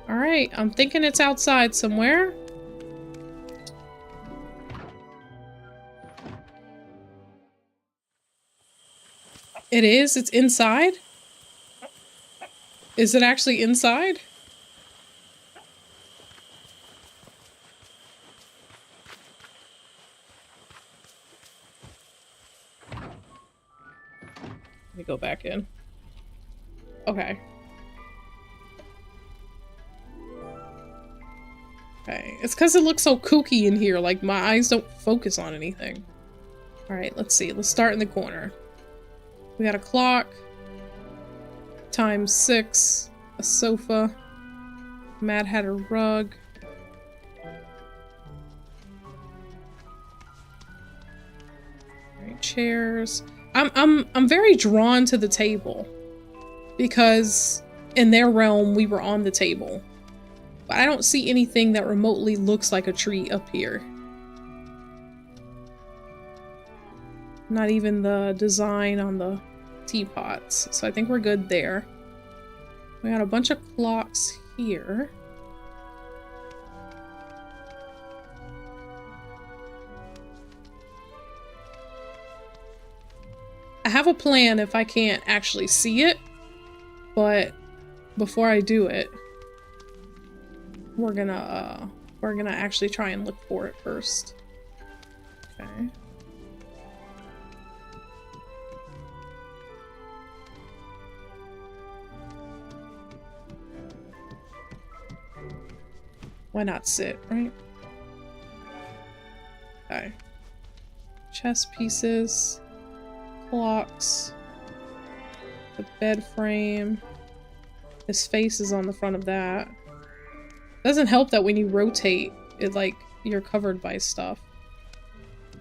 Alright, I'm thinking it's outside somewhere. It is? It's inside? Is it actually inside? Let me go back in. Okay. Okay. It's because it looks so kooky in here. Like, my eyes don't focus on anything. Alright, let's see. Let's start in the corner. We got a clock. Times 6. A sofa. Mad Hatter rug. Alright, chairs. I'm very drawn to the table. Because in their realm, we were on the table. But I don't see anything that remotely looks like a tree up here. Not even the design on the teapots. So I think we're good there. We got a bunch of clocks here. I have a plan if I can't actually see it, but before I do it, we're gonna actually try and look for it first. Okay. Why not sit, right? Okay. Chess pieces. Clocks. The bed frame. His face is on the front of that. Doesn't help that when you rotate, it like, you're covered by stuff.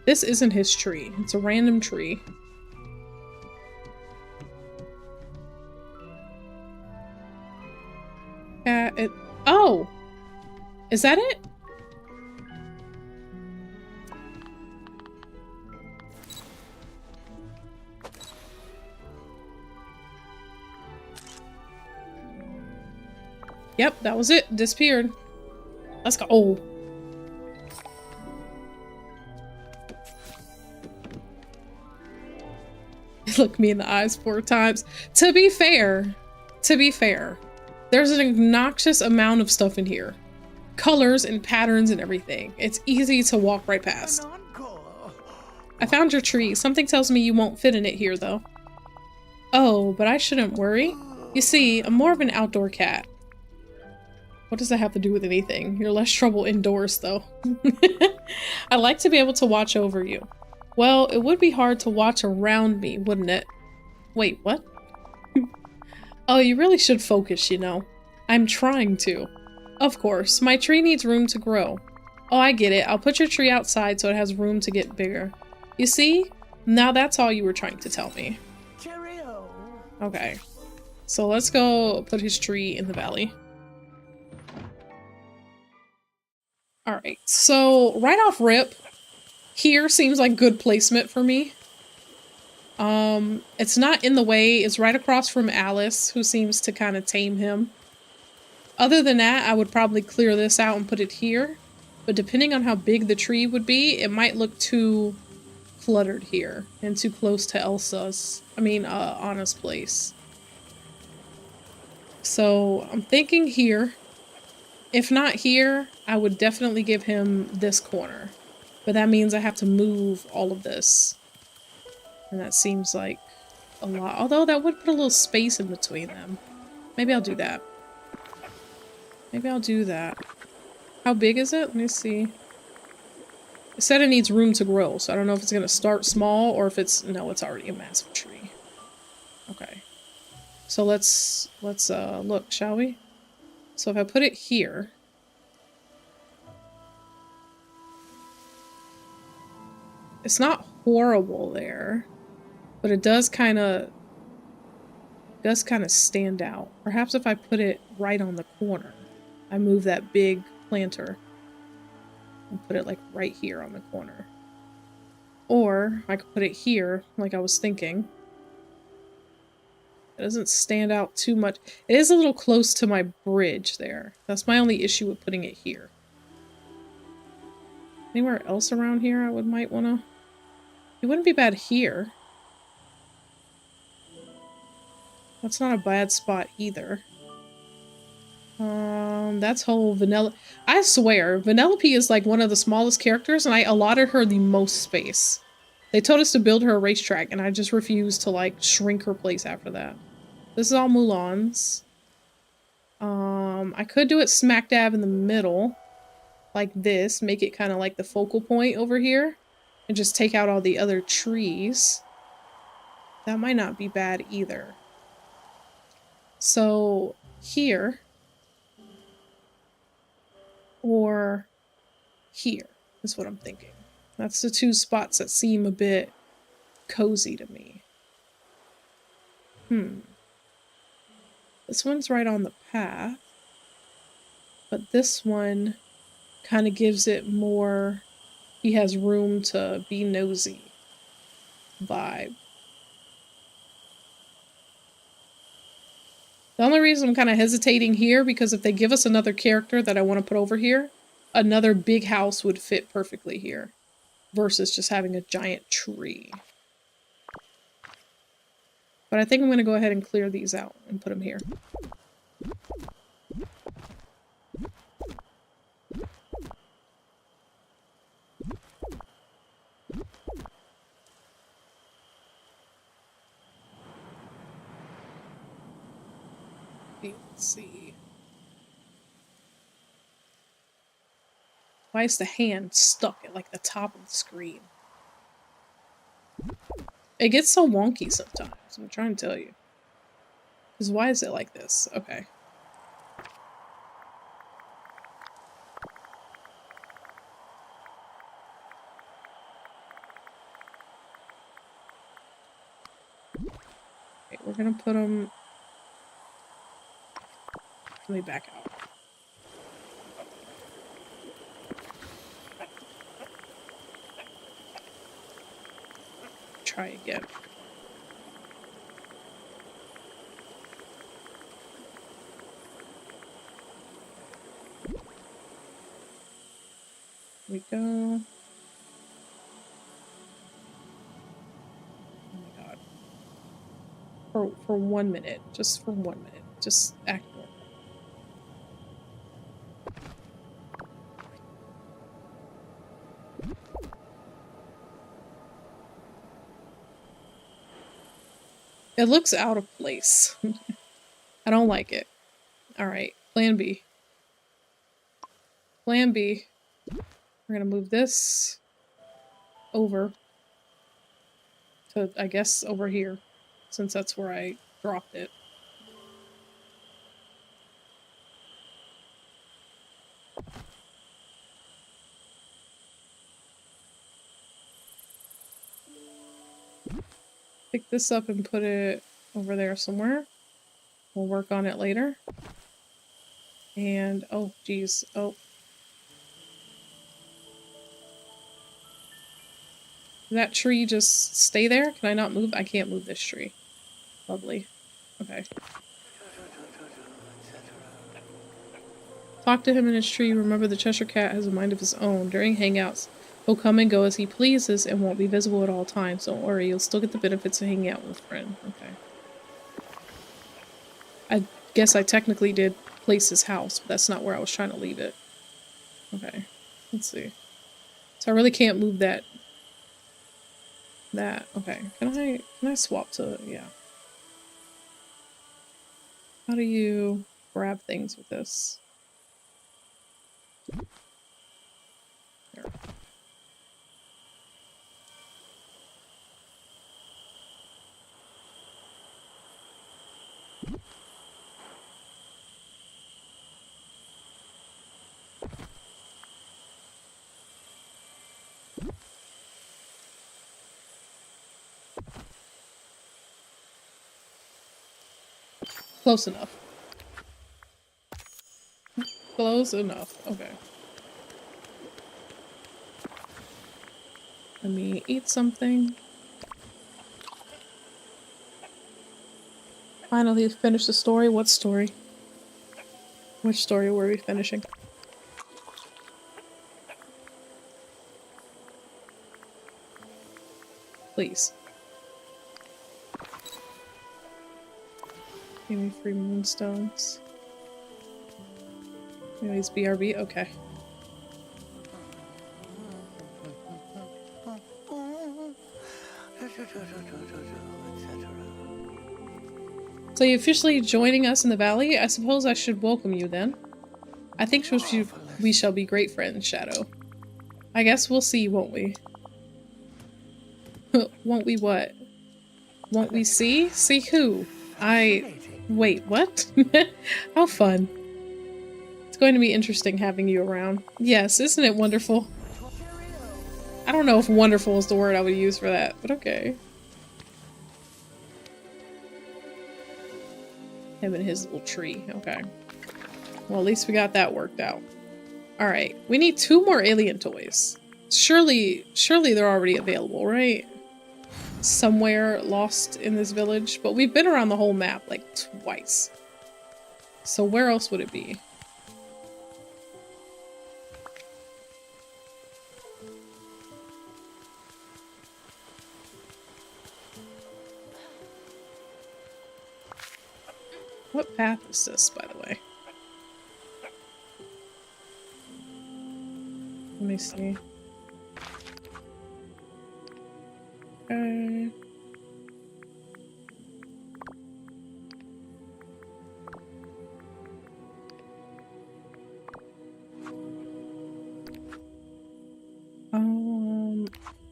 This isn't his tree. It's a random tree. Oh! Is that it? Yep, that was it. Disappeared. Let's go. Oh. Look me in the eyes 4 times. To be fair, there's an obnoxious amount of stuff in here. Colors and patterns and everything. It's easy to walk right past. I found your tree. Something tells me you won't fit in it here, though. Oh, but I shouldn't worry. You see, I'm more of an outdoor cat. What does that have to do with anything? You're less trouble indoors, though. I like to be able to watch over you. Well, it would be hard to watch around me, wouldn't it? Wait, what? Oh, you really should focus, you know. I'm trying to. Of course, my tree needs room to grow. Oh, I get it. I'll put your tree outside so it has room to get bigger. You see? Now that's all you were trying to tell me. Cheerio. Okay. So let's go put his tree in the valley. Alright, so right off rip, here seems like good placement for me. It's not in the way, it's right across from Alice, who seems to kind of tame him. Other than that, I would probably clear this out and put it here. But depending on how big the tree would be, it might look too cluttered here and too close to Anna's place. So I'm thinking here. If not here, I would definitely give him this corner. But that means I have to move all of this. And that seems like a lot. Although that would put a little space in between them. Maybe I'll do that. Maybe I'll do that. How big is it? Let me see. It said it needs room to grow, so I don't know if it's going to start small or if it's... No, it's already a massive tree. Okay. So let's look, shall we? So if I put it here... It's not horrible there, but it does kind of stand out. Perhaps if I put it right on the corner. I move that big planter and put it like right here on the corner. Or I could put it here like I was thinking. It doesn't stand out too much. It is a little close to my bridge there. That's my only issue with putting it here. Anywhere else around here I might want to... It wouldn't be bad here. That's not a bad spot either. That's whole Vanilla... I swear, Vanellope is like one of the smallest characters and I allotted her the most space. They told us to build her a racetrack, and I just refused to, like, shrink her place after that. This is all Mulan's. I could do it smack dab in the middle, like this, make it kind of like the focal point over here, and just take out all the other trees. That might not be bad either. So here, or here is what I'm thinking. That's the two spots that seem a bit cozy to me. This one's right on the path, but this one kind of gives it more, he has room to be nosy vibe. The only reason I'm kind of hesitating here, because if they give us another character that I want to put over here, another big house would fit perfectly here, versus just having a giant tree. But I think I'm going to go ahead and clear these out and put them here. Let's see. Why is the hand stuck at like the top of the screen? It gets so wonky sometimes, I'm trying to tell you. Because why is it like this? Okay. Okay, we're gonna put them... Let me back out. Try again. Here we go. Oh my god. For 1 minute. Just for 1 minute. Just act normal. It looks out of place. I don't like it. Alright, plan B. Plan B. We're gonna move this over to, I guess, over here, since that's where I dropped it. Pick this up and put it over there somewhere. We'll work on it later. And, oh, geez. Oh. Did that tree just stay there? Can I not move? I can't move this tree. Lovely. Okay. Talk to him in his tree. Remember, the Cheshire Cat has a mind of his own. During hangouts, he'll come and go as he pleases and won't be visible at all times. Don't worry, you'll still get the benefits of hanging out with a friend. Okay. I guess I technically did place his house, but that's not where I was trying to leave it. Okay. Let's see. So I really can't move that. Okay. Can I swap to, yeah. How do you grab things with this? There. Close enough. Close enough. Okay. Let me eat something. Finally finished the story. What story? Which story were we finishing? Please. Give me 3 moonstones. Anyways, BRB? Okay. So you're officially joining us in the valley? I suppose I should welcome you then. I think we shall be great friends, Shadow. I guess we'll see, won't we? Won't we what? Won't we see? See who? Wait, what? How fun. It's going to be interesting having you around. Yes, isn't it wonderful? I don't know if wonderful is the word I would use for that, but okay. Him and his little tree. Okay. Well, at least we got that worked out. Alright, we need 2 more alien toys. Surely they're already available, right? Somewhere lost in this village. But we've been around the whole map, like, twice. So where else would it be? What path is this, by the way? Let me see. Okay.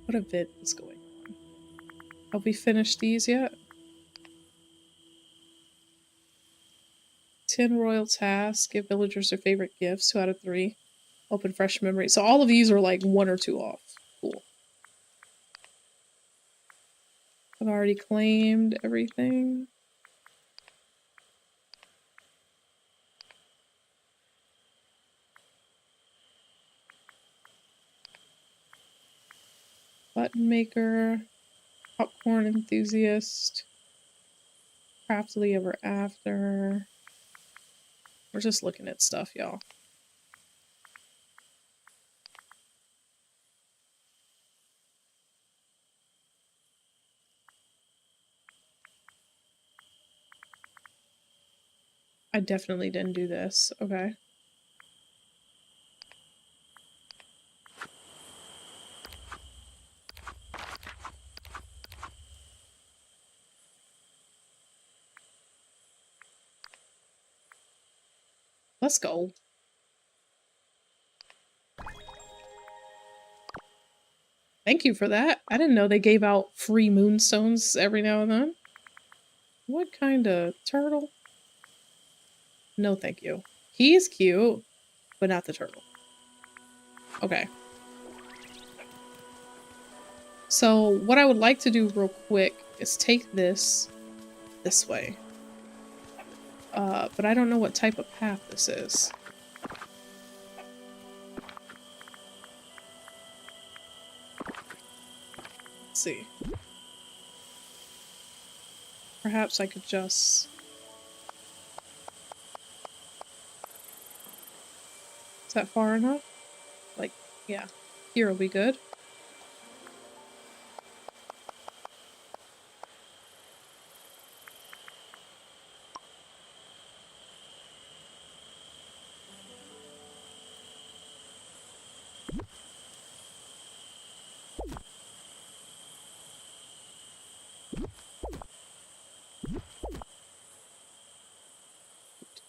What event is going on? Have we finished these yet? 10 royal tasks. Give villagers their favorite gifts. 2 out of 3. Open fresh memories. So all of these are like 1 or 2 off. Cool. I've already claimed everything. Button maker. Popcorn enthusiast. Craftily ever after. We're just looking at stuff, y'all. I definitely didn't do this. Okay. Let's go. Thank you for that. I didn't know they gave out free moonstones every now and then. What kind of turtle? No, thank you. He's cute, but not the turtle. Okay. So what I would like to do real quick is take this way. But I don't know what type of path this is. Let's see. Perhaps I could just... Is that far enough? Like, yeah. Here will be good.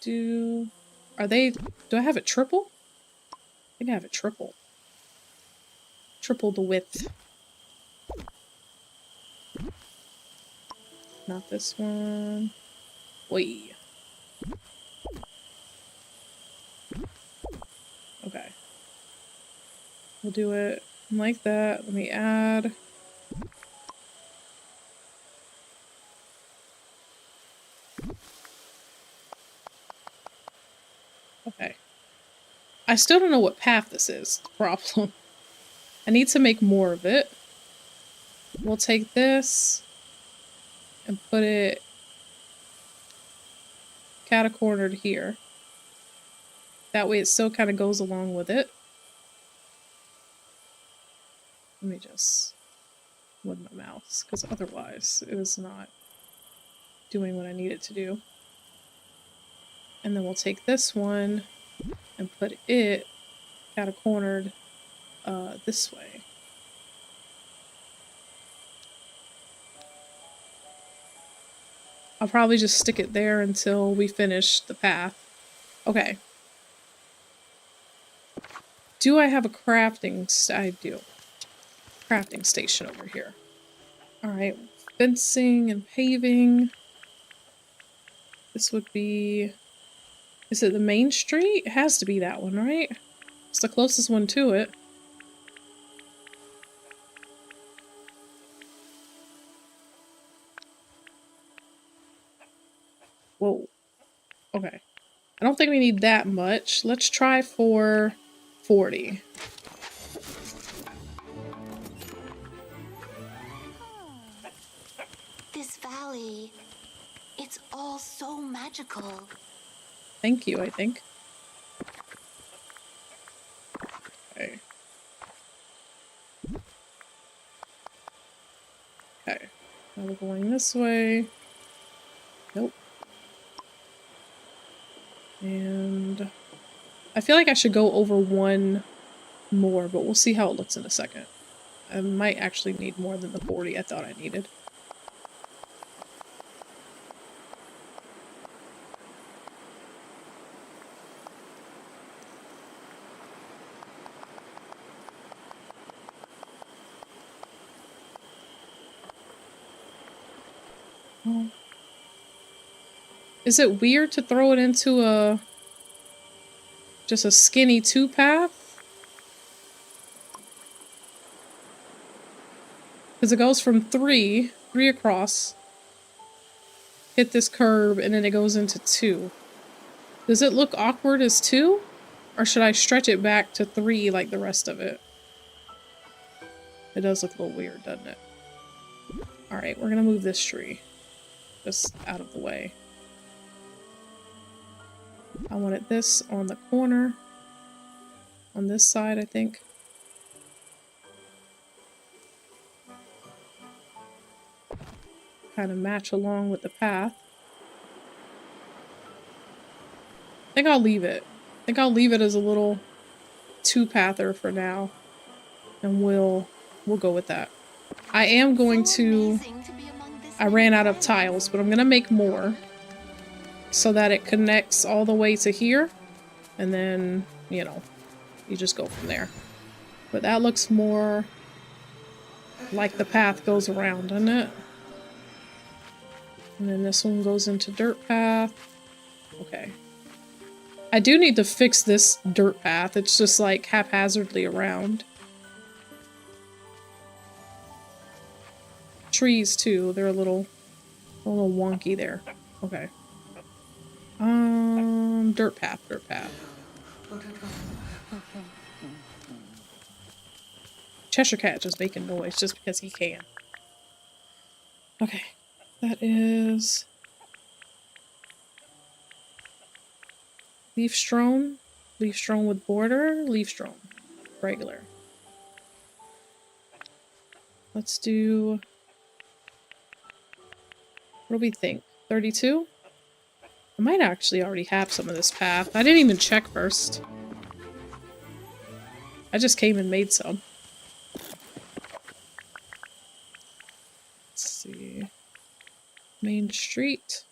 Do I have it triple? I think I have it triple. Triple the width. Not this one. Wait. Okay. We'll do it like that. Let me add. Okay. I still don't know what path this is. The problem. I need to make more of it. We'll take this and put it catacornered here. That way it still kind of goes along with it. Let me just move my mouse, because otherwise it is not doing what I need it to do. And then we'll take this one and put it catacornered this way. I'll probably just stick it there until we finish the path. Okay. Do I have a crafting? I do. Crafting station over here. Alright. Fencing and paving. This would be... Is it the main street? It has to be that one, right? It's the closest one to it. Whoa. Okay. I don't think we need that much. Let's try for 40. This valley, it's all so magical. Thank you, I think. Okay. Okay. Now we're going this way. Nope. And I feel like I should go over one more, but we'll see how it looks in a second. I might actually need more than the 40 I thought I needed. Is it weird to throw it into just a skinny 2-path? Because it goes from three across, hit this curve, and then it goes into 2. Does it look awkward as 2? Or should I stretch it back to 3 like the rest of it? It does look a little weird, doesn't it? Alright, we're gonna move this tree. Just out of the way. I wanted this on the corner. On this side, I think. Kind of match along with the path. I think I'll leave it. I think I'll leave it as a little 2-pather for now. And we'll go with that. I am going to... I ran out of tiles, but I'm gonna make more. So that it connects all the way to here. And then, you know, you just go from there. But that looks more like the path goes around, doesn't it? And then this one goes into dirt path. Okay. I do need to fix this dirt path. It's just like haphazardly around. Trees too. They're a little wonky there. Okay. Dirt path, dirt path. Cheshire Cat just making noise just because he can. Okay. That is... Leaf strewn. Leaf strewn with border. Leaf strewn. Regular. Let's do... What do we think? 32? I might actually already have some of this path. I didn't even check first. I just came and made some. Let's see. Main Street.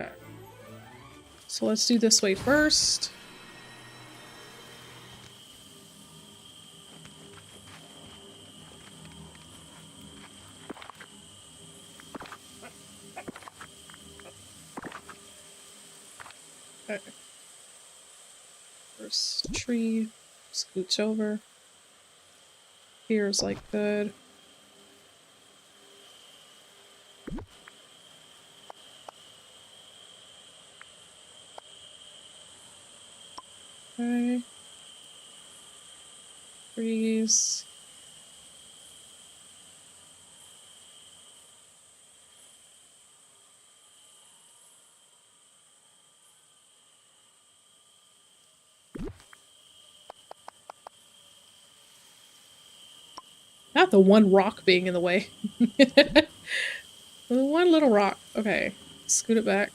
Okay. So let's do this way first. Okay. First tree, scooch over. Here's like good. Okay. Trees. Not the one rock being in the way. The one little rock. Okay. Scoot it back.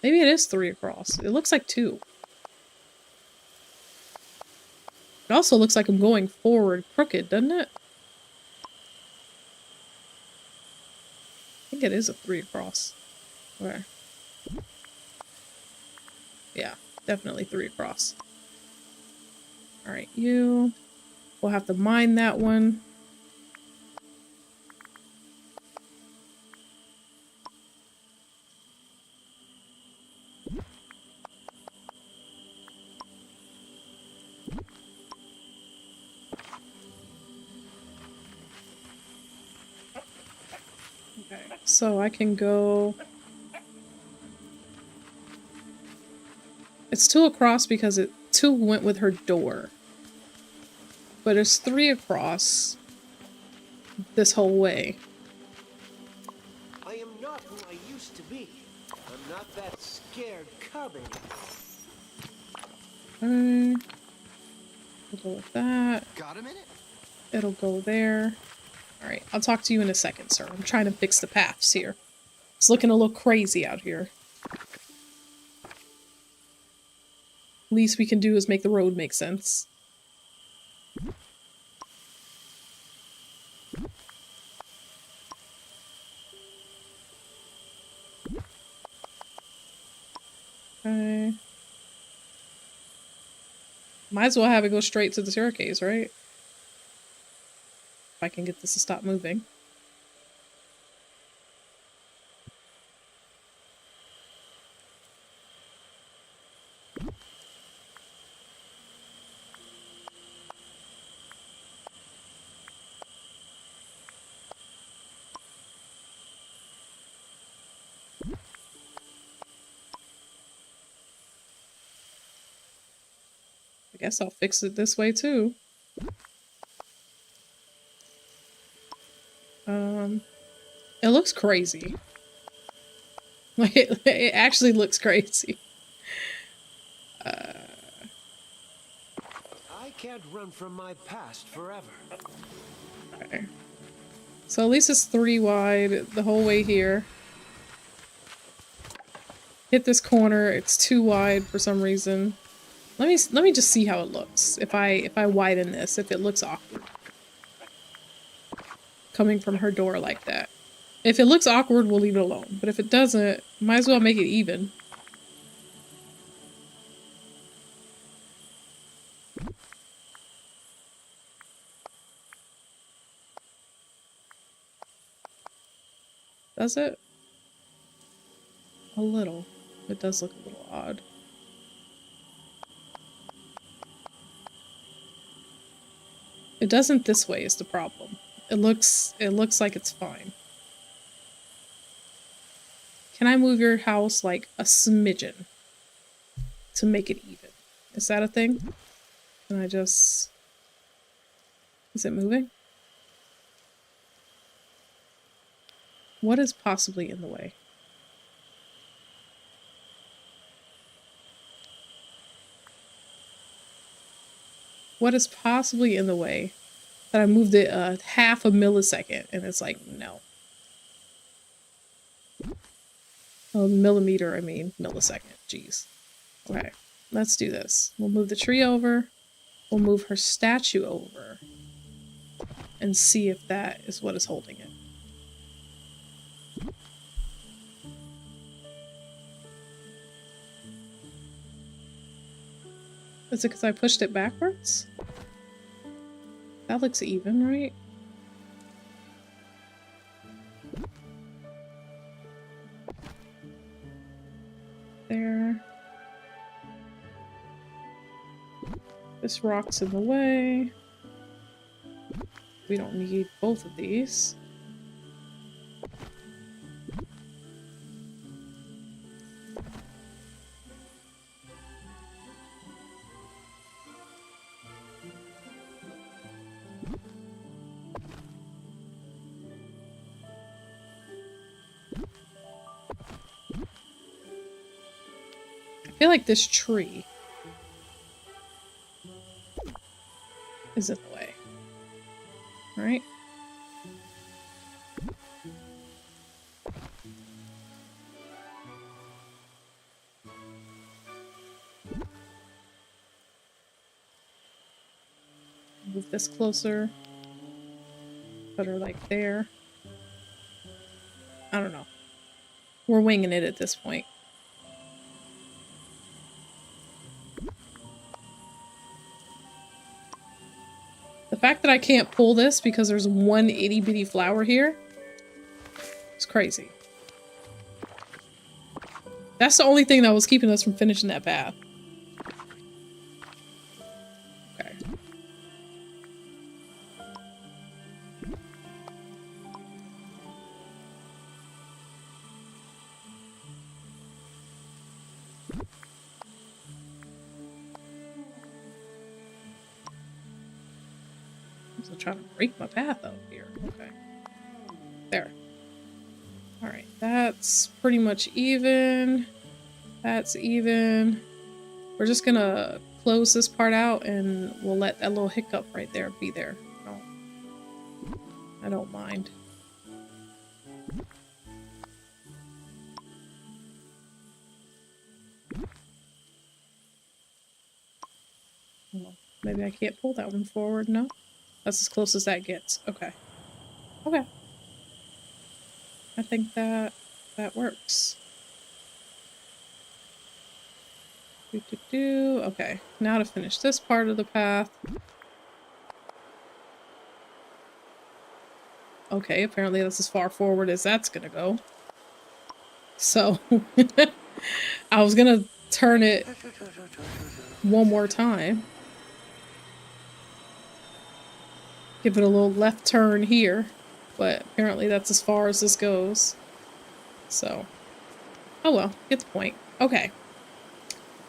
Maybe it is 3 across. It looks like 2. It also looks like I'm going forward crooked, doesn't it? I think it is a 3 across. Where? Yeah, definitely 3 across. Alright, you. We'll have to mine that one. Okay, so I can go... It's 2 across because 2 went with her door. But it's 3 across this whole way. I am not who I used to be. I'm not that scared cub anymore. Okay. We'll go with that. Got a minute? It'll go there. Alright, I'll talk to you in a second, sir. I'm trying to fix the paths here. It's looking a little crazy out here. Least we can do is make the road make sense. Okay. Might as well have it go straight to the staircase, right? If I can get this to stop moving. I guess I'll fix it this way too. It looks crazy. Like it actually looks crazy. I can't run from my past forever. Okay. So at least it's 3 wide the whole way here. Hit this corner, it's 2 wide for some reason. Let me just see how it looks. If I widen this, if it looks awkward. Coming from her door like that. If it looks awkward, we'll leave it alone. But if it doesn't, might as well make it even. Does it? A little. It does look a little odd. It doesn't this way is the problem. It looks like it's fine. Can I move your house like a smidgen to make it even? Is that a thing? Can I just... Is it moving? What is possibly in the way? What is possibly in the way that I moved it half a millisecond and it's like, no. Oh, millimeter, I mean millisecond. Jeez. Okay, let's do this. We'll move the tree over. We'll move her statue over. And see if that is what is holding it. Is it because I pushed it backwards? That looks even, right? There. This rock's in the way. We don't need both of these. I feel like this tree is in the way. Right? Move this closer. Put her like there. I don't know. We're winging it at this point. The fact that I can't pull this because there's one itty bitty flower here is crazy. That's the only thing that was keeping us from finishing that path. Okay. I'm trying to break my path out here. Okay. There. Alright, that's pretty much even. That's even. We're just gonna close this part out and we'll let that little hiccup right there be there. I don't mind. Well, maybe I can't pull that one forward, no? That's as close as that gets. Okay. Okay. I think that works. Okay, now to finish this part of the path. Okay, apparently that's as far forward as that's gonna go. So, I was gonna turn it one more time. Give it a little left turn here, but apparently that's as far as this goes. So, oh well, get the point. Okay.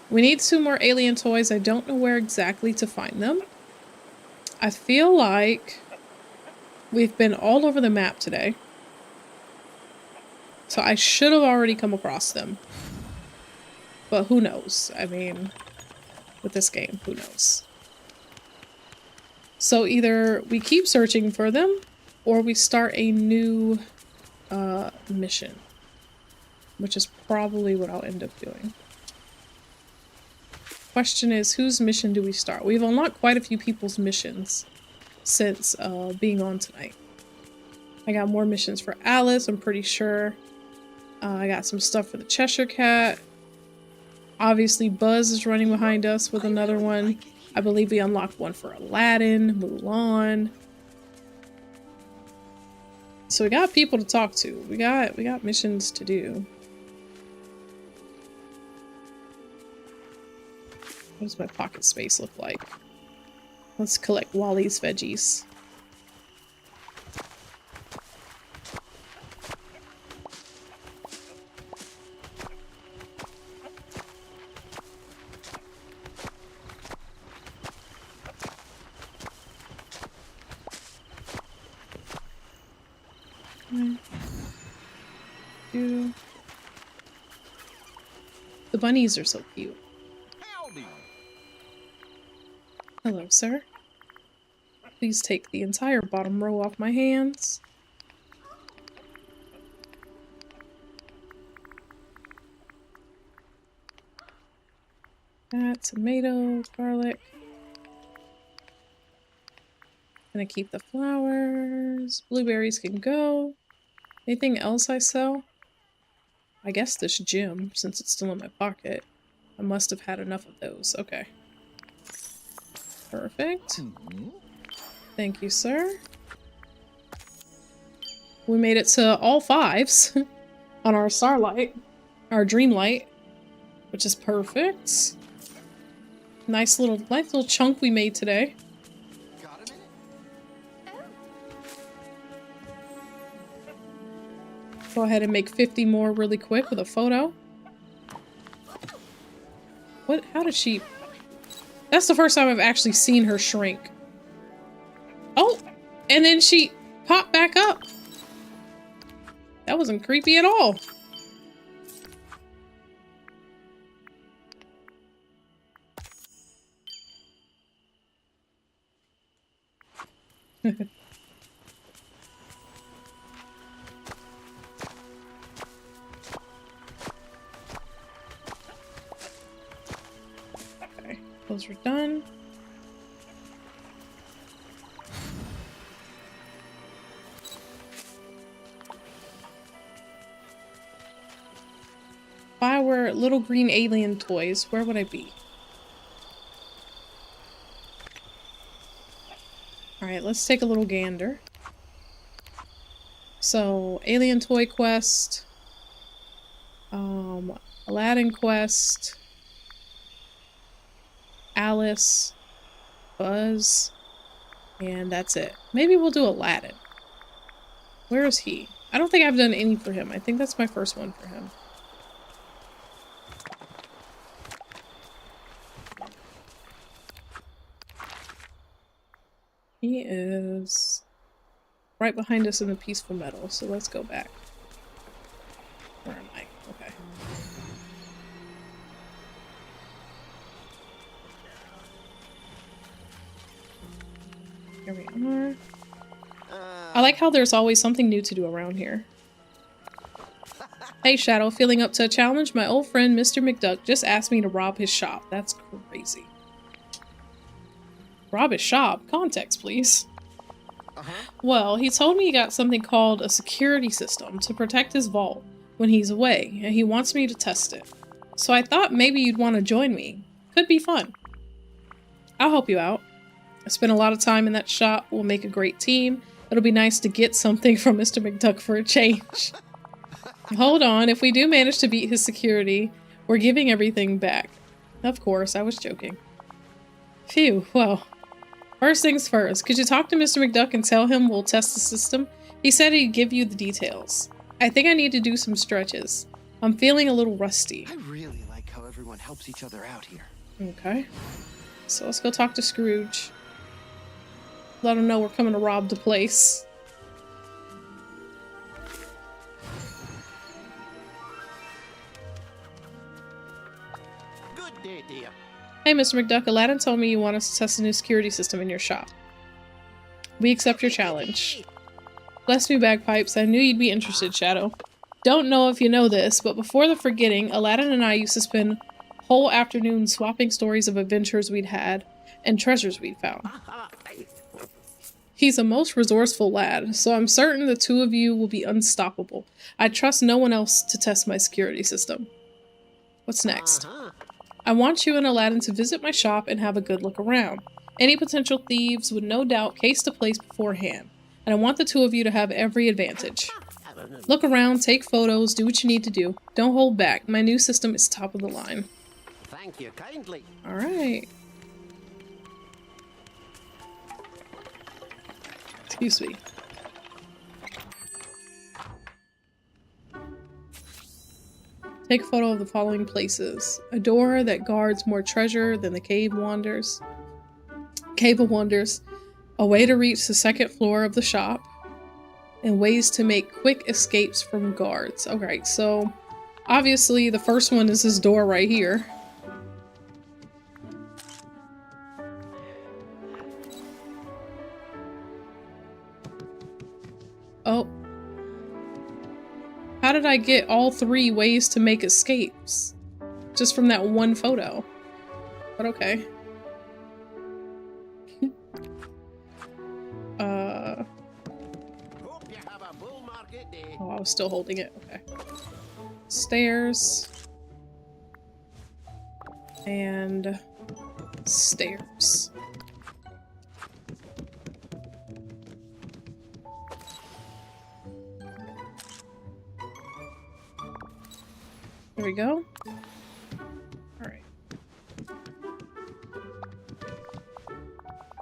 We need 2 more alien toys. I don't know where exactly to find them. I feel like we've been all over the map today. So I should have already come across them. But who knows? I mean, with this game, who knows? So either we keep searching for them, or we start a new mission. Which is probably what I'll end up doing. Question is, whose mission do we start? We've unlocked quite a few people's missions since being on tonight. I got more missions for Alice, I'm pretty sure. I got some stuff for the Cheshire Cat. Obviously, Buzz is running behind us with another one. I believe we unlocked one for Aladdin, Mulan. So we got people to talk to. We got missions to do. What does my pocket space look like? Let's collect Wally's veggies. One, two. The bunnies are so cute. Hello, sir. Please take the entire bottom row off my hands. That, tomato, garlic. Gonna keep the flowers. Blueberries can go. Anything else I sell? I guess this gem, since it's still in my pocket. I must have had enough of those. Okay. Perfect. Thank you, sir. We made it to all 5s on our Starlight, our Dreamlight, which is perfect. Nice little chunk we made today. Go ahead and make 50 more really quick with a photo. What? How did she... That's the first time I've actually seen her shrink. Oh! And then she popped back up. That wasn't creepy at all. Okay, those are done. If I were little green alien toys, where would I be? Alright, let's take a little gander. So, Alien Toy Quest, Aladdin Quest, Alice, Buzz, and that's it. Maybe we'll do Aladdin. Where is he? I don't think I've done any for him. I think that's my first one for him. He is right behind us in the Peaceful Meadow, so let's go back. Where am I? Okay. Here we are. I like how there's always something new to do around here. Hey Shadow, feeling up to a challenge? My old friend Mr. McDuck just asked me to rob his shop. That's crazy. Rob his shop? Context, please. Well, he told me he got something called a security system to protect his vault when he's away, and he wants me to test it. So I thought maybe you'd want to join me. Could be fun. I'll help you out. I spent a lot of time in that shop. We'll make a great team. It'll be nice to get something from Mr. McDuck for a change. Hold on, if we do manage to beat his security, we're giving everything back. Of course, I was joking. Phew, well. First things first, could you talk to Mr. McDuck and tell him we'll test the system? He said he'd give you the details. I think I need to do some stretches. I'm feeling a little rusty. I really like how everyone helps each other out here. Okay. So let's go talk to Scrooge. Let him know we're coming to rob the place. Good day, dear. Hey, Mr. McDuck, Aladdin told me you want us to test a new security system in your shop. We accept your challenge. Bless me, bagpipes. I knew you'd be interested, Shadow. Don't know if you know this, but before the forgetting, Aladdin and I used to spend whole afternoons swapping stories of adventures we'd had and treasures we'd found. He's a most resourceful lad, so I'm certain the two of you will be unstoppable. I trust no one else to test my security system. What's next? I want you and Aladdin to visit my shop and have a good look around. Any potential thieves would no doubt case the place beforehand, and I want the two of you to have every advantage. Look around, take photos, do what you need to do. Don't hold back. My new system is top of the line. Thank you kindly. Alright. Excuse me. Take a photo of the following places. A door that guards more treasure than the Cave of Wonders. A way to reach the second floor of the shop. And ways to make quick escapes from guards. Alright, so obviously the first one is this door right here. Oh. How did I get all 3 ways to make escapes? Just from that one photo. But okay. Hope you have a bull market day. Oh, I was still holding it. Okay. Stairs. And stairs. There we go. Alright.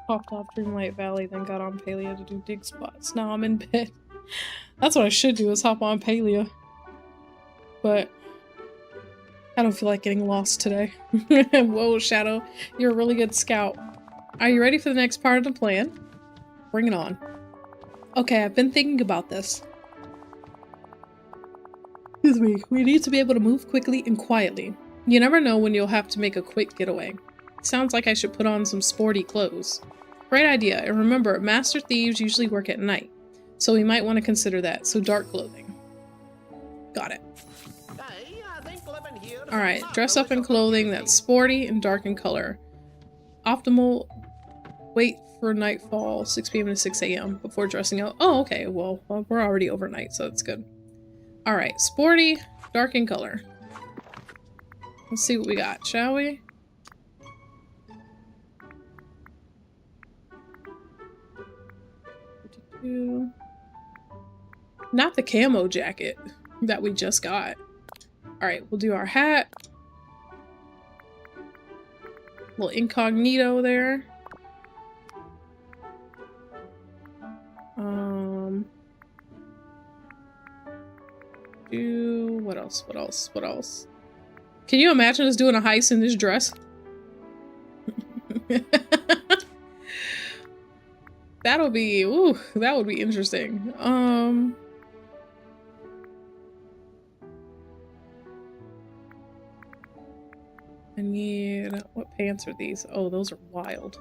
Popped off Dreamlight Valley, then got on Palea to do dig spots. Now I'm in bed. That's what I should do, is hop on Palea. But I don't feel like getting lost today. Whoa, Shadow. You're a really good scout. Are you ready for the next part of the plan? Bring it on. Okay, I've been thinking about this. Excuse me. We need to be able to move quickly and quietly. You never know when you'll have to make a quick getaway. Sounds like I should put on some sporty clothes. Great idea, and remember, master thieves usually work at night, so we might want to consider that, so dark clothing. Got it. Alright, dress up in clothing that's sporty and dark in color. Optimal, wait for nightfall, 6 p.m. to 6 a.m. before dressing out. Oh, okay, well, we're already overnight, so that's good. Alright, sporty, dark in color. Let's see what we got, shall we? Not the camo jacket that we just got. Alright, we'll do our hat. Little incognito there. What else? What else? What else? Can you imagine us doing a heist in this dress? That'll be, ooh, that would be interesting. I need, what pants are these? Oh, those are wild.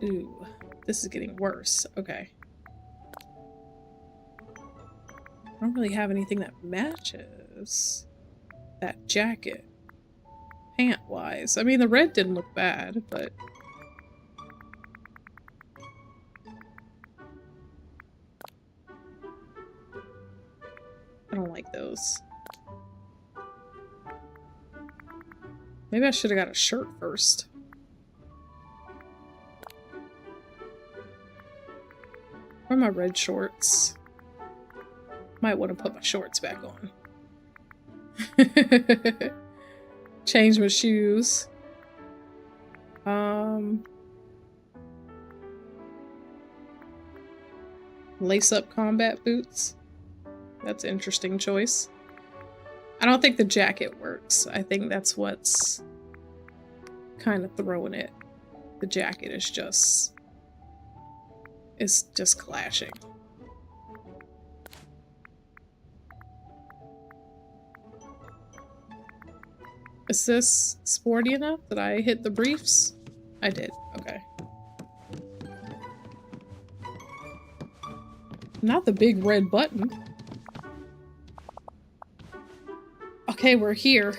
Ooh, this is getting worse. Okay. I don't really have anything that matches that jacket pant-wise. I mean, the red didn't look bad, but I don't like those. Maybe I should have got a shirt first. Where are my red shorts? Might want to put my shorts back on. Change my shoes. Lace up combat boots. That's an interesting choice. I don't think the jacket works. I think that's what's kind of throwing it. The jacket is just... it's just clashing. Is this sporty enough? Did I hit the briefs? I did. Okay. Not the big red button. Okay, we're here.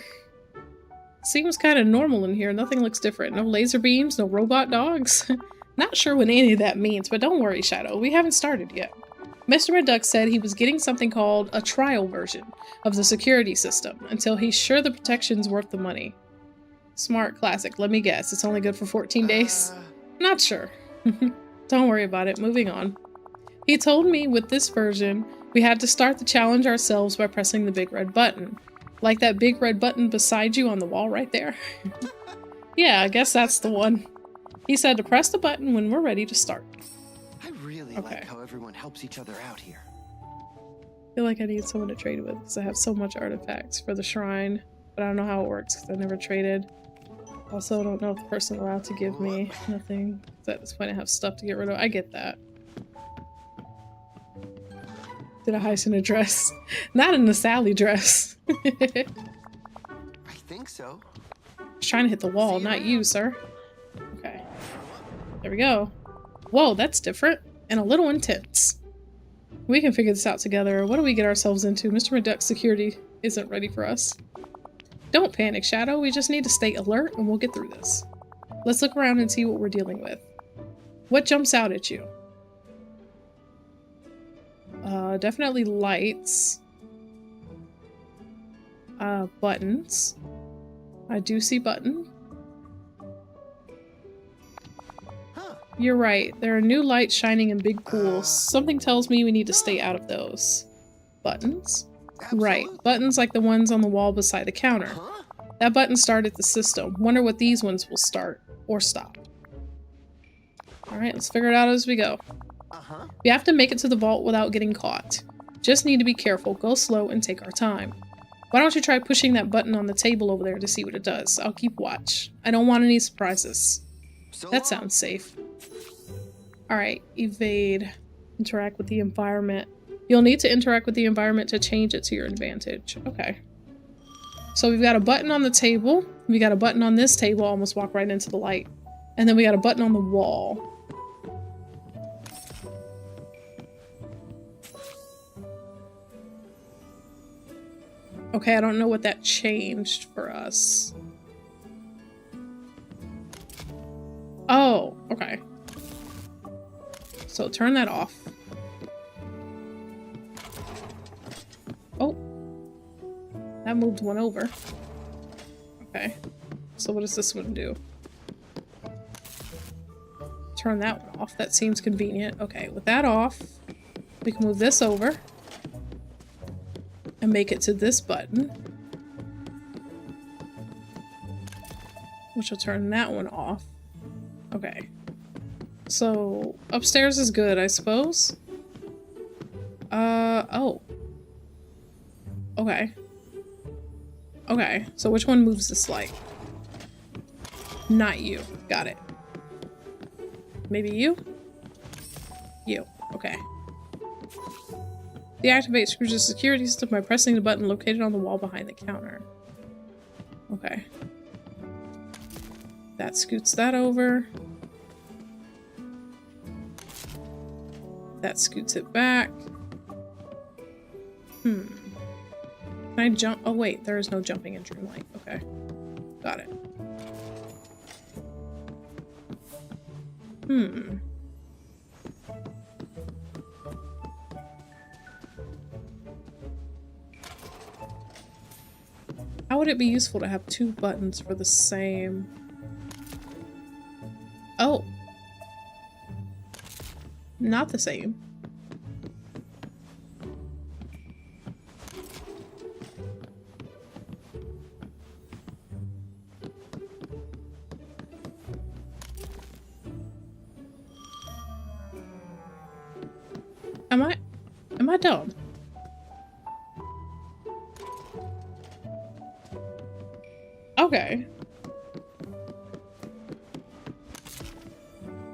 Seems kind of normal in here. Nothing looks different. No laser beams, no robot dogs. Not sure what any of that means, but don't worry, Shadow. We haven't started yet. Mr. McDuck said he was getting something called a trial version of the security system until he's sure the protection's worth the money. Smart classic. Let me guess. It's only good for 14 days? Not sure. Don't worry about it. Moving on. He told me with this version, we had to start the challenge ourselves by pressing the big red button. Like that big red button beside you on the wall right there. Yeah, I guess that's the one. He said to press the button when we're ready to start. I really like how everyone helps each other out here. I feel like I need someone to trade with because I have so much artifacts for the shrine, but I don't know how it works because I never traded. Also, don't know if the person allowed to give me nothing. At this point, I have stuff to get rid of. I get that. Did a heist in a dress? Not in the Sally dress. I think so. I was trying to hit the wall, not you, sir. Okay. There we go. Whoa, that's different and a little intense. We can figure this out together. What do we get ourselves into? Mr. McDuck's security isn't ready for us. Don't panic, Shadow. We just need to stay alert and we'll get through this. Let's look around and see what we're dealing with. What jumps out at you? Definitely lights. Buttons. I do see button. You're right. There are new lights shining in big pools. Something tells me we need to stay out of those. Buttons? Right. Buttons like the ones on the wall beside the counter. That button started the system. Wonder what these ones will start. Or stop. Alright, let's figure it out as we go. We have to make it to the vault without getting caught. Just need to be careful, go slow, and take our time. Why don't you try pushing that button on the table over there to see what it does? I'll keep watch. I don't want any surprises. That sounds safe. Alright, evade. Interact with the environment. You'll need to interact with the environment to change it to your advantage. Okay. So we've got a button on the table. We got a button on this table. Almost walk right into the light. And then we got a button on the wall. Okay, I don't know what that changed for us. Oh, okay. So turn that off. Oh. That moved one over. Okay. So what does this one do? Turn that one off. That seems convenient. Okay, with that off, we can move this over and make it to this button, which will turn that one off. Okay. So upstairs is good, I suppose. Oh. Okay. Okay, so which one moves this light? Not you. Got it. Maybe you? You. Okay. Deactivate Scrooge's security system by pressing the button located on the wall behind the counter. Okay. That scoots that over. That scoots it back. Can I jump? Oh wait, there is no jumping in Dreamlight. Okay. Got it. How would it be useful to have two buttons for the same... Oh. Not the same. Am I dumb? Okay.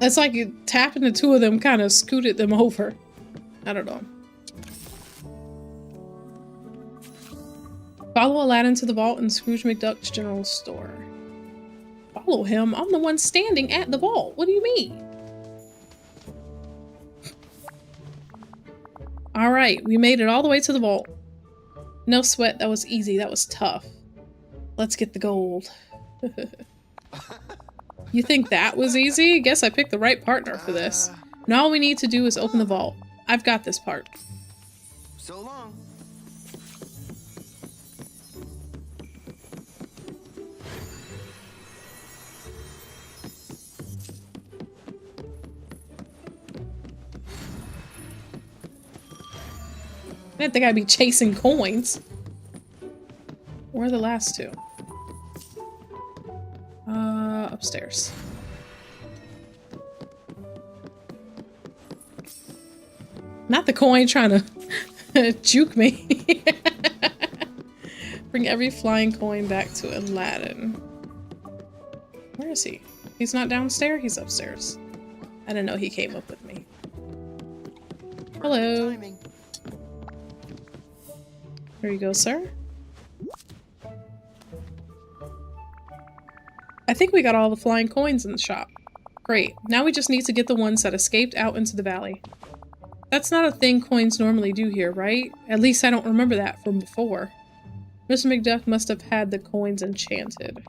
It's like you tapping the two of them kind of scooted them over. I don't know. Follow Aladdin to the vault in Scrooge McDuck's general store. Follow him? I'm the one standing at the vault. What do you mean? Alright, we made it all the way to the vault. No sweat, that was easy, that was tough. Let's get the gold. You think that was easy? Guess I picked the right partner for this. Now all we need to do is open the vault. I've got this part. So long. I didn't think I'd be chasing coins. Where are the last two? Upstairs. Not the coin trying to juke me. Bring every flying coin back to Aladdin. Where is he? He's not downstairs? He's upstairs. I didn't know he came up with me. Hello. There you go, sir. I think we got all the flying coins in the shop. Great. Now we just need to get the ones that escaped out into the valley. That's not a thing coins normally do here, right? At least I don't remember that from before. Mr. McDuck must have had the coins enchanted.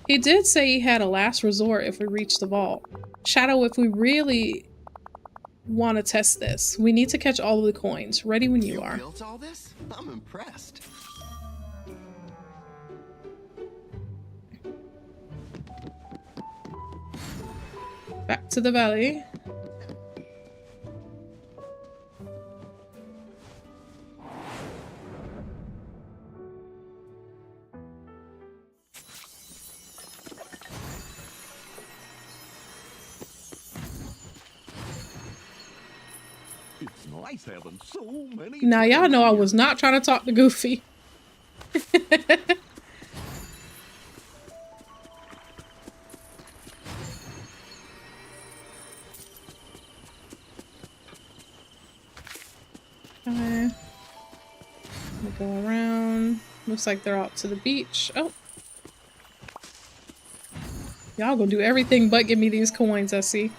He did say he had a last resort if we reach the vault. Shadow, if we really want to test this, we need to catch all of the coins. Ready when you are. Built all this? I'm impressed. Back to the valley. It's nice having so many. Now y'all know I was not trying to talk to Goofy. Okay. We go around. Looks like they're out to the beach. Oh. Y'all gonna do everything but give me these coins, I see.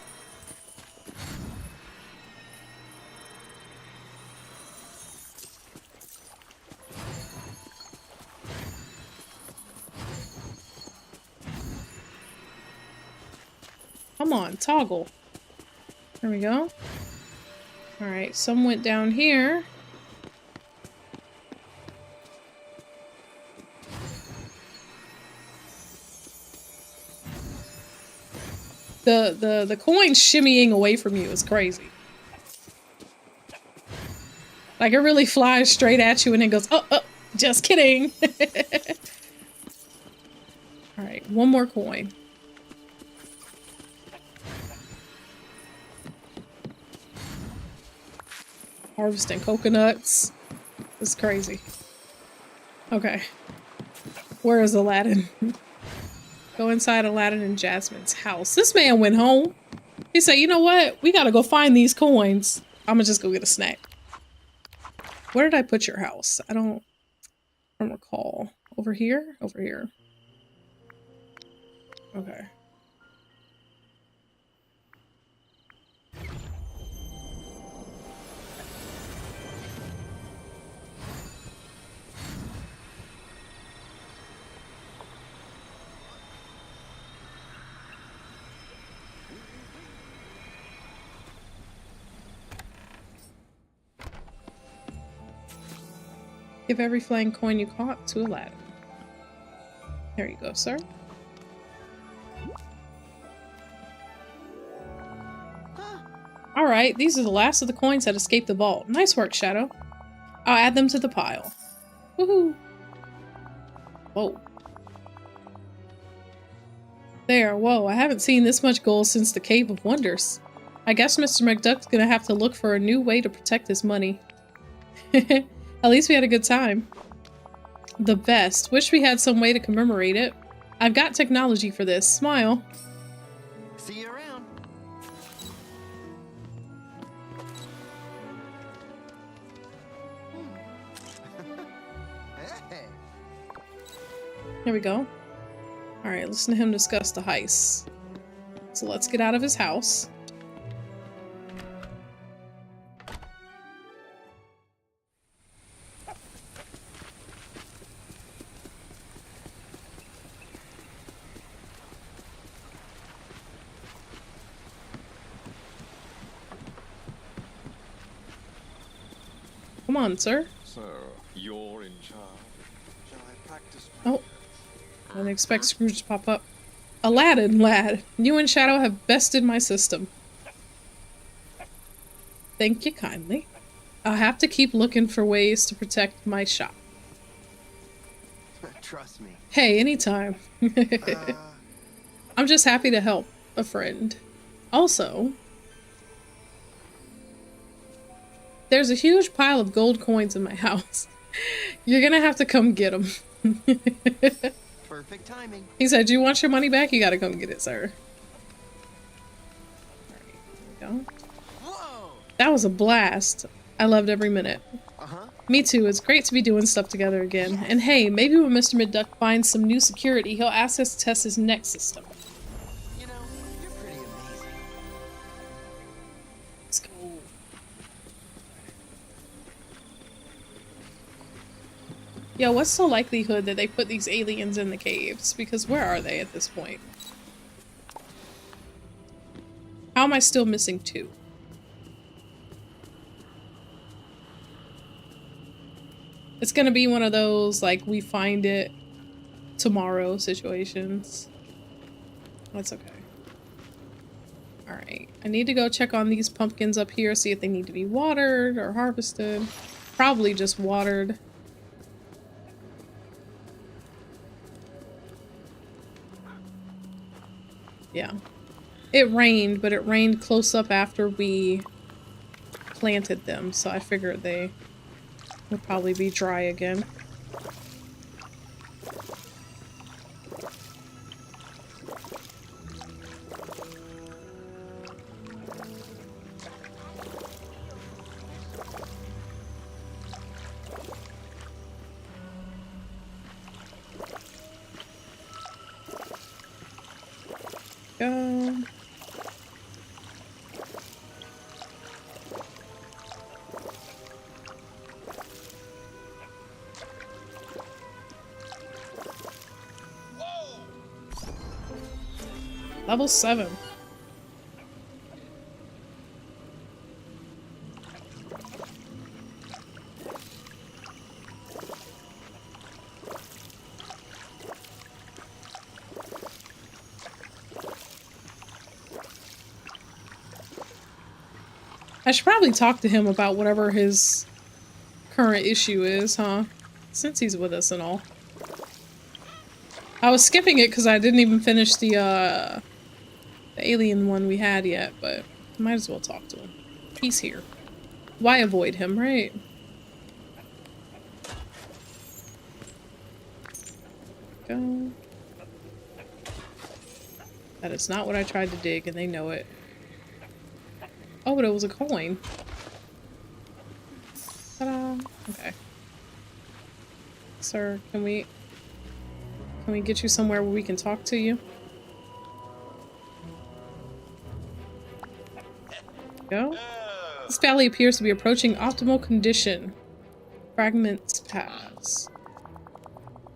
Come on, toggle. There we go. Alright, some went down here. The coin shimmying away from you is crazy. Like it really flies straight at you and then goes, oh, just kidding. All right, one more coin. Harvesting coconuts. It's crazy. Okay. Where is Aladdin? Go inside Aladdin and Jasmine's house. This man went home. He said, you know what? We gotta go find these coins. I'm gonna just go get a snack. Where did I put your house? I don't recall. Over here? Over here. Okay. Give every flying coin you caught to Aladdin. There you go, sir. Alright, these are the last of the coins that escaped the vault. Nice work, Shadow. I'll add them to the pile. Woohoo! Whoa. There, whoa, I haven't seen this much gold since the Cave of Wonders. I guess Mr. McDuck's gonna have to look for a new way to protect his money. At least we had a good time. The best. Wish we had some way to commemorate it. I've got technology for this. Smile. See you around. Hey. Here we go. Alright, listen to him discuss the heist. So let's get out of his house. Come on, sir. So, you're in charge. Shall I practice? Oh. I didn't expect Scrooge to pop up. Aladdin, lad. You and Shadow have bested my system. Thank you kindly. I'll have to keep looking for ways to protect my shop. Trust me. Hey, anytime. I'm just happy to help a friend. Also, there's a huge pile of gold coins in my house. You're gonna have to come get them. Perfect timing. He said, you want your money back? You gotta come get it, sir. Alright, there we go. Whoa! That was a blast. I loved every minute. Me too. It's great to be doing stuff together again. And hey, maybe when Mr. McDuck finds some new security, he'll ask us to test his next system. You know, you're pretty amazing. Let's go. Yo, what's the likelihood that they put these aliens in the caves? Because where are they at this point? How am I still missing 2? It's gonna be one of those, like, we find it tomorrow situations. That's okay. Alright, I need to go check on these pumpkins up here, see if they need to be watered or harvested. Probably just watered. Yeah. It rained, but it rained close up after we planted them, so I figured they would probably be dry again. Go. Level 7. I should probably talk to him about whatever his current issue is, huh? Since he's with us and all. I was skipping it because I didn't even finish the alien one we had yet, but might as well talk to him. He's here. Why avoid him, right? Go. That is not what I tried to dig, and they know it. Oh, but it was a coin. Ta-da! Okay. Sir, can we get you somewhere where we can talk to you? Go. This valley appears to be approaching optimal condition. Fragments pass.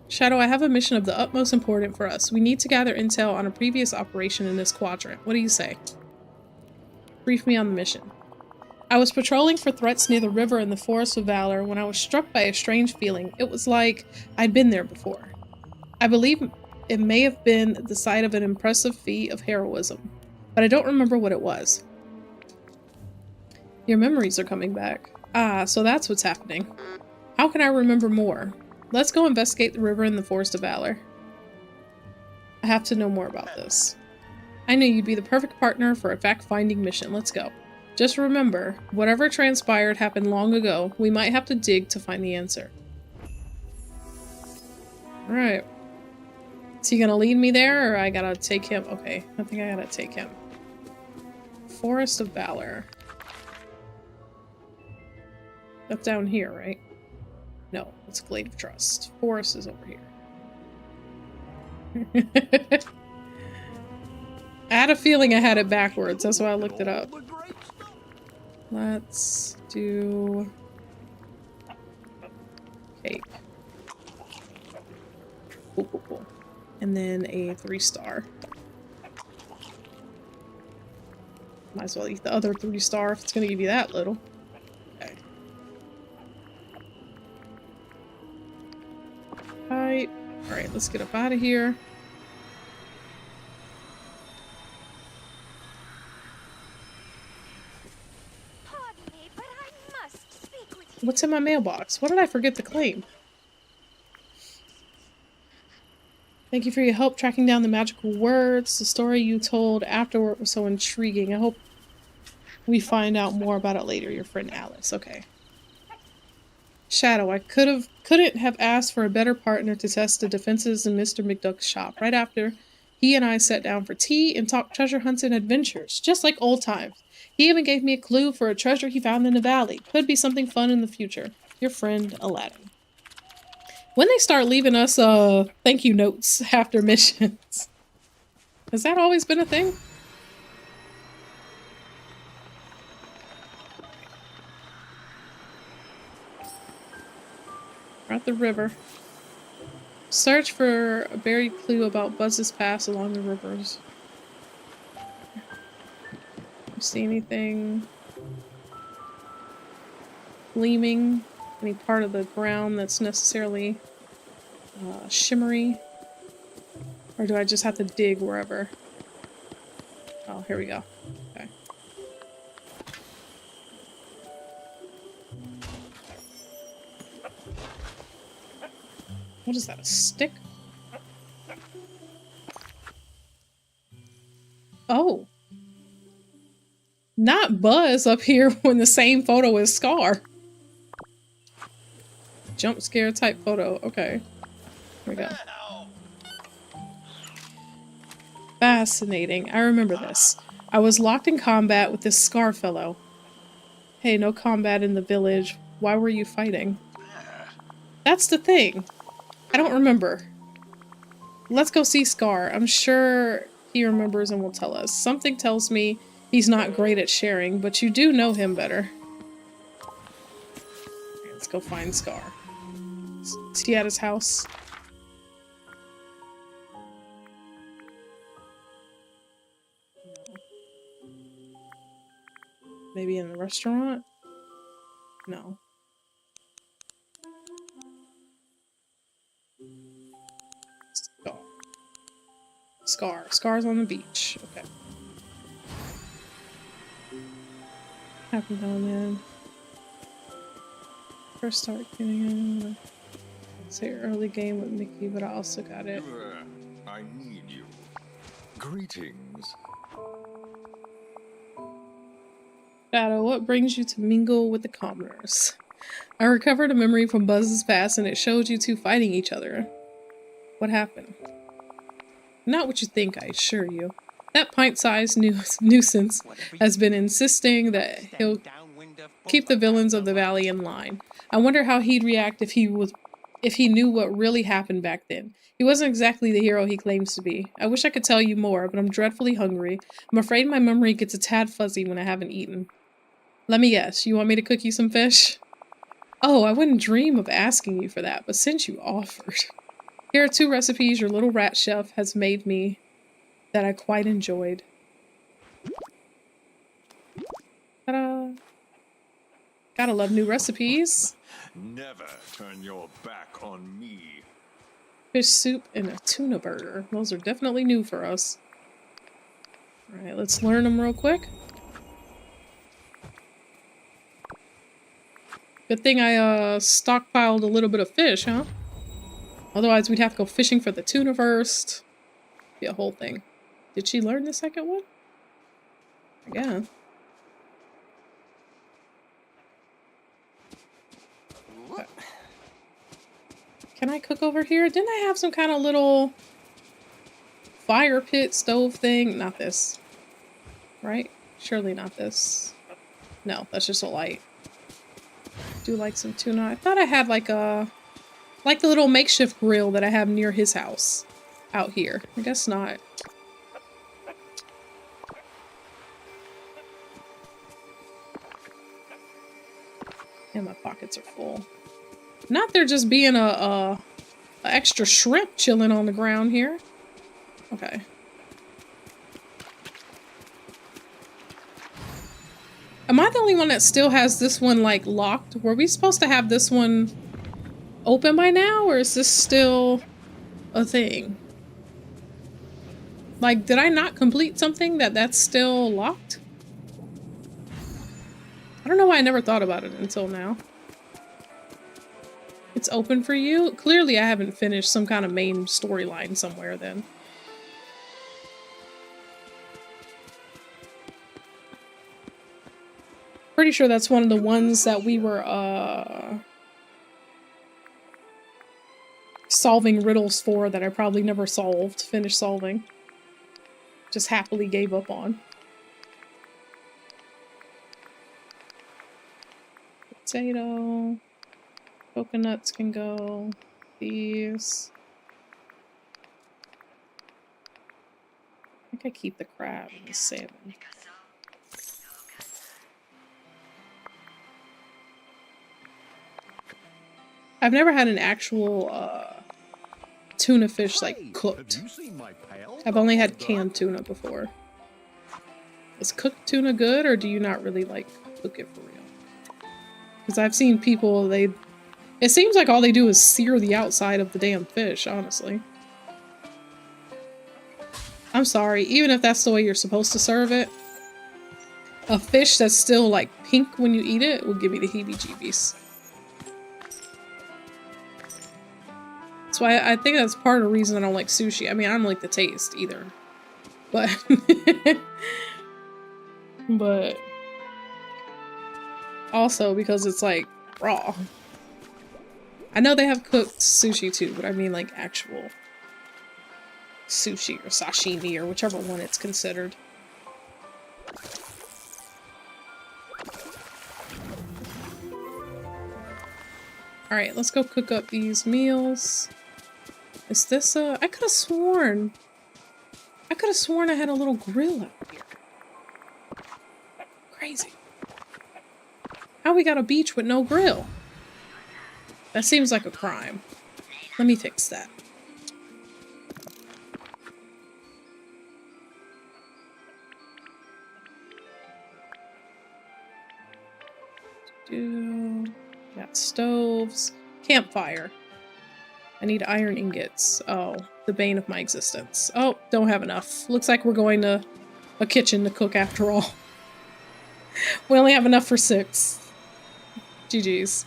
Shadow, I have a mission of the utmost importance for us. We need to gather intel on a previous operation in this quadrant. What do you say? Brief me on the mission. I was patrolling for threats near the river in the Forest of Valor when I was struck by a strange feeling. It was like I'd been there before. I believe it may have been the site of an impressive feat of heroism, but I don't remember what it was. Your memories are coming back. Ah, so that's what's happening. How can I remember more? Let's go investigate the river in the Forest of Valor. I have to know more about this. I knew you'd be the perfect partner for a fact-finding mission. Let's go. Just remember, whatever transpired happened long ago. We might have to dig to find the answer. Alright. Is he gonna lead me there, or I gotta take him? Okay, I think I gotta take him. Forest of Valor. That's down here, right? No, it's Glade of Trust. Forest is over here. I had a feeling I had it backwards, that's why I looked it up. Let's do cake. Cool, cool, cool. And then a 3-star. Might as well eat the other 3-star if it's gonna give you that little. Okay. Alright, let's get up out of here. Pardon me, but I must speak with you. What's in my mailbox? What did I forget to claim? Thank you for your help tracking down the magical words. The story you told afterward was so intriguing. I hope we find out more about it later. Your friend Alice. Okay. Shadow, I couldn't have asked for a better partner to test the defenses in Mr. McDuck's shop. Right after, he and I sat down for tea and talked treasure hunts and adventures, just like old times. He even gave me a clue for a treasure he found in the valley. Could be something fun in the future. Your friend, Aladdin. When they start leaving us thank you notes after missions. Has that always been a thing? We're at the river. Search for a buried clue about Buzz's past along the rivers. You see anything gleaming? Any part of the ground that's necessarily shimmery? Or do I just have to dig wherever? Oh, here we go. Okay. What is that, a stick? Oh. Not Buzz up here when the same photo as Scar. Jump scare type photo. Okay. Here we go. Fascinating. I remember this. I was locked in combat with this Scar fellow. Hey, no combat in the village. Why were you fighting? That's the thing. I don't remember. Let's go see Scar. I'm sure he remembers and will tell us. Something tells me he's not great at sharing, but you do know him better. Let's go find Scar. Is he at his house? No. Maybe in the restaurant? No. Scar. Scar's on the beach. Okay. Happened down then. First start getting in. Say early game with Mickey, but I also got it. I need you. Greetings. Shadow, what brings you to mingle with the commoners? I recovered a memory from Buzz's past and it showed you two fighting each other. What happened? Not what you think, I assure you. That pint-sized nuisance has been insisting that he'll keep the villains of the valley in line. I wonder how he'd react if he knew what really happened back then. He wasn't exactly the hero he claims to be. I wish I could tell you more, but I'm dreadfully hungry. I'm afraid my memory gets a tad fuzzy when I haven't eaten. Let me guess, you want me to cook you some fish? Oh, I wouldn't dream of asking you for that, but since you offered. Here are 2 recipes your little rat chef has made me that I quite enjoyed. Ta-da! Gotta love new recipes. Never turn your back on me. Fish soup and a tuna burger. Those are definitely new for us. Alright, let's learn them real quick. Good thing I stockpiled a little bit of fish, huh? Otherwise we'd have to go fishing for the tuna first. Be a whole thing. Did she learn the second one? I guess. Can I cook over here? Didn't I have some kind of little fire pit stove thing? Not this. Right? Surely not this. No, that's just a light. Do like some tuna. I thought I had like the little makeshift grill that I have near his house out here. I guess not. And my pockets are full. Not there just being a extra shrimp chilling on the ground here. Okay. Am I the only one that still has this one like locked? Were we supposed to have this one open by now, or is this still a thing? Like, did I not complete something that's still locked? I don't know why I never thought about it until now. It's open for you? Clearly I haven't finished some kind of main storyline somewhere then. Pretty sure that's one of the ones that we were solving riddles for that I probably never finished solving. Just happily gave up on. Potato. Coconuts can go. These. I think I keep the crab and the salmon. I've never had an actual tuna fish like cooked. I've only had canned tuna before. Is cooked tuna good, or do you not really like cook it for real? Because I've seen people, it seems like all they do is sear the outside of the damn fish, honestly. I'm sorry, even if that's the way you're supposed to serve it, a fish that's still like pink when you eat it will give me the heebie-jeebies. That's why I think that's part of the reason I don't like sushi. I mean, I don't like the taste either. But but also because it's like raw. I know they have cooked sushi too, but I mean like actual sushi or sashimi or whichever one it's considered. Alright, let's go cook up these meals. Is this I could have sworn I had a little grill out here. Crazy. How we got a beach with no grill? That seems like a crime. Let me fix that. Got stoves. Campfire. I need iron ingots. Oh, the bane of my existence. Oh, don't have enough. Looks like we're going to a kitchen to cook after all. We only have enough for 6. GG's.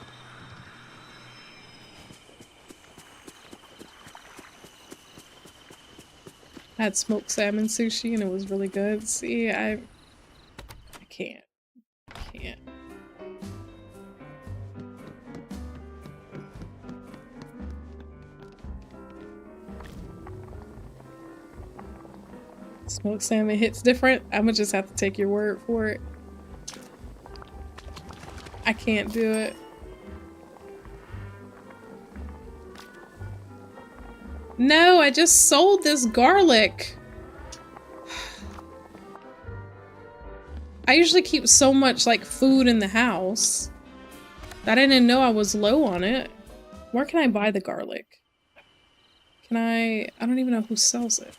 I had smoked salmon sushi and it was really good. See, I can't. Can't. Smoked salmon hits different. I'm gonna just have to take your word for it. I can't do it. No, I just sold this garlic. I usually keep so much like food in the house that I didn't know I was low on it. Where can I buy the garlic? Can I don't even know who sells it.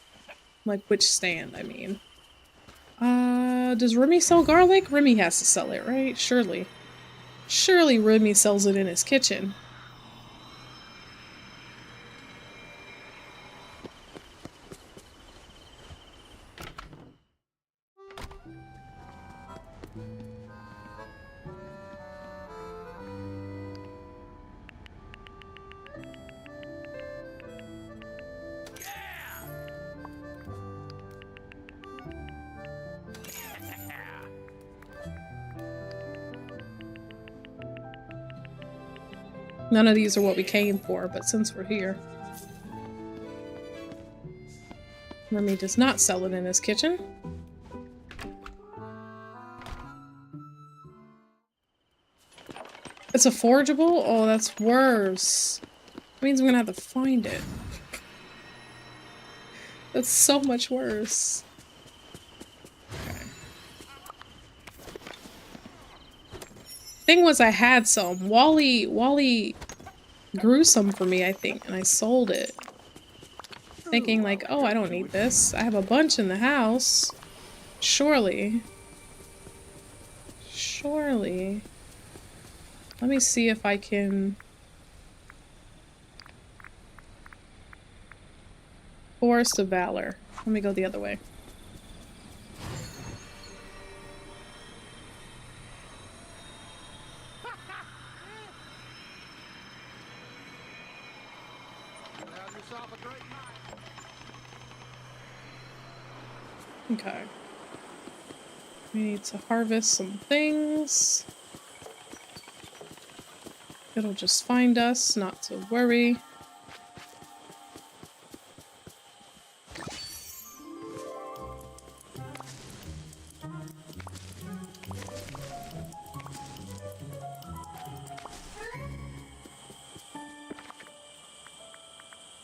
Like which stand, I mean. Does Remy sell garlic? Remy has to sell it, right? Surely. Surely Remy sells it in his kitchen. None of these are what we came for, but since we're here. Remy does not sell it in his kitchen. It's a forgeable? Oh, that's worse. That means I'm gonna have to find it. That's so much worse. Okay. Thing was, I had some. Wally grew some for me, I think, and I sold it. Thinking like, oh, I don't need this. I have a bunch in the house. Surely. Surely. Let me see if I can... Forest of Valor. Let me go the other way. Okay. We need to harvest some things. It'll just find us, not to worry.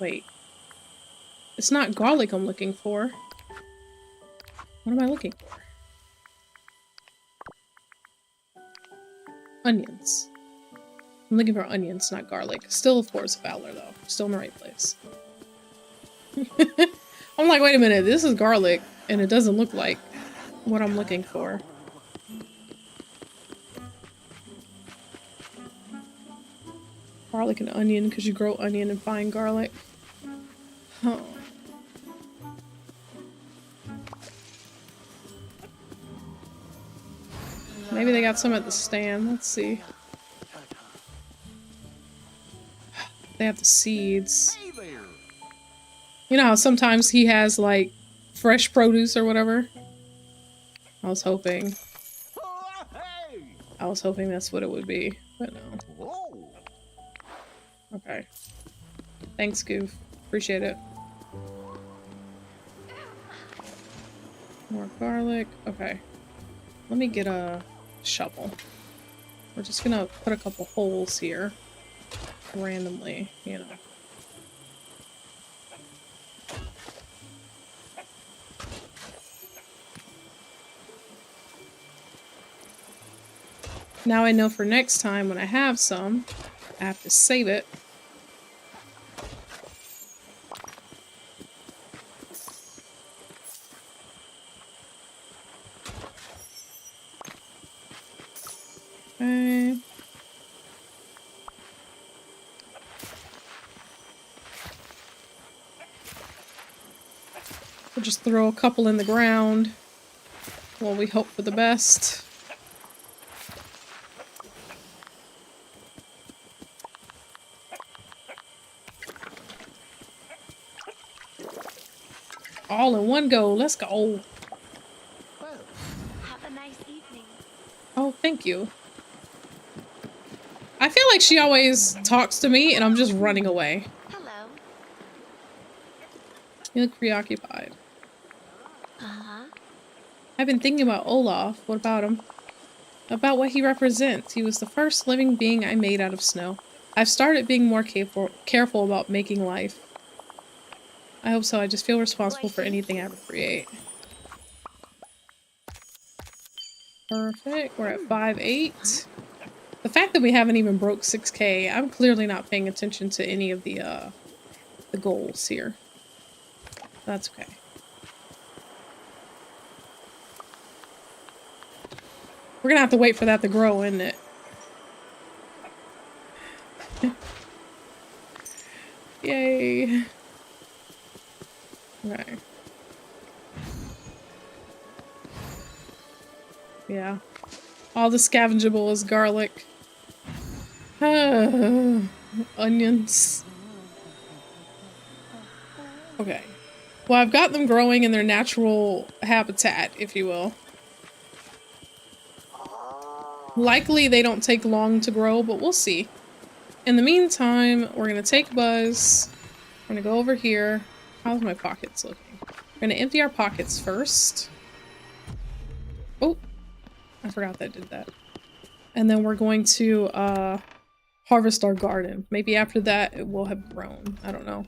Wait. It's not garlic I'm looking for. What am I looking for? Onions. I'm looking for onions, not garlic. Still a Forest of Valor, though. Still in the right place. I'm like, wait a minute, this is garlic, and it doesn't look like what I'm looking for. Garlic and onion, because you grow onion and find garlic. Huh. Maybe they got some at the stand. Let's see. They have the seeds. You know how sometimes he has, like, fresh produce or whatever? I was hoping that's what it would be, but no. Okay. Thanks, Goof. Appreciate it. More garlic. Okay. Let me get a shovel. We're just gonna put a couple holes here. Randomly, you know. Now I know for next time when I have some, I have to save it. Okay. We'll just throw a couple in the ground while we hope for the best. all in one go. Let's go. Have a nice evening. Oh, thank you. I feel like she always talks to me and I'm just running away. Hello. You look preoccupied. Uh-huh. I've been thinking about Olaf. What about him? About what he represents. He was the first living being I made out of snow. I've started being more careful about making life. I hope so. I just feel responsible for anything I ever create. Perfect. We're at 5-8. The fact that we haven't even broke 6K, I'm clearly not paying attention to any of the goals here. That's okay. We're gonna have to wait for that to grow, isn't it? Yay. Okay. Yeah. All the scavengeable is garlic. Onions. Okay. Well, I've got them growing in their natural habitat, if you will. Likely they don't take long to grow, but we'll see. In the meantime, we're gonna take Buzz. We're gonna go over here. How's my pockets looking? We're gonna empty our pockets first. Oh, I forgot that I did that. And then we're going to harvest our garden. Maybe after that it will have grown. I don't know.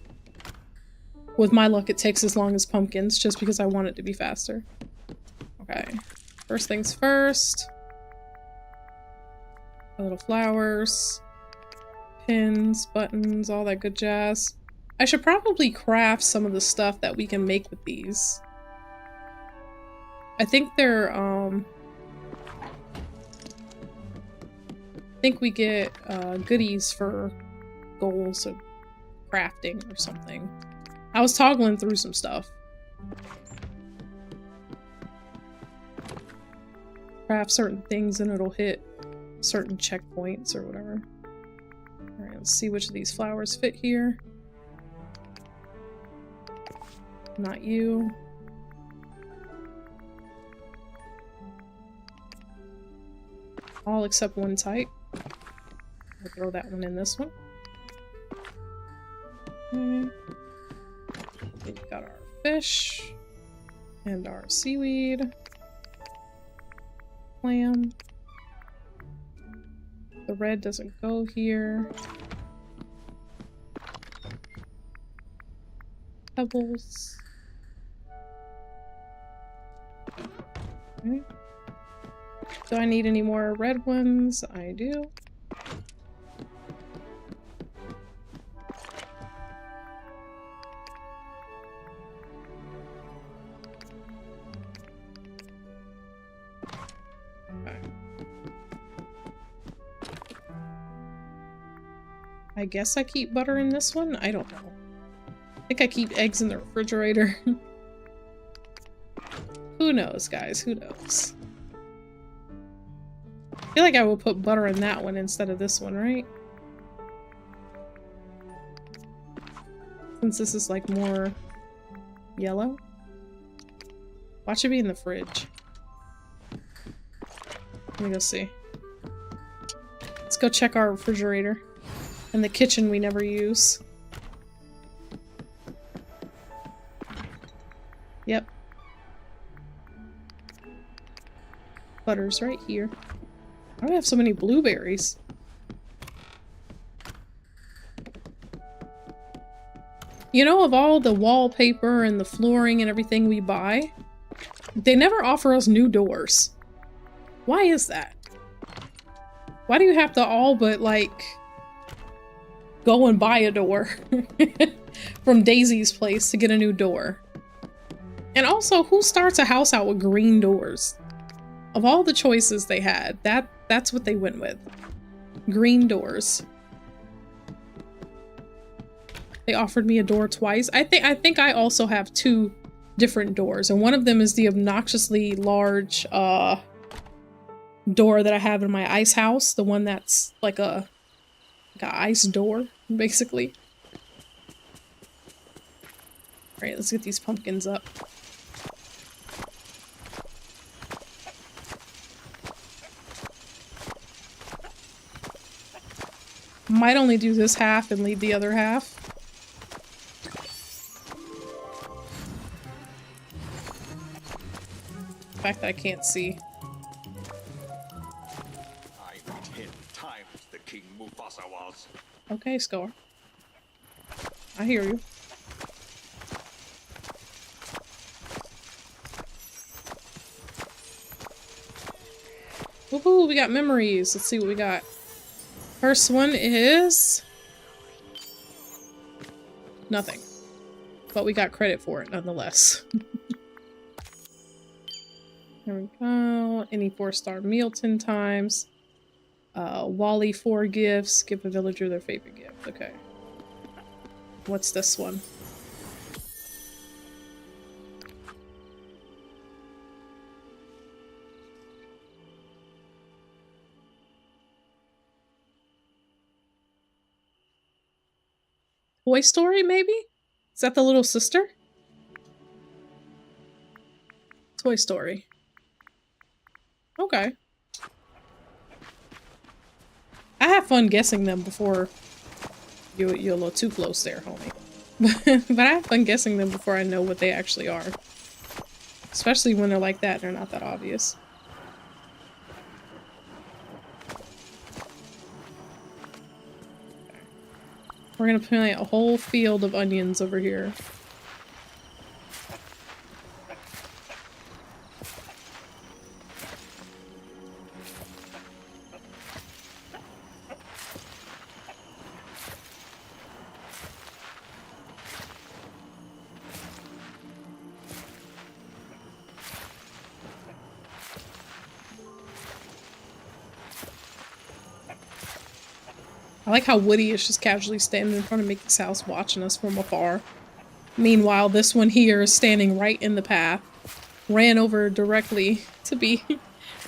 With my luck, it takes as long as pumpkins, just because I want it to be faster. Okay. First things first. Little flowers. Pins, buttons, all that good jazz. I should probably craft some of the stuff that we can make with these. I think they're, I think we get goodies for goals of crafting or something. I was toggling through some stuff. Craft certain things and it'll hit certain checkpoints or whatever. Alright, let's see which of these flowers fit here. Not you. All except one type. We'll throw that one in this one. Then you've got our fish. And our seaweed. Clam. The red doesn't go here. Pebbles. Okay. Do I need any more red ones? I do. Okay. I guess I keep butter in this one? I don't know. I think I keep eggs in the refrigerator. Who knows, guys? Who knows? I feel like I will put butter in that one instead of this one, right? Since this is like more yellow. Watch it be in the fridge. Let me go see. Let's go check our refrigerator. And the kitchen we never use. Yep. Butter's right here. Why do I have so many blueberries? You know, of all the wallpaper and the flooring and everything we buy, they never offer us new doors. Why is that? Why do you have to all but, like, go and buy a door from Daisy's place to get a new door? And also, who starts a house out with green doors? Of all the choices they had, that's what they went with. Green doors. They offered me a door twice. I think I also have 2 different doors, and one of them is the obnoxiously large door that I have in my ice house, the one that's like a ice door, basically. Alright, let's get these pumpkins up. Might only do this half and leave the other half. The fact that I can't see. I'm 10 times the King Mufasa was. Okay, Scar. I hear you. Woohoo, we got memories. Let's see what we got. First one is... nothing. But we got credit for it nonetheless. There we go. Any 4-star meal 10 times. Wally 4 gifts. Give a villager their favorite gift. Okay. What's this one? Toy Story, maybe? Is that the little sister? Toy Story. Okay. I have fun guessing them before you're a little too close there, homie. But I have fun guessing them before I know what they actually are. Especially when they're like that and they're not that obvious. We're gonna plant a whole field of onions over here. I like how Woody is just casually standing in front of Mickey's house watching us from afar. Meanwhile, this one here is standing right in the path. Ran over directly to be...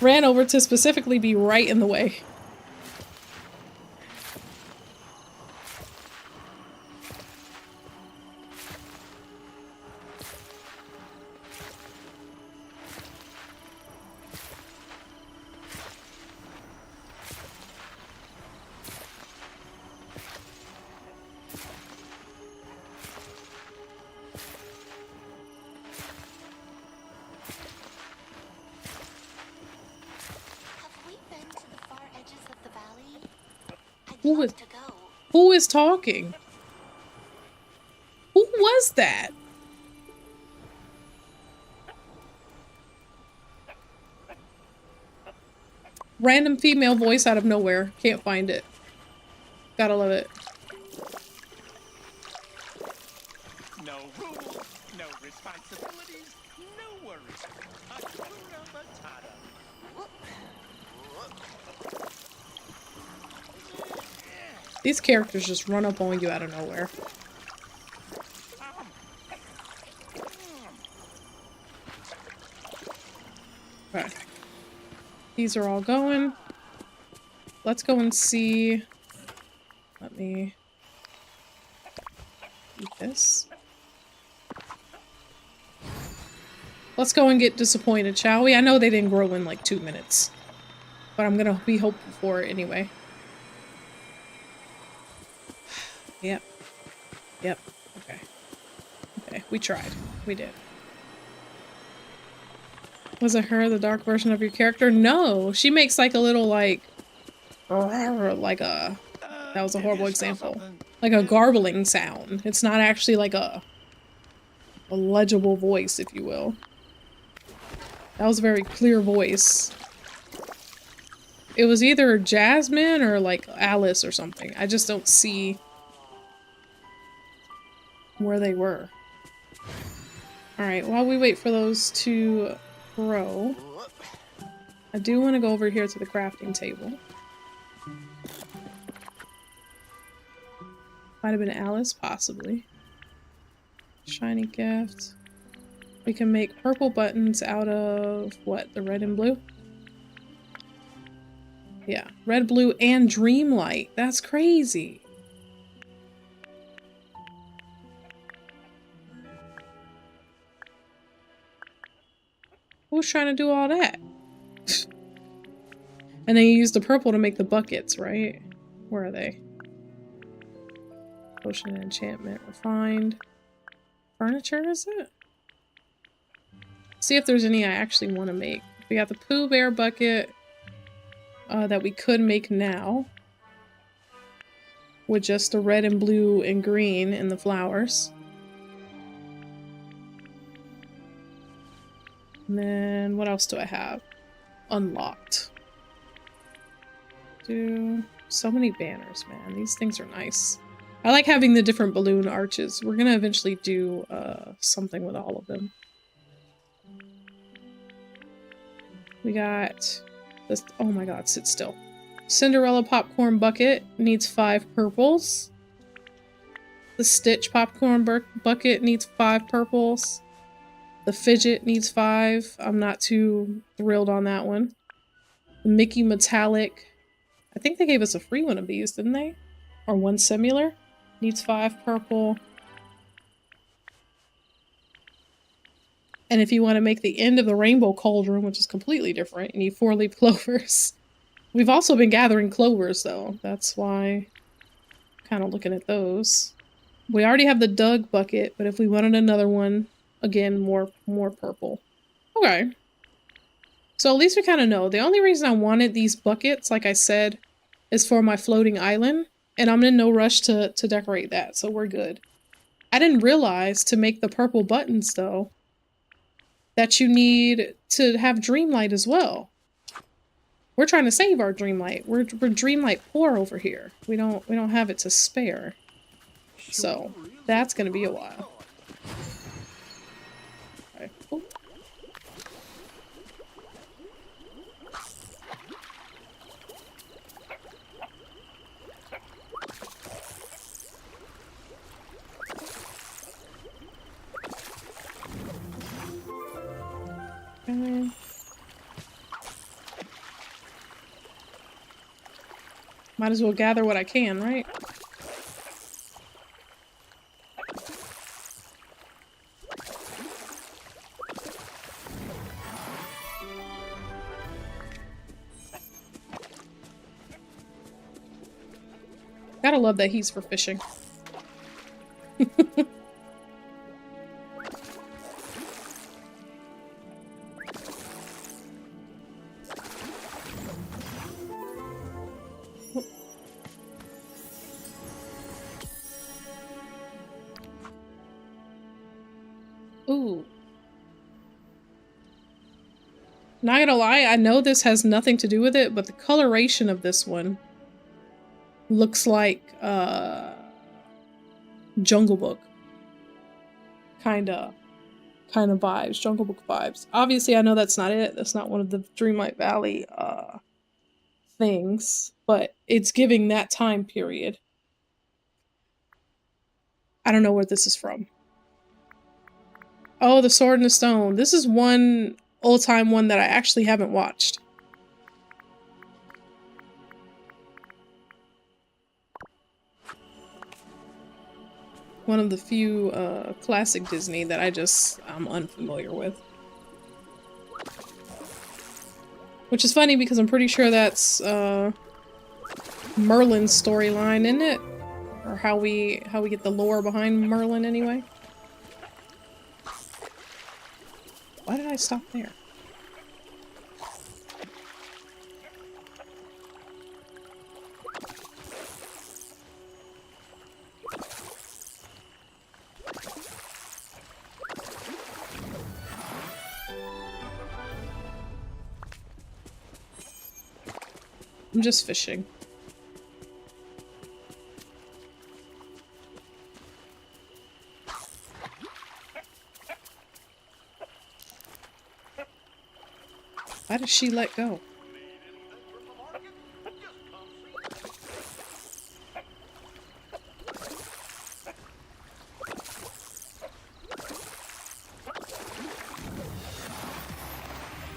ran over to specifically be right in the way. Who is talking? Who was that? Random female voice out of nowhere. Can't find it. Gotta love it. No rules, no responsibilities, no worries. Hakuna Matata. These characters just run up on you out of nowhere. Okay. These are all going. Let's go and see. Let me eat this. Let's go and get disappointed, shall we? I know they didn't grow in like 2 minutes, but I'm gonna be hopeful for it anyway. Yep. Yep. Okay. Okay, we tried. We did. Was it her, the dark version of your character? No! She makes like a little like a... that was a horrible example. Like a garbling sound. It's not actually like a legible voice, if you will. That was a very clear voice. It was either Jasmine or like Alice or something. I just don't see where they were. Alright, while we wait for those to grow, I do want to go over here to the crafting table. Might have been Alice, possibly. Shiny gift. We can make purple buttons out of, what, the red and blue? Yeah, red, blue, and Dreamlight. That's crazy. Who's trying to do all that? And then you use the purple to make the buckets, right? Where are they? Potion and enchantment refined. Furniture, is it? See if there's any I actually want to make. We got the Pooh Bear bucket that we could make now. With just the red and blue and green in the flowers. And then what else do I have? Unlocked. So many banners, man. These things are nice. I like having the different balloon arches. We're gonna eventually do something with all of them. We got this. Oh my god, sit still. Cinderella popcorn bucket needs 5 purples. The Stitch popcorn bucket needs 5 purples. The Fidget needs 5. I'm not too thrilled on that one. The Mickey metallic. I think they gave us a free one of these, didn't they? Or one similar. Needs 5 purple. And if you want to make the end of the rainbow cauldron, which is completely different, you need 4-leaf clovers. We've also been gathering clovers, though. That's why I'm kind of looking at those. We already have the Doug bucket, but if we wanted another one, again, more purple. Okay. So at least we kind of know. The only reason I wanted these buckets, like I said, is for my floating island. And I'm in no rush to decorate that, so we're good. I didn't realize to make the purple buttons, though, that you need to have Dreamlight as well. We're trying to save our Dreamlight. We're Dreamlight poor over here. We don't have it to spare. So that's gonna be a while. Okay. Oh. Okay. Might as well gather what I can, right? Gotta love that he's for fishing. Ooh. Not gonna lie, I know this has nothing to do with it, but the coloration of this one looks like Jungle Book. Kinda vibes, Jungle Book vibes. Obviously, I know that's not it. That's not one of the Dreamlight Valley things, but it's giving that time period. I don't know where this is from. Oh, The Sword and the Stone. This is one old-time one that I actually haven't watched. One of the few classic Disney that I'm unfamiliar with. Which is funny because I'm pretty sure that's Merlin's storyline, isn't it? Or how we get the lore behind Merlin anyway. Why did I stop there? I'm just fishing. Why does she let go?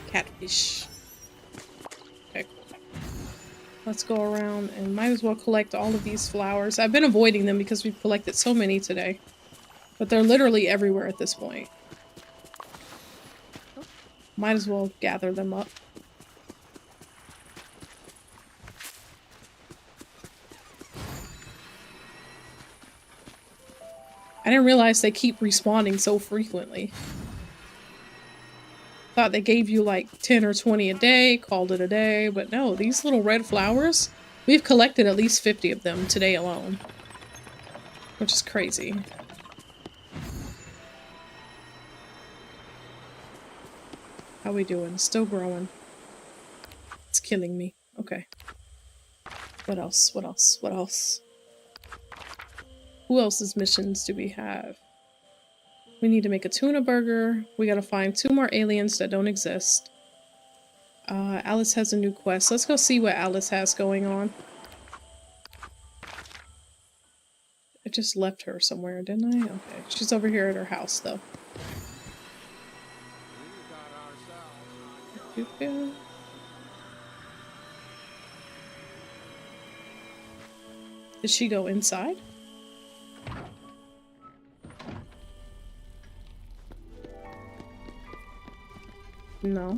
Catfish. Okay, cool. Let's go around and might as well collect all of these flowers. I've been avoiding them because we've collected so many today. But they're literally everywhere at this point. Might as well gather them up. I didn't realize they keep respawning so frequently. Thought they gave you like 10 or 20 a day, called it a day, but no, these little red flowers, we've collected at least 50 of them today alone. Which is crazy. How we doing? Still growing. It's killing me. Okay. What else? What else? What else? Who else's missions do we have? We need to make a tuna burger. We gotta find 2 more aliens that don't exist. Alice has a new quest. Let's go see what Alice has going on. I just left her somewhere, didn't I? Okay. She's over here at her house, though. Did she go inside? No.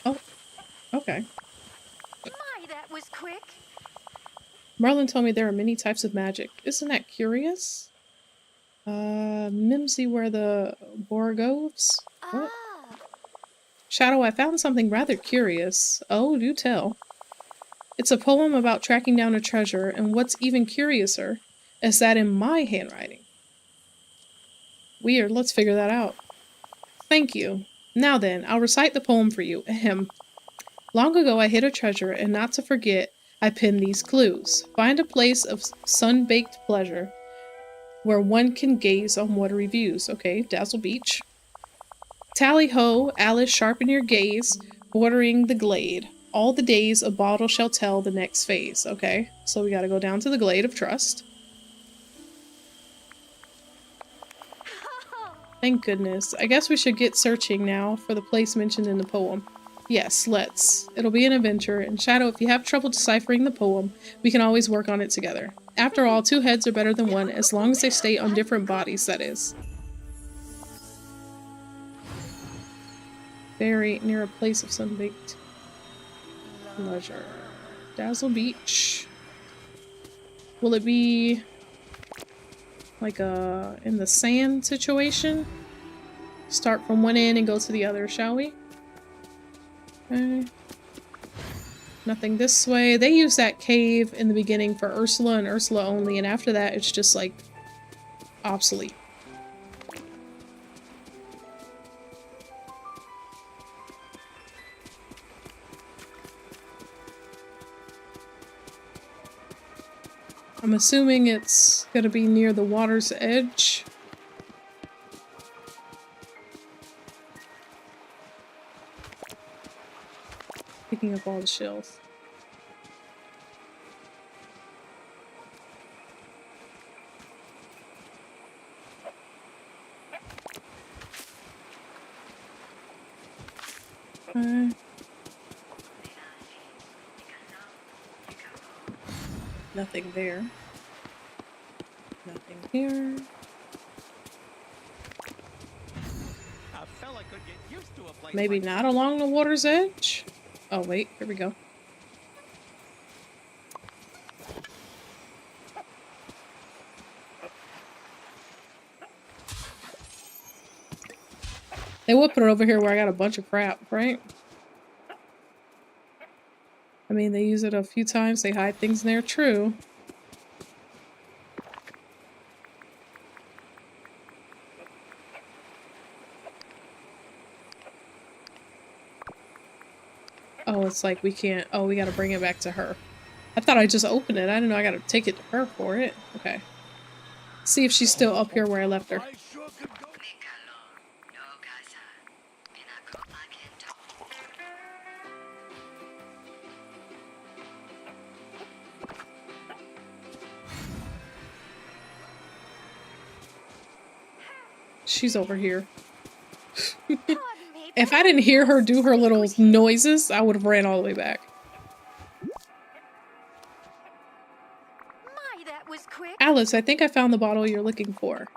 Oh, okay. My, that was quick. Merlin told me there are many types of magic. Isn't that curious? Mimsy were the Borgoves? What? Shadow, I found something rather curious. Oh, do tell. It's a poem about tracking down a treasure, and what's even curiouser is that in my handwriting. Weird, let's figure that out. Thank you. Now then, I'll recite the poem for you. Ahem. Long ago I hid a treasure, and not to forget, I penned these clues. Find a place of sun-baked pleasure, where one can gaze on watery views. Okay, Dazzle Beach. Tally-ho, Alice, sharpen your gaze, bordering the glade. All the days a bottle shall tell the next phase. Okay, so we gotta go down to the Glade of Trust. Thank goodness. I guess we should get searching now for the place mentioned in the poem. Yes, let's. It'll be an adventure, and Shadow, if you have trouble deciphering the poem, we can always work on it together. After all, 2 heads are better than 1, as long as they stay on different bodies, that is. Very near a place of sun-baked pleasure. Dazzle Beach. Will it be like a in the sand situation? Start from one end and go to the other, shall we? Okay. Nothing this way. They use that cave in the beginning for Ursula and Ursula only, and after that it's just like obsolete. I'm assuming it's gonna be near the water's edge. Picking up all the shells. Nothing there. Nothing here. A fella could get used to a place Maybe like not along the water's edge? Oh wait, here we go. They would put it over here where I got a bunch of crap, right? I mean, they use it a few times, they hide things in there, true. Oh, it's like we can't, oh, we gotta bring it back to her. I thought I just opened it, I didn't know I gotta take it to her for it. Okay. See if she's still up here where I left her. She's over here. If I didn't hear her do her little noises, I would have ran all the way back. My, that was quick. Alice Alice, I think I found the bottle you're looking for.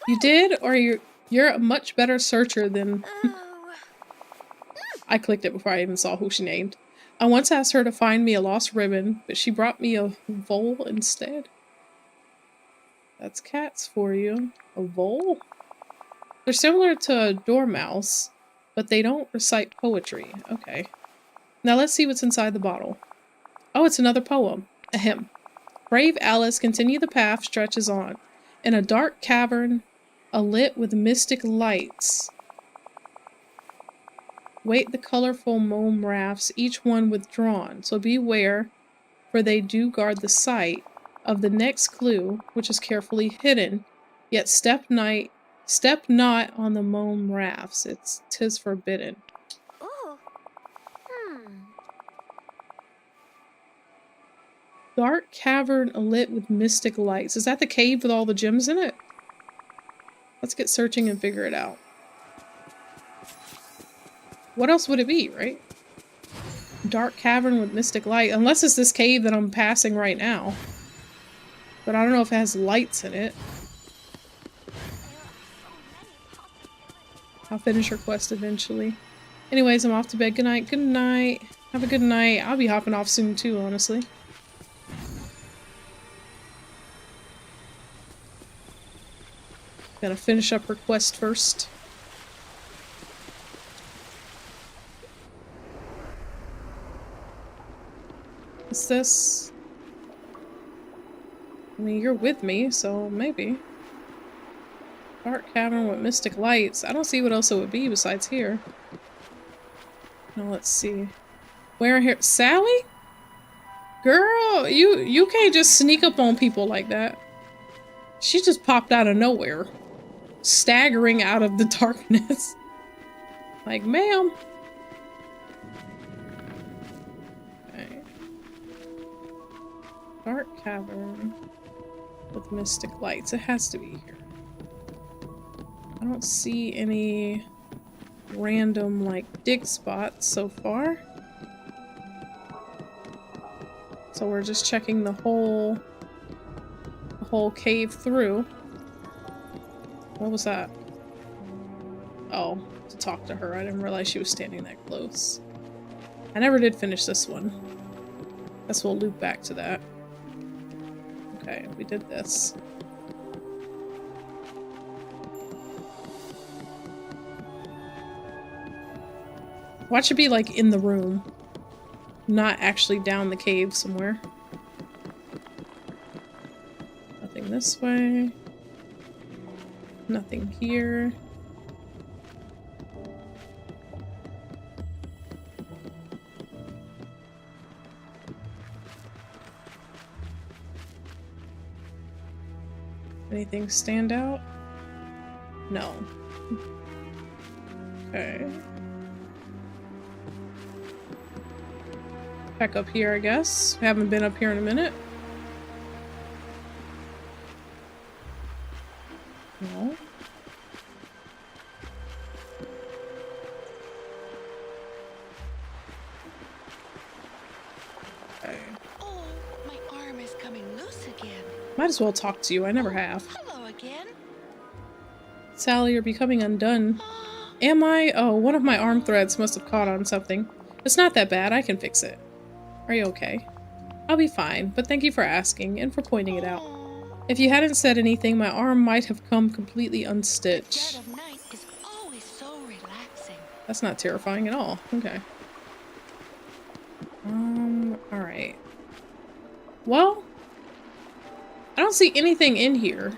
You did? Or you're a much better searcher than... Oh. I clicked it before I even saw who she named. I once asked her to find me a lost ribbon, but she brought me a vole instead. That's cats for you. A vole? They're similar to a dormouse, but they don't recite poetry. Okay. Now let's see what's inside the bottle. Oh, it's another poem. Ahem. Brave Alice, continue the path stretches on. In a dark cavern, alit with mystic lights. Wait the colorful mome rafts, each one withdrawn. So beware, for they do guard the sight of the next clue, which is carefully hidden. Yet step not on the mome rafts. Tis forbidden. Ooh. Dark cavern alit with mystic lights. Is that the cave with all the gems in it? Let's get searching and figure it out. What else would it be, right? Dark cavern with mystic light. Unless it's this cave that I'm passing right now. But I don't know if it has lights in it. I'll finish her quest eventually. Anyways, I'm off to bed. Good night. Good night. Have a good night. I'll be hopping off soon too, honestly. Gotta finish up her quest first. What's this? I mean, you're with me, so maybe. Dark cavern with mystic lights. I don't see what else it would be besides here. Now let's see. Where here? Sally? Girl, you can't just sneak up on people like that. She just popped out of nowhere. Staggering out of the darkness. Like, ma'am. Okay. Dark cavern with mystic lights. It has to be here. I don't see any random, like, dig spots so far. So we're just checking the whole cave through. What was that? Oh, to talk to her. I didn't realize she was standing that close. I never did finish this one. Guess we'll loop back to that. Okay, we did this. Watch it be like in the room, not actually down the cave somewhere. Nothing this way. Nothing here. Anything stand out? No. Okay. Back up here, I guess. Haven't been up here in a minute. No. Okay. Oh, my arm is coming loose again. Might as well talk to you. I never have. Hello again. Sally, you're becoming undone. Am I? Oh, one of my arm threads must have caught on something. It's not that bad. I can fix it. Are you okay? I'll be fine, but thank you for asking and for pointing it out. If you hadn't said anything, my arm might have come completely unstitched. Dead of night is always so relaxing. That's not terrifying at all. Okay. Alright. Well, I don't see anything in here.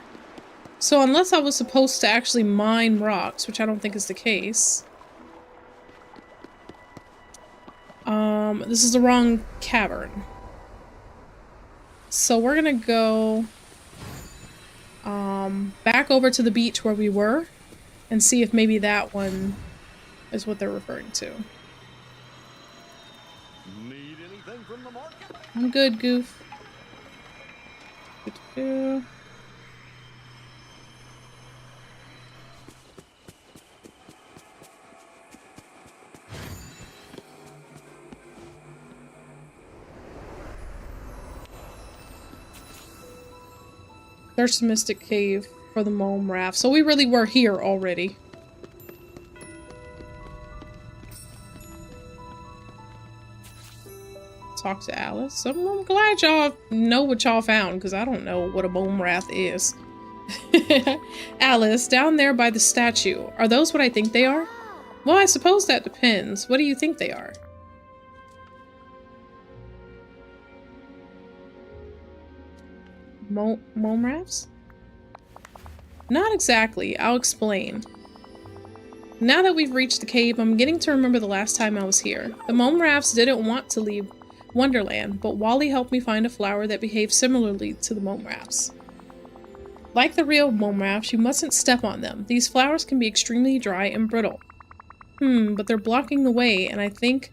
So unless I was supposed to actually mine rocks, which I don't think is the case. This is the wrong cavern. So we're gonna go back over to the beach where we were and see if maybe that one is what they're referring to. Need anything from the market? I'm good, Goof. Good to do. Search the Mystic Cave for the Mome Raft. So we really were here already. Talk to Alice. So I'm glad y'all know what y'all found, because I don't know what a Mome Raft is. Alice, down there by the statue. Are those what I think they are? Well, I suppose that depends. What do you think they are? Mome rafts? Not exactly. I'll explain. Now that we've reached the cave, I'm getting to remember the last time I was here. The mome rafts didn't want to leave Wonderland, but Wally helped me find a flower that behaved similarly to the mome rafts. Like the real mome rafts, you mustn't step on them. These flowers can be extremely dry and brittle. But they're blocking the way, and I think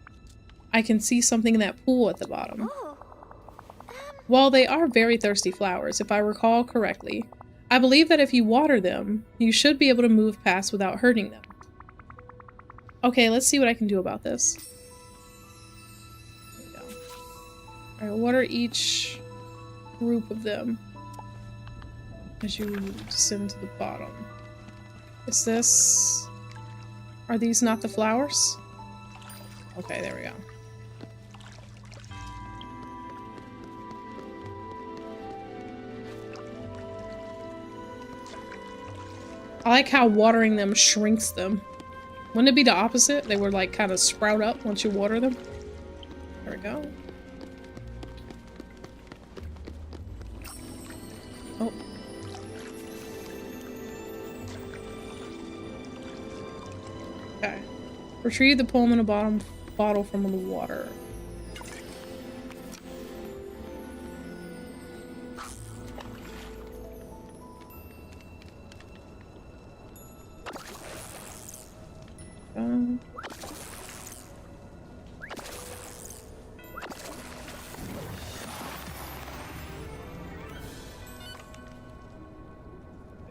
I can see something in that pool at the bottom. While they are very thirsty flowers, if I recall correctly, I believe that if you water them, you should be able to move past without hurting them. Okay, let's see what I can do about this. There we go. Alright, water each group of them as you descend to the bottom. Is this... Are these not the flowers? Okay, there we go. I like how watering them shrinks them. Wouldn't it be the opposite? They would like kind of sprout up once you water them? There we go. Oh. Okay. Retrieve the poem in a bottle from the water.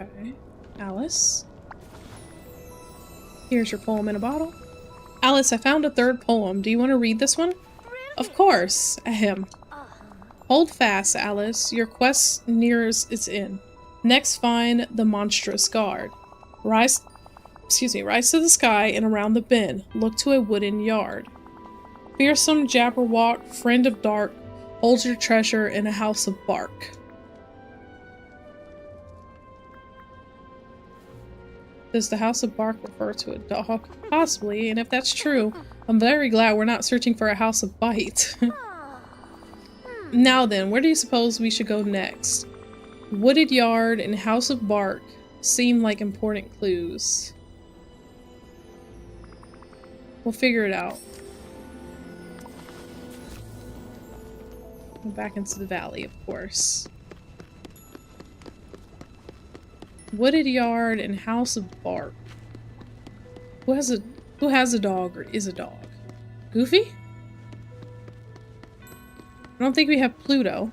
Okay. Alice. Here's your poem in a bottle. Alice, I found a third poem. Do you want to read this one? Really? Of course. Ahem. Hold fast, Alice. Your quest nears its end. Next, find the monstrous guard. Rise to the sky and around the bend. Look to a wooden yard. Fearsome Jabberwock, friend of dark, holds your treasure in a house of bark. Does the house of bark refer to a dog? Possibly, and if that's true, I'm very glad we're not searching for a house of bite. Now then, where do you suppose we should go next? Wooded yard and house of bark seem like important clues. We'll figure it out. Go back into the valley, of course. Wooded yard and house of bark. Who has a dog or is a dog? Goofy? I don't think we have Pluto.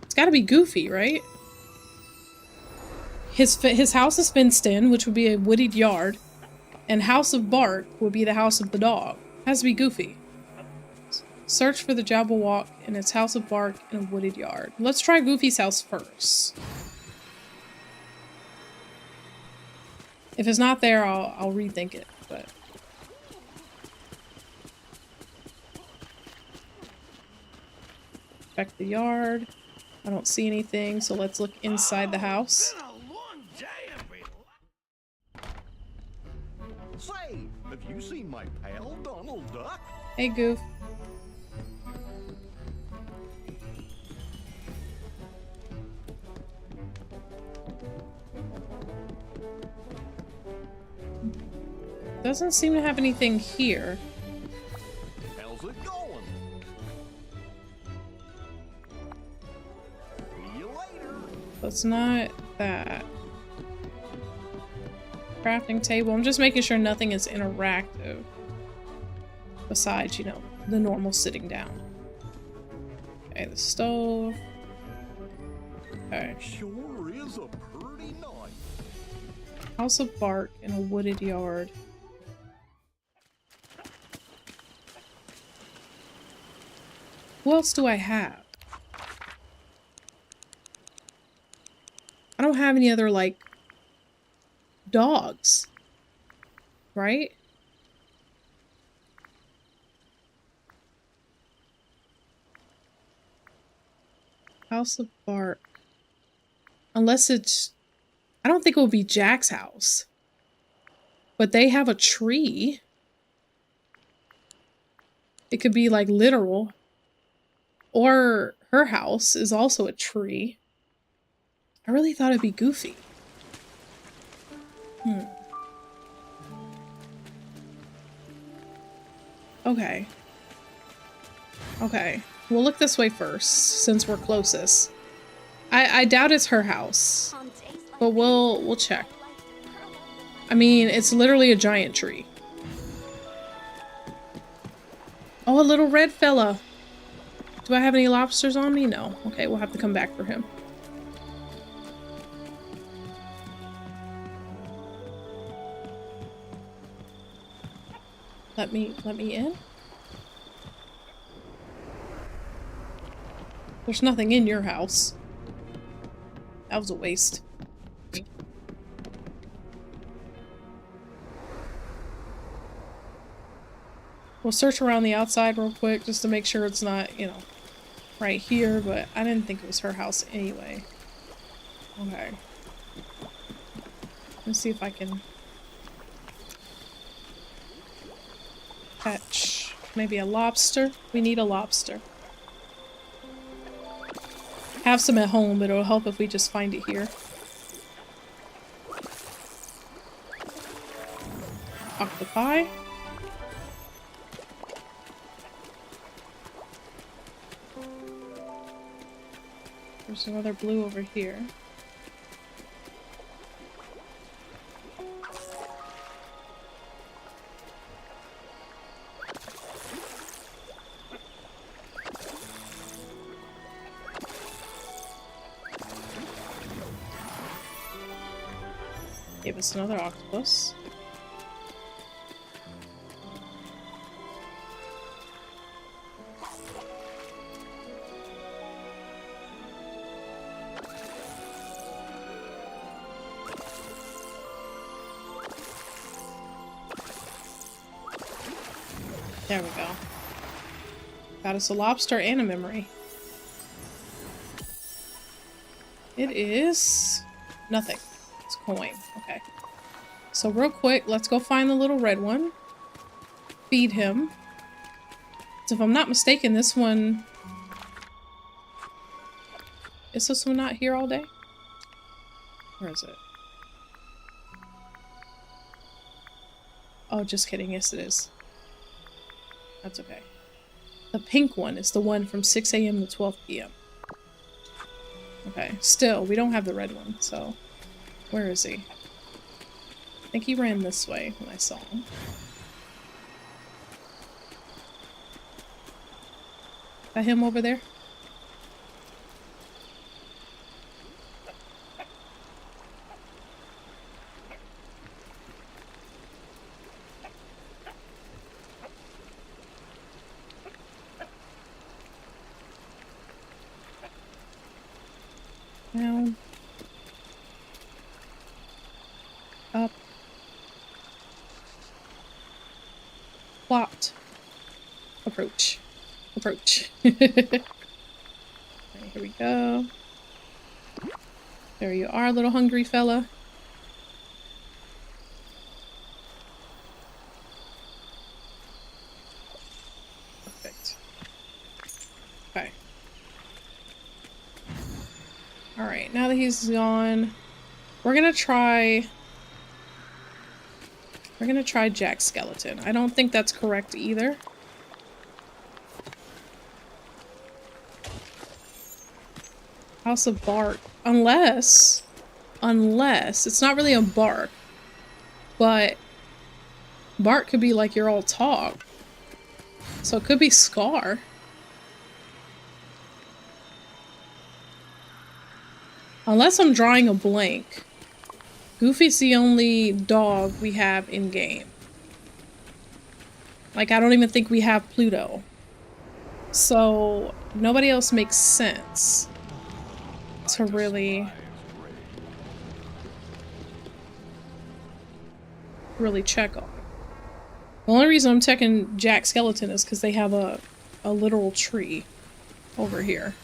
It's gotta be Goofy, right? His house is fenced in, which would be a wooded yard. And house of bark would be the house of the dog. Has to be Goofy. Search for the Jabberwock in its house of bark in a wooded yard. Let's try Goofy's house first. If it's not there, I'll rethink it, but... Check the yard. I don't see anything, so let's look inside the house. Say, have you seen my pal, Donald Duck? Hey, Goof. Doesn't seem to have anything here. How's it going? See you later. It's not that. Crafting table. I'm just making sure nothing is interactive. Besides, you know, the normal sitting down. Okay, the stove. Okay. Sure is a pretty night. House of bark in a wooded yard. What else do I have? I don't have any other, like, dogs. Right? House of Bark. Unless it's... I don't think it would be Jack's house. But they have a tree. It could be, like, literal. Or her house is also a tree. I really thought it'd be Goofy. Okay. Okay. We'll look this way first, since we're closest. I doubt it's her house. But we'll check. I mean, it's literally a giant tree. Oh, a little red fella. Do I have any lobsters on me? No. Okay, we'll have to come back for him. Let me in. There's nothing in your house. That was a waste. We'll search around the outside real quick just to make sure it's not, you know, right here, but I didn't think it was her house anyway. Okay. Let's see if I can catch maybe a lobster. We need a lobster. Have some at home, but it'll help if we just find it here. Octopi. There's another blue over here. Gave us another octopus. There we go. Got us a lobster and a memory. It is nothing. It's coin. Okay. So real quick, let's go find the little red one. Feed him. So if I'm not mistaken, this one... Is this one not here all day? Where is it? Oh, just kidding. Yes, it is. That's okay. The pink one is the one from 6 a.m. to 12 p.m. Okay. Still, we don't have the red one, so... Where is he? I think he ran this way when I saw him. Is that him over there? Down. Up. Plot. Approach. Approach. Alright, here we go. There you are, little hungry fella. Perfect. Okay. Alright, now that he's gone, we're gonna try Jack Skeleton. I don't think that's correct either. House of Bark. Unless it's not really a bark, but bark could be like your old talk. So it could be Scar. Unless I'm drawing a blank. Goofy's the only dog we have in game. Like, I don't even think we have Pluto. So, nobody else makes sense to really... really check on. The only reason I'm checking Jack Skeleton is because they have a literal tree over here.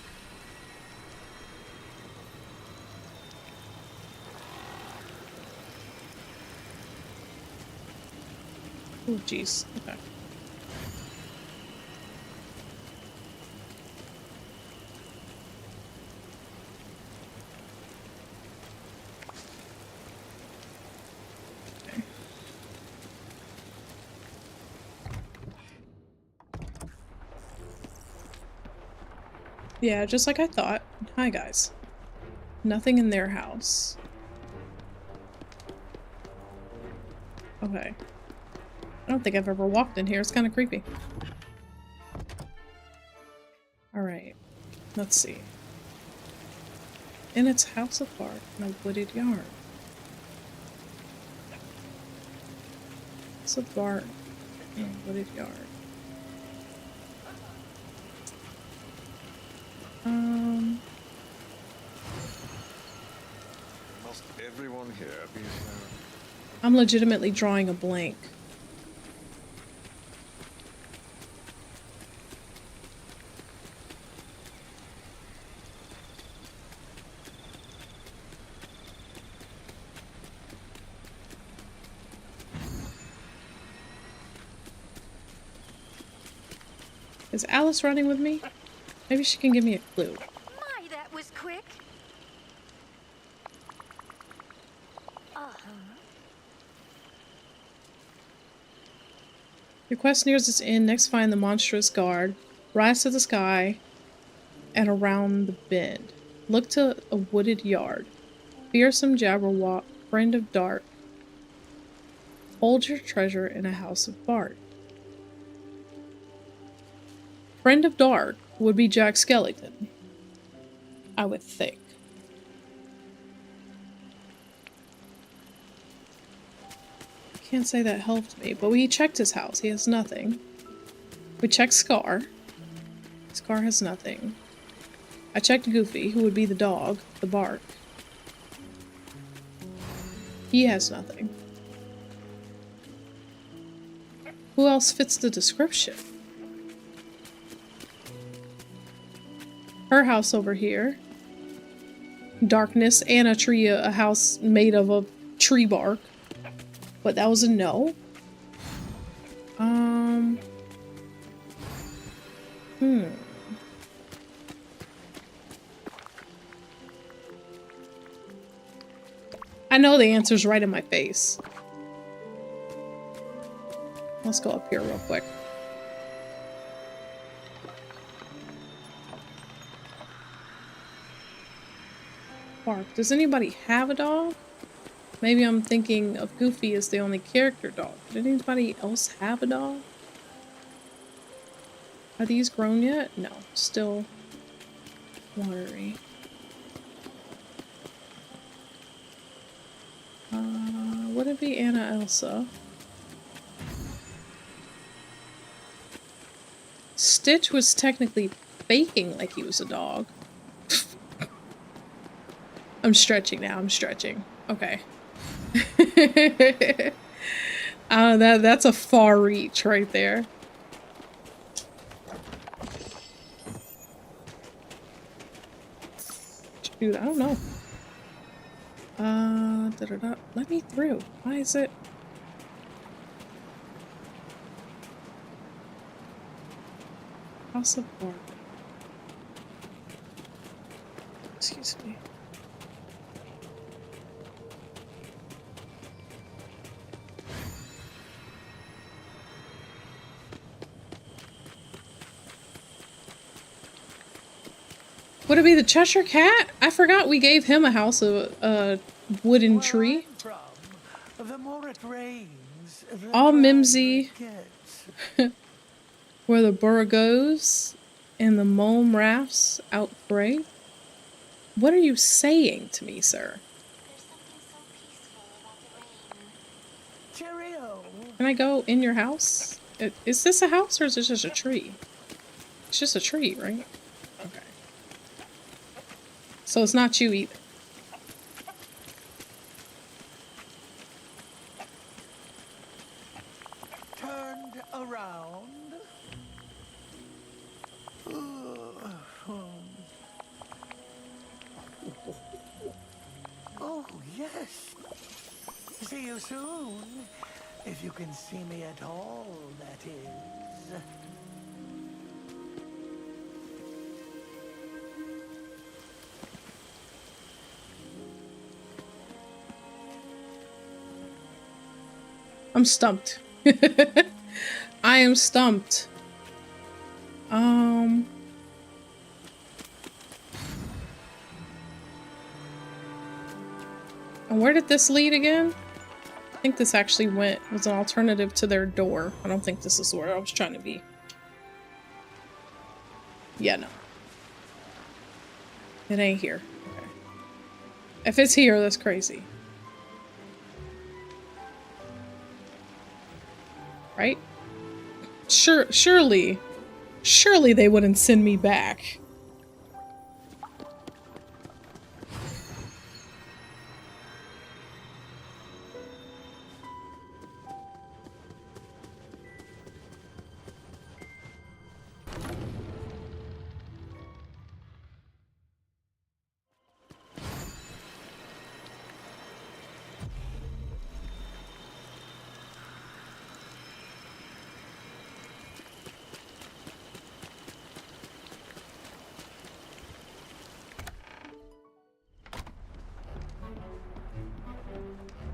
Oh, jeez. Okay. Yeah, just like I thought. Hi, guys. Nothing in their house. Okay. I don't think I've ever walked in here. It's kind of creepy. Alright. Let's see. In its house of bark in a wooded yard. House of bark in a wooded yard. Must everyone here be so? I'm legitimately drawing a blank. Is Alice running with me? Maybe she can give me a clue. My, that was quick. Your quest nears its end. Next, find the monstrous guard. Rise to the sky and around the bend. Look to a wooded yard. Fearsome Jabberwock, friend of dark. Hold your treasure in a house of bark. Friend of dark would be Jack Skellington, I would think. Can't say that helped me, but we checked his house. He has nothing. We checked Scar. Scar has nothing. I checked Goofy, who would be the dog, the bark. He has nothing. Who else fits the description? Her house over here. Darkness and a tree, a house made of a tree bark. But that was a no. I know the answer's right in my face. Let's go up here real quick. Bark. Does anybody have a dog? Maybe I'm thinking of Goofy as the only character dog. Did anybody else have a dog? Are these grown yet? No. Still watery. Would it be Anna Elsa? Stitch was technically faking like he was a dog. I'm stretching now. I'm stretching. Okay. That's a far reach right there. Dude, I don't know. Let me through. Why is it? House of Bark. Excuse me. Would it be the Cheshire Cat? I forgot we gave him a house of a wooden tree. The more it rains, the All drier mimsy. it gets. Where the burr goes and the mome rafts outbreak. What are you saying to me, sir? Cheerio. Can I go in your house? Is this a house or is it just a tree? It's just a tree, right? Okay. So it's not you either. see you soon. If you can see me at all, that is. I'm stumped. I am stumped. And where did this lead again? I think this actually was an alternative to their door. I don't think this is where I was trying to be. Yeah, no. It ain't here. Okay. If it's here, that's crazy. Right? Surely they wouldn't send me back.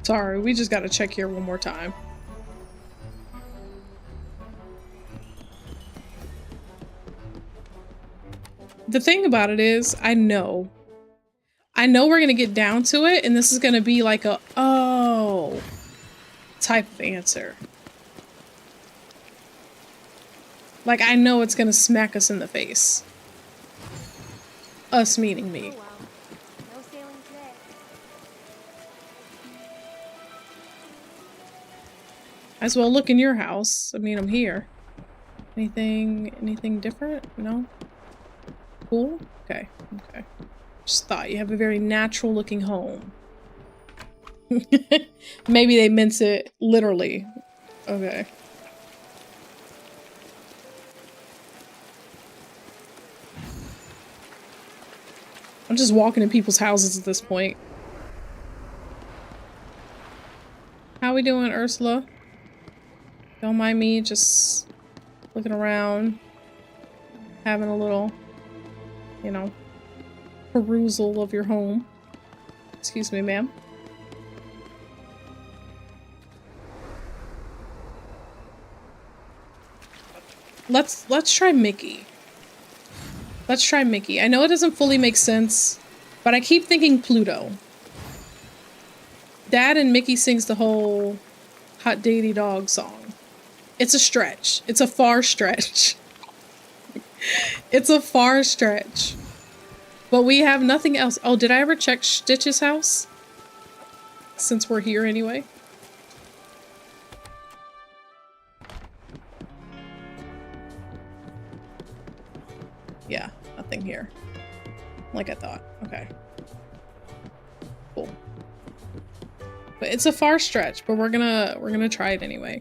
Sorry, we just gotta check here one more time. The thing about it is, I know we're gonna get down to it, and this is gonna be like a, oh, type of answer. Like, I know it's gonna smack us in the face. Us meaning me. As well look in your house. I mean, I'm here. Anything different? No? Cool? Okay, okay. Just thought you have a very natural looking home. Maybe they meant it literally. Okay. I'm just walking in people's houses at this point. How we doing, Ursula? Don't mind me, just looking around, having a little, you know, perusal of your home. Excuse me, ma'am. Let's try Mickey. Let's try Mickey. I know it doesn't fully make sense, but I keep thinking Pluto. Dad and Mickey sings the whole Hot Diggity Dog song. It's a stretch. It's a far stretch. It's a far stretch. But we have nothing else. Oh, did I ever check Stitch's house? Since we're here anyway. Yeah, nothing here. Like I thought. Okay. Cool. But it's a far stretch, but we're gonna try it anyway.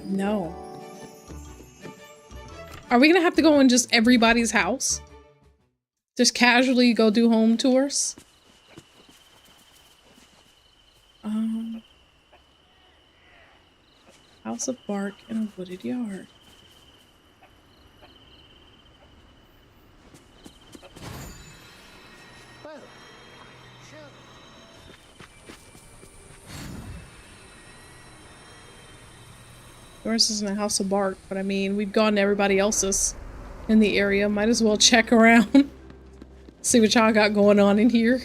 No. Are we gonna have to go in just everybody's house? Just casually go do home tours? House of bark in a wooded yard. Well, sure. Yours isn't a house of bark, but I mean, we've gone to everybody else's in the area. Might as well check around. See what y'all got going on in here.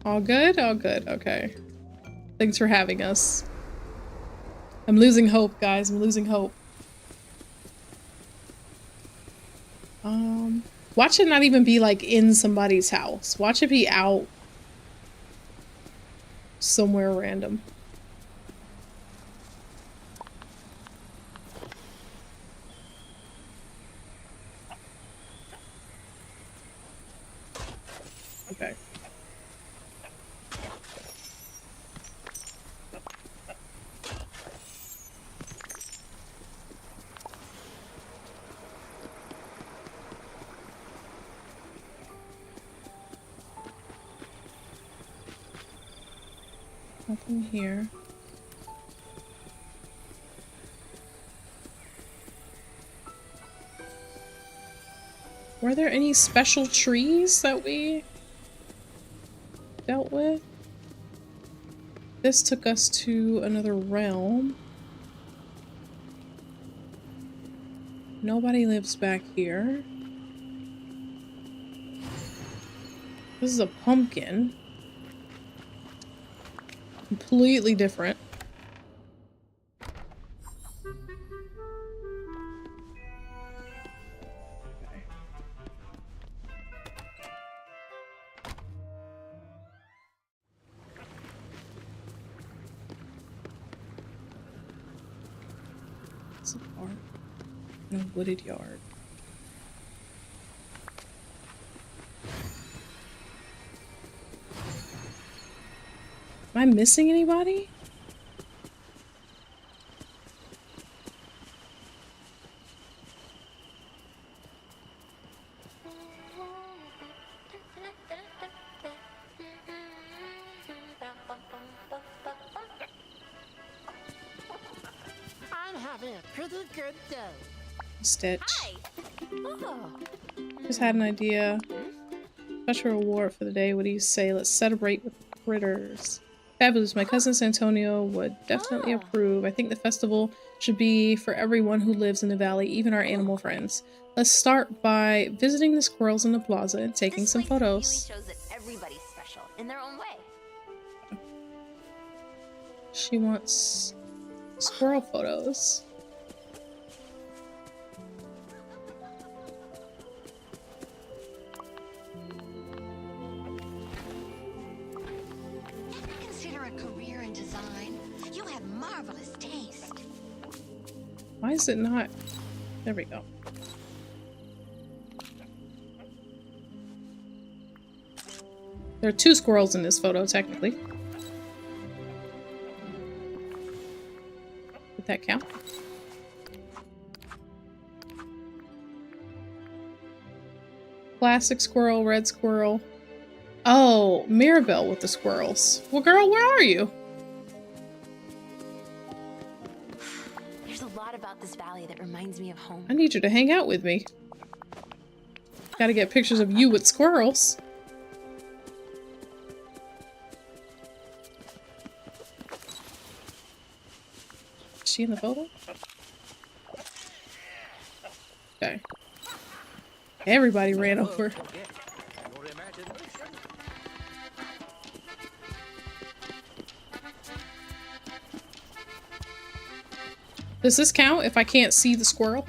All good? All good. Okay. Thanks for having us. I'm losing hope, guys. I'm losing hope. Watch it not even be like in somebody's house. Watch it be out somewhere random. Okay. Nothing here. Were there any special trees that we dealt with? This took us to another realm. Nobody lives back here. This is a pumpkin. Completely different. It's a park in a wooded yard. Am I missing anybody? I'm having a pretty good day. Stitch. Oh, Just had an idea. Special reward for the day. What do you say? Let's celebrate with critters. Fabulous. My cousin Santonio would definitely approve. I think the festival should be for everyone who lives in the valley, even our animal friends. Let's start by visiting the squirrels in the plaza and taking some photos. really shows that everybody's special in their own way. She wants squirrel photos. Consider a career in design. You have marvelous taste. Why is it not? There we go. There are two squirrels in this photo, technically. Did that count? Classic squirrel, red squirrel. Oh, Mirabelle with the squirrels. Well, girl, where are you? There's a lot about this valley that reminds me of home. I need you to hang out with me. Gotta get pictures of you with squirrels. Is she in the photo? Okay. Everybody ran over. Does this count if I can't see the squirrel?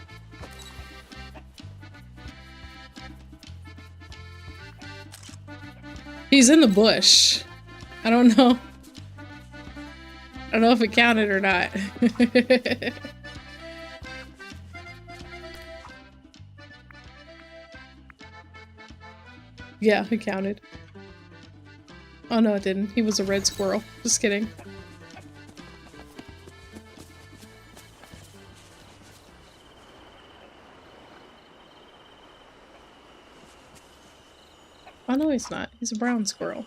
He's in the bush. I don't know. I don't know if it counted or not. Yeah, it counted. Oh no, it didn't. He was a red squirrel. Just kidding. Oh no, he's not. He's a brown squirrel.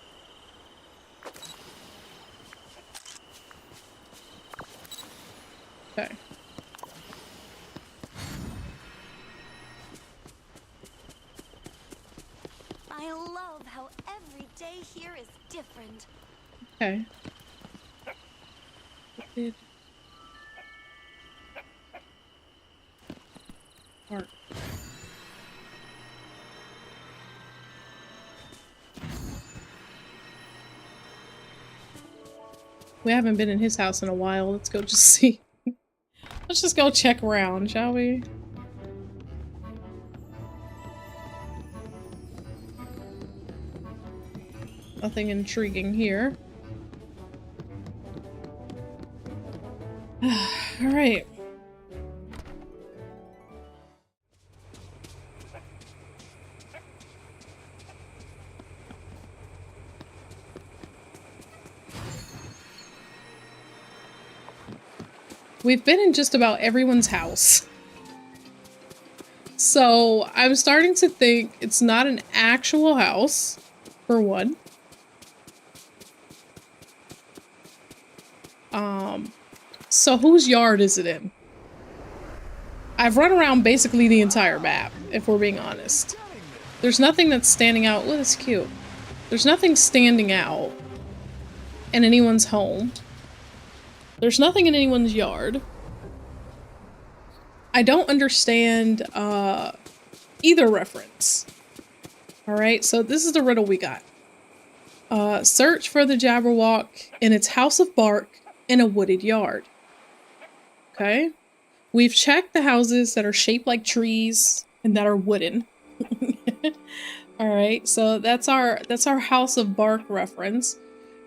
Okay. I love how every day here is different. Okay. Did Park. We haven't been in his house in a while. Let's go just see. Let's just go check around, shall we? Nothing intriguing here. Alright. We've been in just about everyone's house. So I'm starting to think it's not an actual house, for one. So whose yard is it in? I've run around basically the entire map, if we're being honest. There's nothing that's standing out. Oh, that's cute. There's nothing standing out in anyone's home. There's nothing in anyone's yard. I don't understand either reference. Alright, so this is the riddle we got. Search for the Jabberwock in its house of bark in a wooded yard. Okay. We've checked the houses that are shaped like trees and that are wooden. Alright, so that's our house of bark reference.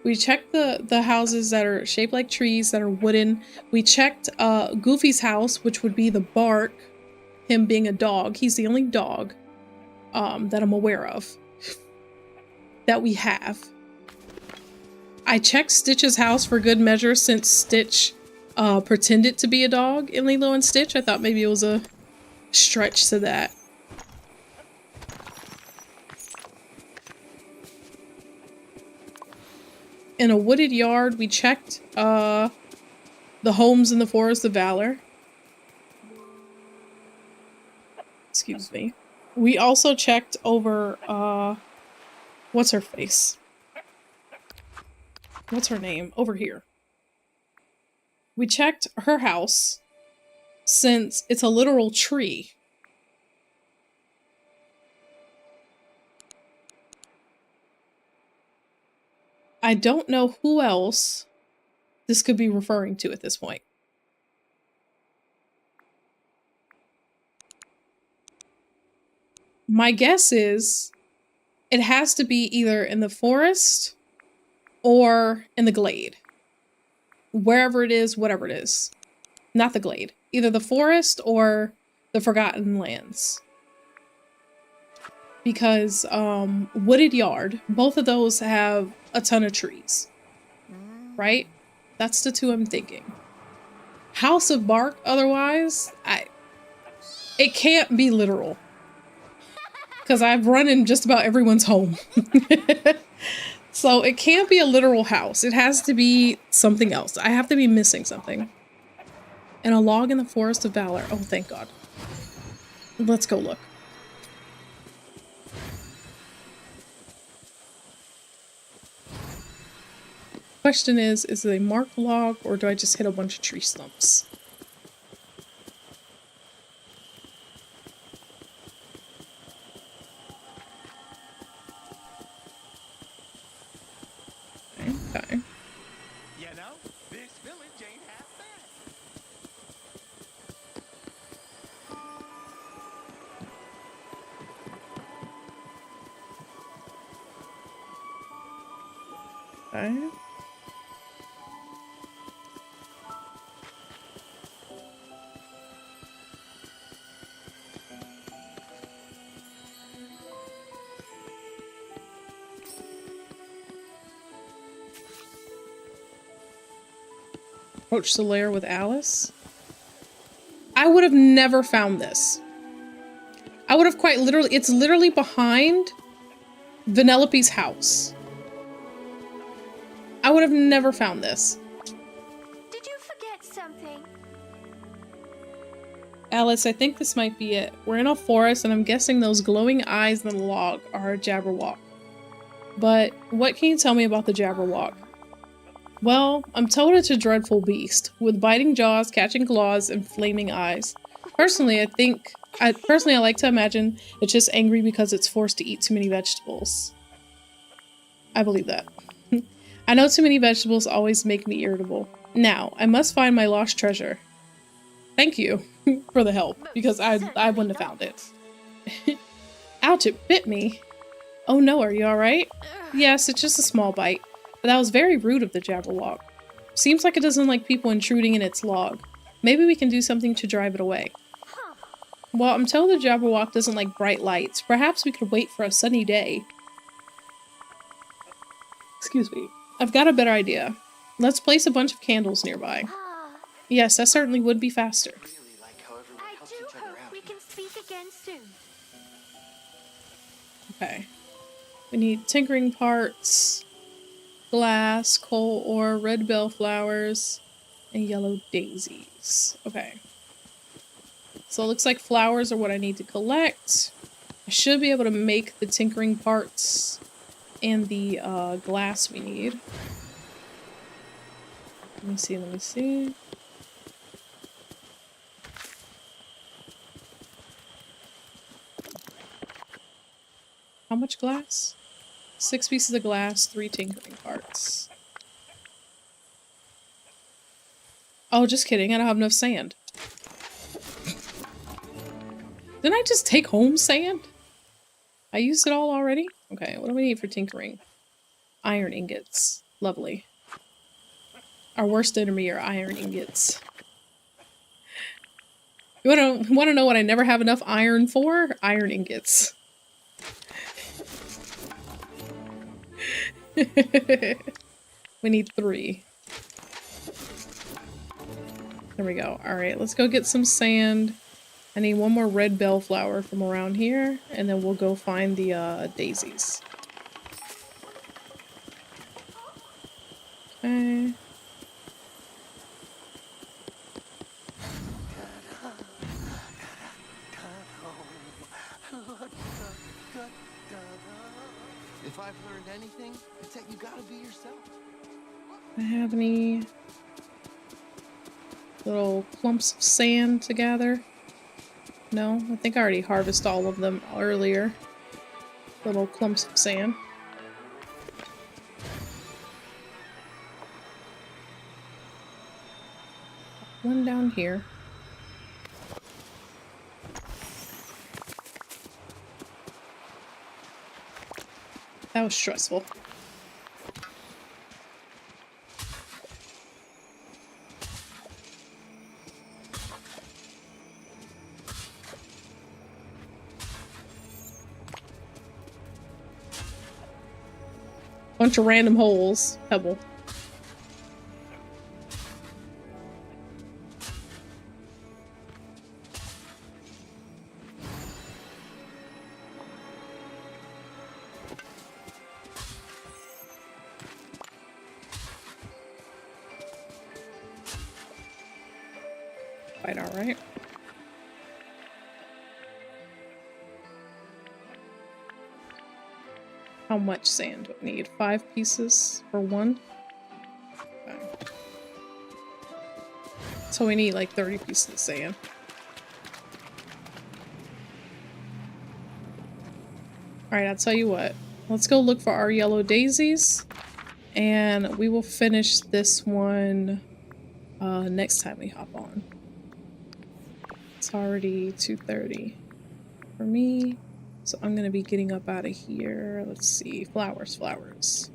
We checked the houses that are shaped like trees that are wooden. We checked Goofy's house, which would be the bark, him being a dog. He's the only dog that I'm aware of that we have. I checked Stitch's house for good measure since Stitch pretended to be a dog in Lilo and Stitch. I thought maybe it was a stretch to that. In a wooded yard, we checked the homes in the Forest of Valor. Excuse me. We also checked over, what's her face? What's her name? Over here. We checked her house since it's a literal tree. I don't know who else this could be referring to at this point. My guess is it has to be either in the forest or in the glade. Wherever it is, whatever it is. Not the glade. Either the forest or the Forgotten Lands. Because wooded yard, both of those have a ton of trees. Right? That's the two I'm thinking. House of Bark, otherwise, it can't be literal. Because I've run in just about everyone's home. So it can't be a literal house. It has to be something else. I have to be missing something. And a log in the Forest of Valor. Oh, thank God. Let's go look. Question is it a marked log or do I just hit a bunch of tree stumps? Okay. You know, this village ain't half bad. Okay. Approach the lair with Alice. I would have never found this. I would have quite literally, it's literally behind Vanellope's house. I would have never found this. Did you forget something? Alice, I think this might be it. We're in a forest and I'm guessing those glowing eyes in the log are a Jabberwock. But what can you tell me about the Jabberwock? Well, I'm told it's a dreadful beast, with biting jaws, catching claws, and flaming eyes. Personally, I like to imagine it's just angry because it's forced to eat too many vegetables. I believe that. I know too many vegetables always make me irritable. Now, I must find my lost treasure. Thank you for the help, because I wouldn't have found it. Ouch, it bit me. Oh no, are you alright? Yes, it's just a small bite. But that was very rude of the Jabberwock. Seems like it doesn't like people intruding in its log. Maybe we can do something to drive it away. Well, I'm told the Jabberwock doesn't like bright lights. Perhaps we could wait for a sunny day. Excuse me. I've got a better idea. Let's place a bunch of candles nearby. Yes, that certainly would be faster. Really like how everyone I helps do each other hope out. we can speak again soon. Okay. We need tinkering parts, glass, coal ore, red bellflowers, and yellow daisies. Okay. So it looks like flowers are what I need to collect. I should be able to make the tinkering parts and the glass we need. Let me see, let me see. How much glass? 6 pieces of glass, 3 tinkering parts. Oh, just kidding. I don't have enough sand. Didn't I just take home sand? I used it all already? Okay, what do we need for tinkering? Iron ingots. Lovely. Our worst enemy are iron ingots. You wanna know what I never have enough iron for? Iron ingots. We need 3. There we go. Alright, let's go get some sand. I need 1 more red bellflower from around here, and then we'll go find the daisies. Okay. If I've learned anything, it's that you gotta be yourself. Do I have any little clumps of sand to gather? No, I think I already harvested all of them earlier. Little clumps of sand. One down here. That was stressful. Bunch of random holes. Pebble. Quite alright. How much sand do I need? 5 pieces for 1? Okay. So we need like 30 pieces of sand. Alright, I'll tell you what. Let's go look for our yellow daisies. And we will finish this one next time we hop on. It's already 2:30 for me. So I'm gonna be getting up out of here. Let's see. Flowers, flowers.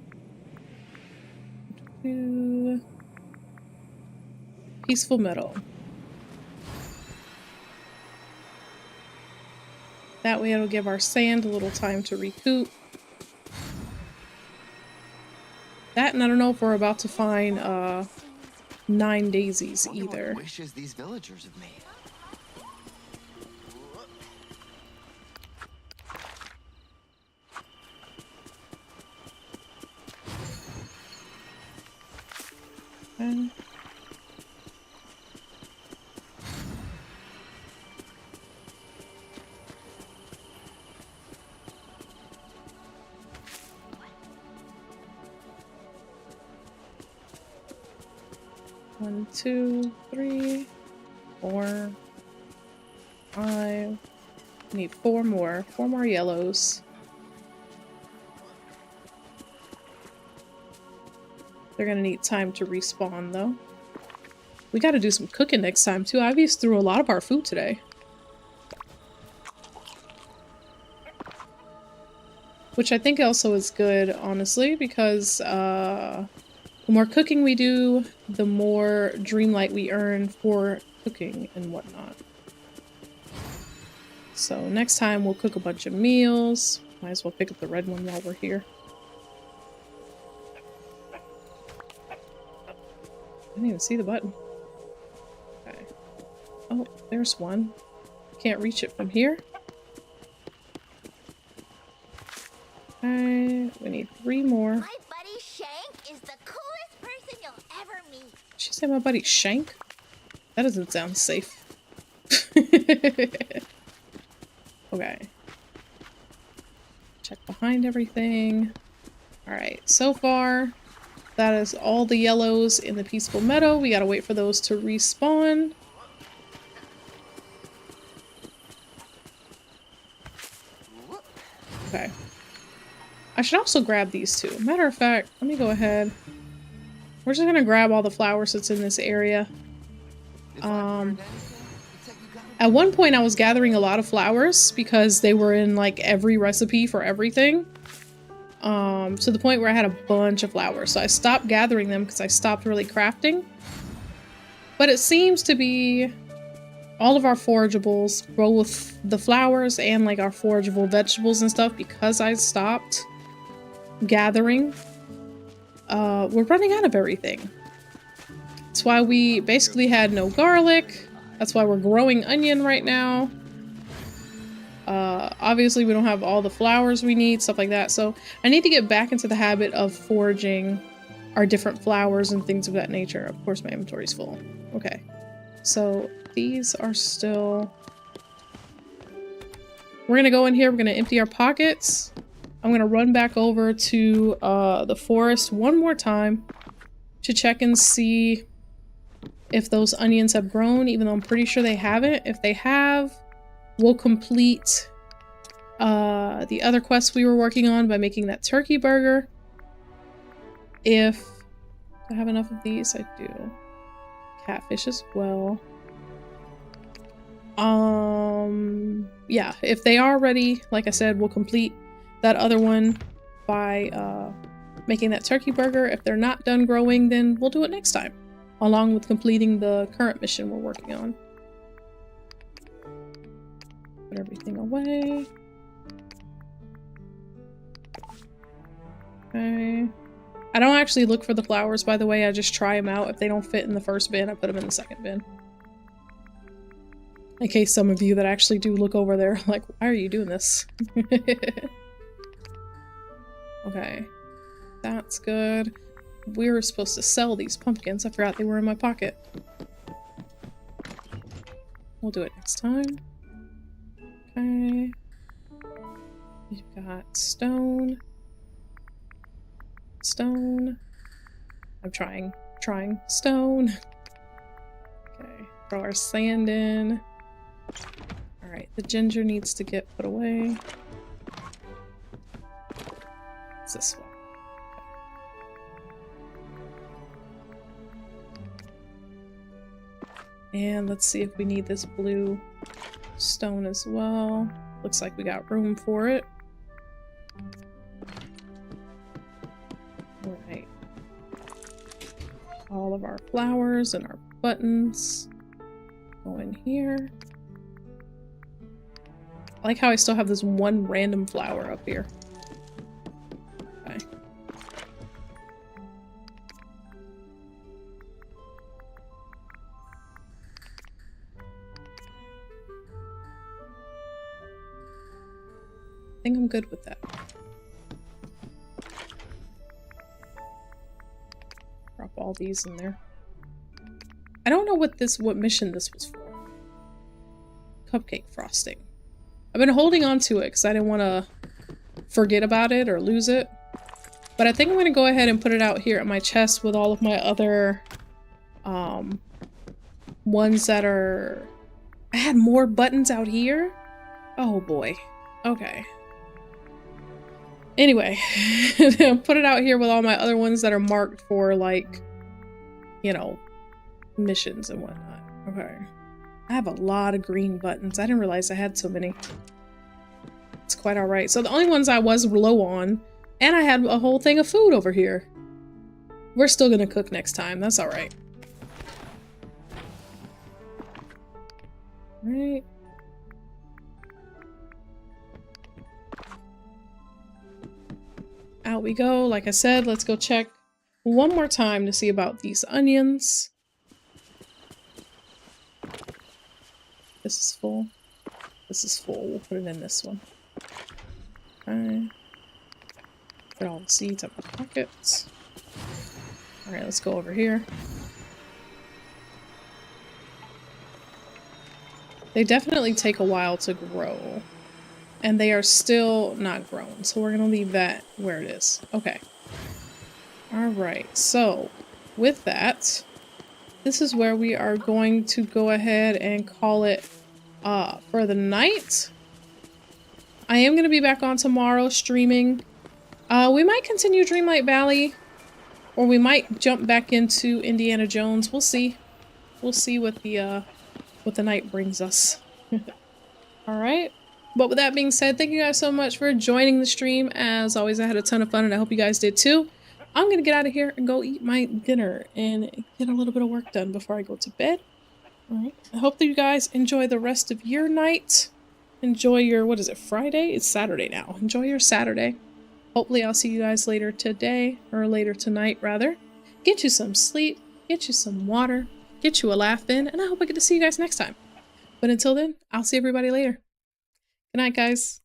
Peaceful Meadow. That way it'll give our sand a little time to recoup. That, and I don't know if we're about to find 9 daisies either. What wishes these villagers have made. Okay. One, 2, 3, 4, 5. Need 4 more. 4 more yellows. They're gonna need time to respawn though. We gotta do some cooking next time too. I've used through a lot of our food today. Which I think also is good, honestly, because the more cooking we do, the more Dreamlight we earn for cooking and whatnot. So next time we'll cook a bunch of meals. Might as well pick up the red one while we're here. I didn't even see the button. Oh, there's one. Can't reach it from here. Okay, we need 3 more. My buddy Shank is the coolest person you'll ever meet. Did she say my buddy Shank? That doesn't sound safe. Okay. Check behind everything. Alright, so far, that is all the yellows in the peaceful meadow. We gotta wait for those to respawn. Okay. I should also grab these two. Matter of fact, let me go ahead. We're just gonna grab all the flowers that's in this area. At one point I was gathering a lot of flowers because they were in like every recipe for everything. To the point where I had a bunch of flowers. So I stopped gathering them because I stopped really crafting. But it seems to be all of our forageables, both the flowers and like our forageable vegetables and stuff, because I stopped gathering. We're running out of everything. That's why we basically had no garlic. That's why we're growing onion right now. Obviously we don't have all the flowers we need, stuff like that. So I need to get back into the habit of foraging our different flowers and things of that nature. Of course my inventory's full. Okay. So these are still... We're gonna go in here, we're gonna empty our pockets. I'm gonna run back over to the forest one more time to check and see if those onions have grown, even though I'm pretty sure they haven't. If they have, we'll complete the other quests we were working on by making that turkey burger. If I have enough of these, I do. Catfish as well. Yeah, if they are ready, like I said, we'll complete that other one by making that turkey burger. If they're not done growing, then we'll do it next time, along with completing the current mission we're working on. Put everything away. Okay. I don't actually look for the flowers, by the way. I just try them out. If they don't fit in the first bin, I put them in the second bin. In case some of you that actually do look over there, like, why are you doing this? Okay. That's good. We were supposed to sell these pumpkins. I forgot they were in my pocket. We'll do it next time. Okay. We've got stone. Stone. I'm trying. Stone. Okay. Throw our sand in. Alright, the ginger needs to get put away. It's this one. And let's see if we need this blue stone as well. Looks like we got room for it. Alright. All of our flowers and our buttons go in here. I like how I still have this one random flower up here. Okay. I think I'm good with that. Drop all these in there. I don't know what mission this was for. Cupcake frosting. I've been holding on to it because I didn't want to forget about it or lose it. But I think I'm going to go ahead and put it out here at my chest with all of my other ones that are... I had more buttons out here? Oh boy. Okay. Anyway, put it out here with all my other ones that are marked for, like, you know, missions and whatnot. Okay. I have a lot of green buttons. I didn't realize I had so many. It's quite alright. So the only ones I was low on, and I had a whole thing of food over here. We're still gonna cook next time. That's alright. Alright. Out we go. Like I said, let's go check one more time to see about these onions. This is full. This is full. We'll put it in this one. Okay. Put all the seeds in my pockets. Alright, let's go over here. They definitely take a while to grow. And they are still not grown. So we're going to leave that where it is. Okay. Alright, so with that, this is where we are going to go ahead and call it for the night. I am going to be back on tomorrow streaming. We might continue Dreamlight Valley, or we might jump back into Indiana Jones. We'll see. We'll see what the night brings us. Alright. But with that being said, thank you guys so much for joining the stream. As always, I had a ton of fun and I hope you guys did too. I'm gonna get out of here and go eat my dinner and get a little bit of work done before I go to bed. Alright. I hope that you guys enjoy the rest of your night. Enjoy your, what is it, Friday? It's Saturday now. Enjoy your Saturday. Hopefully I'll see you guys later today, or later tonight rather. Get you some sleep, get you some water, get you a laugh in, and I hope I get to see you guys next time. But until then, I'll see everybody later. Good night, guys.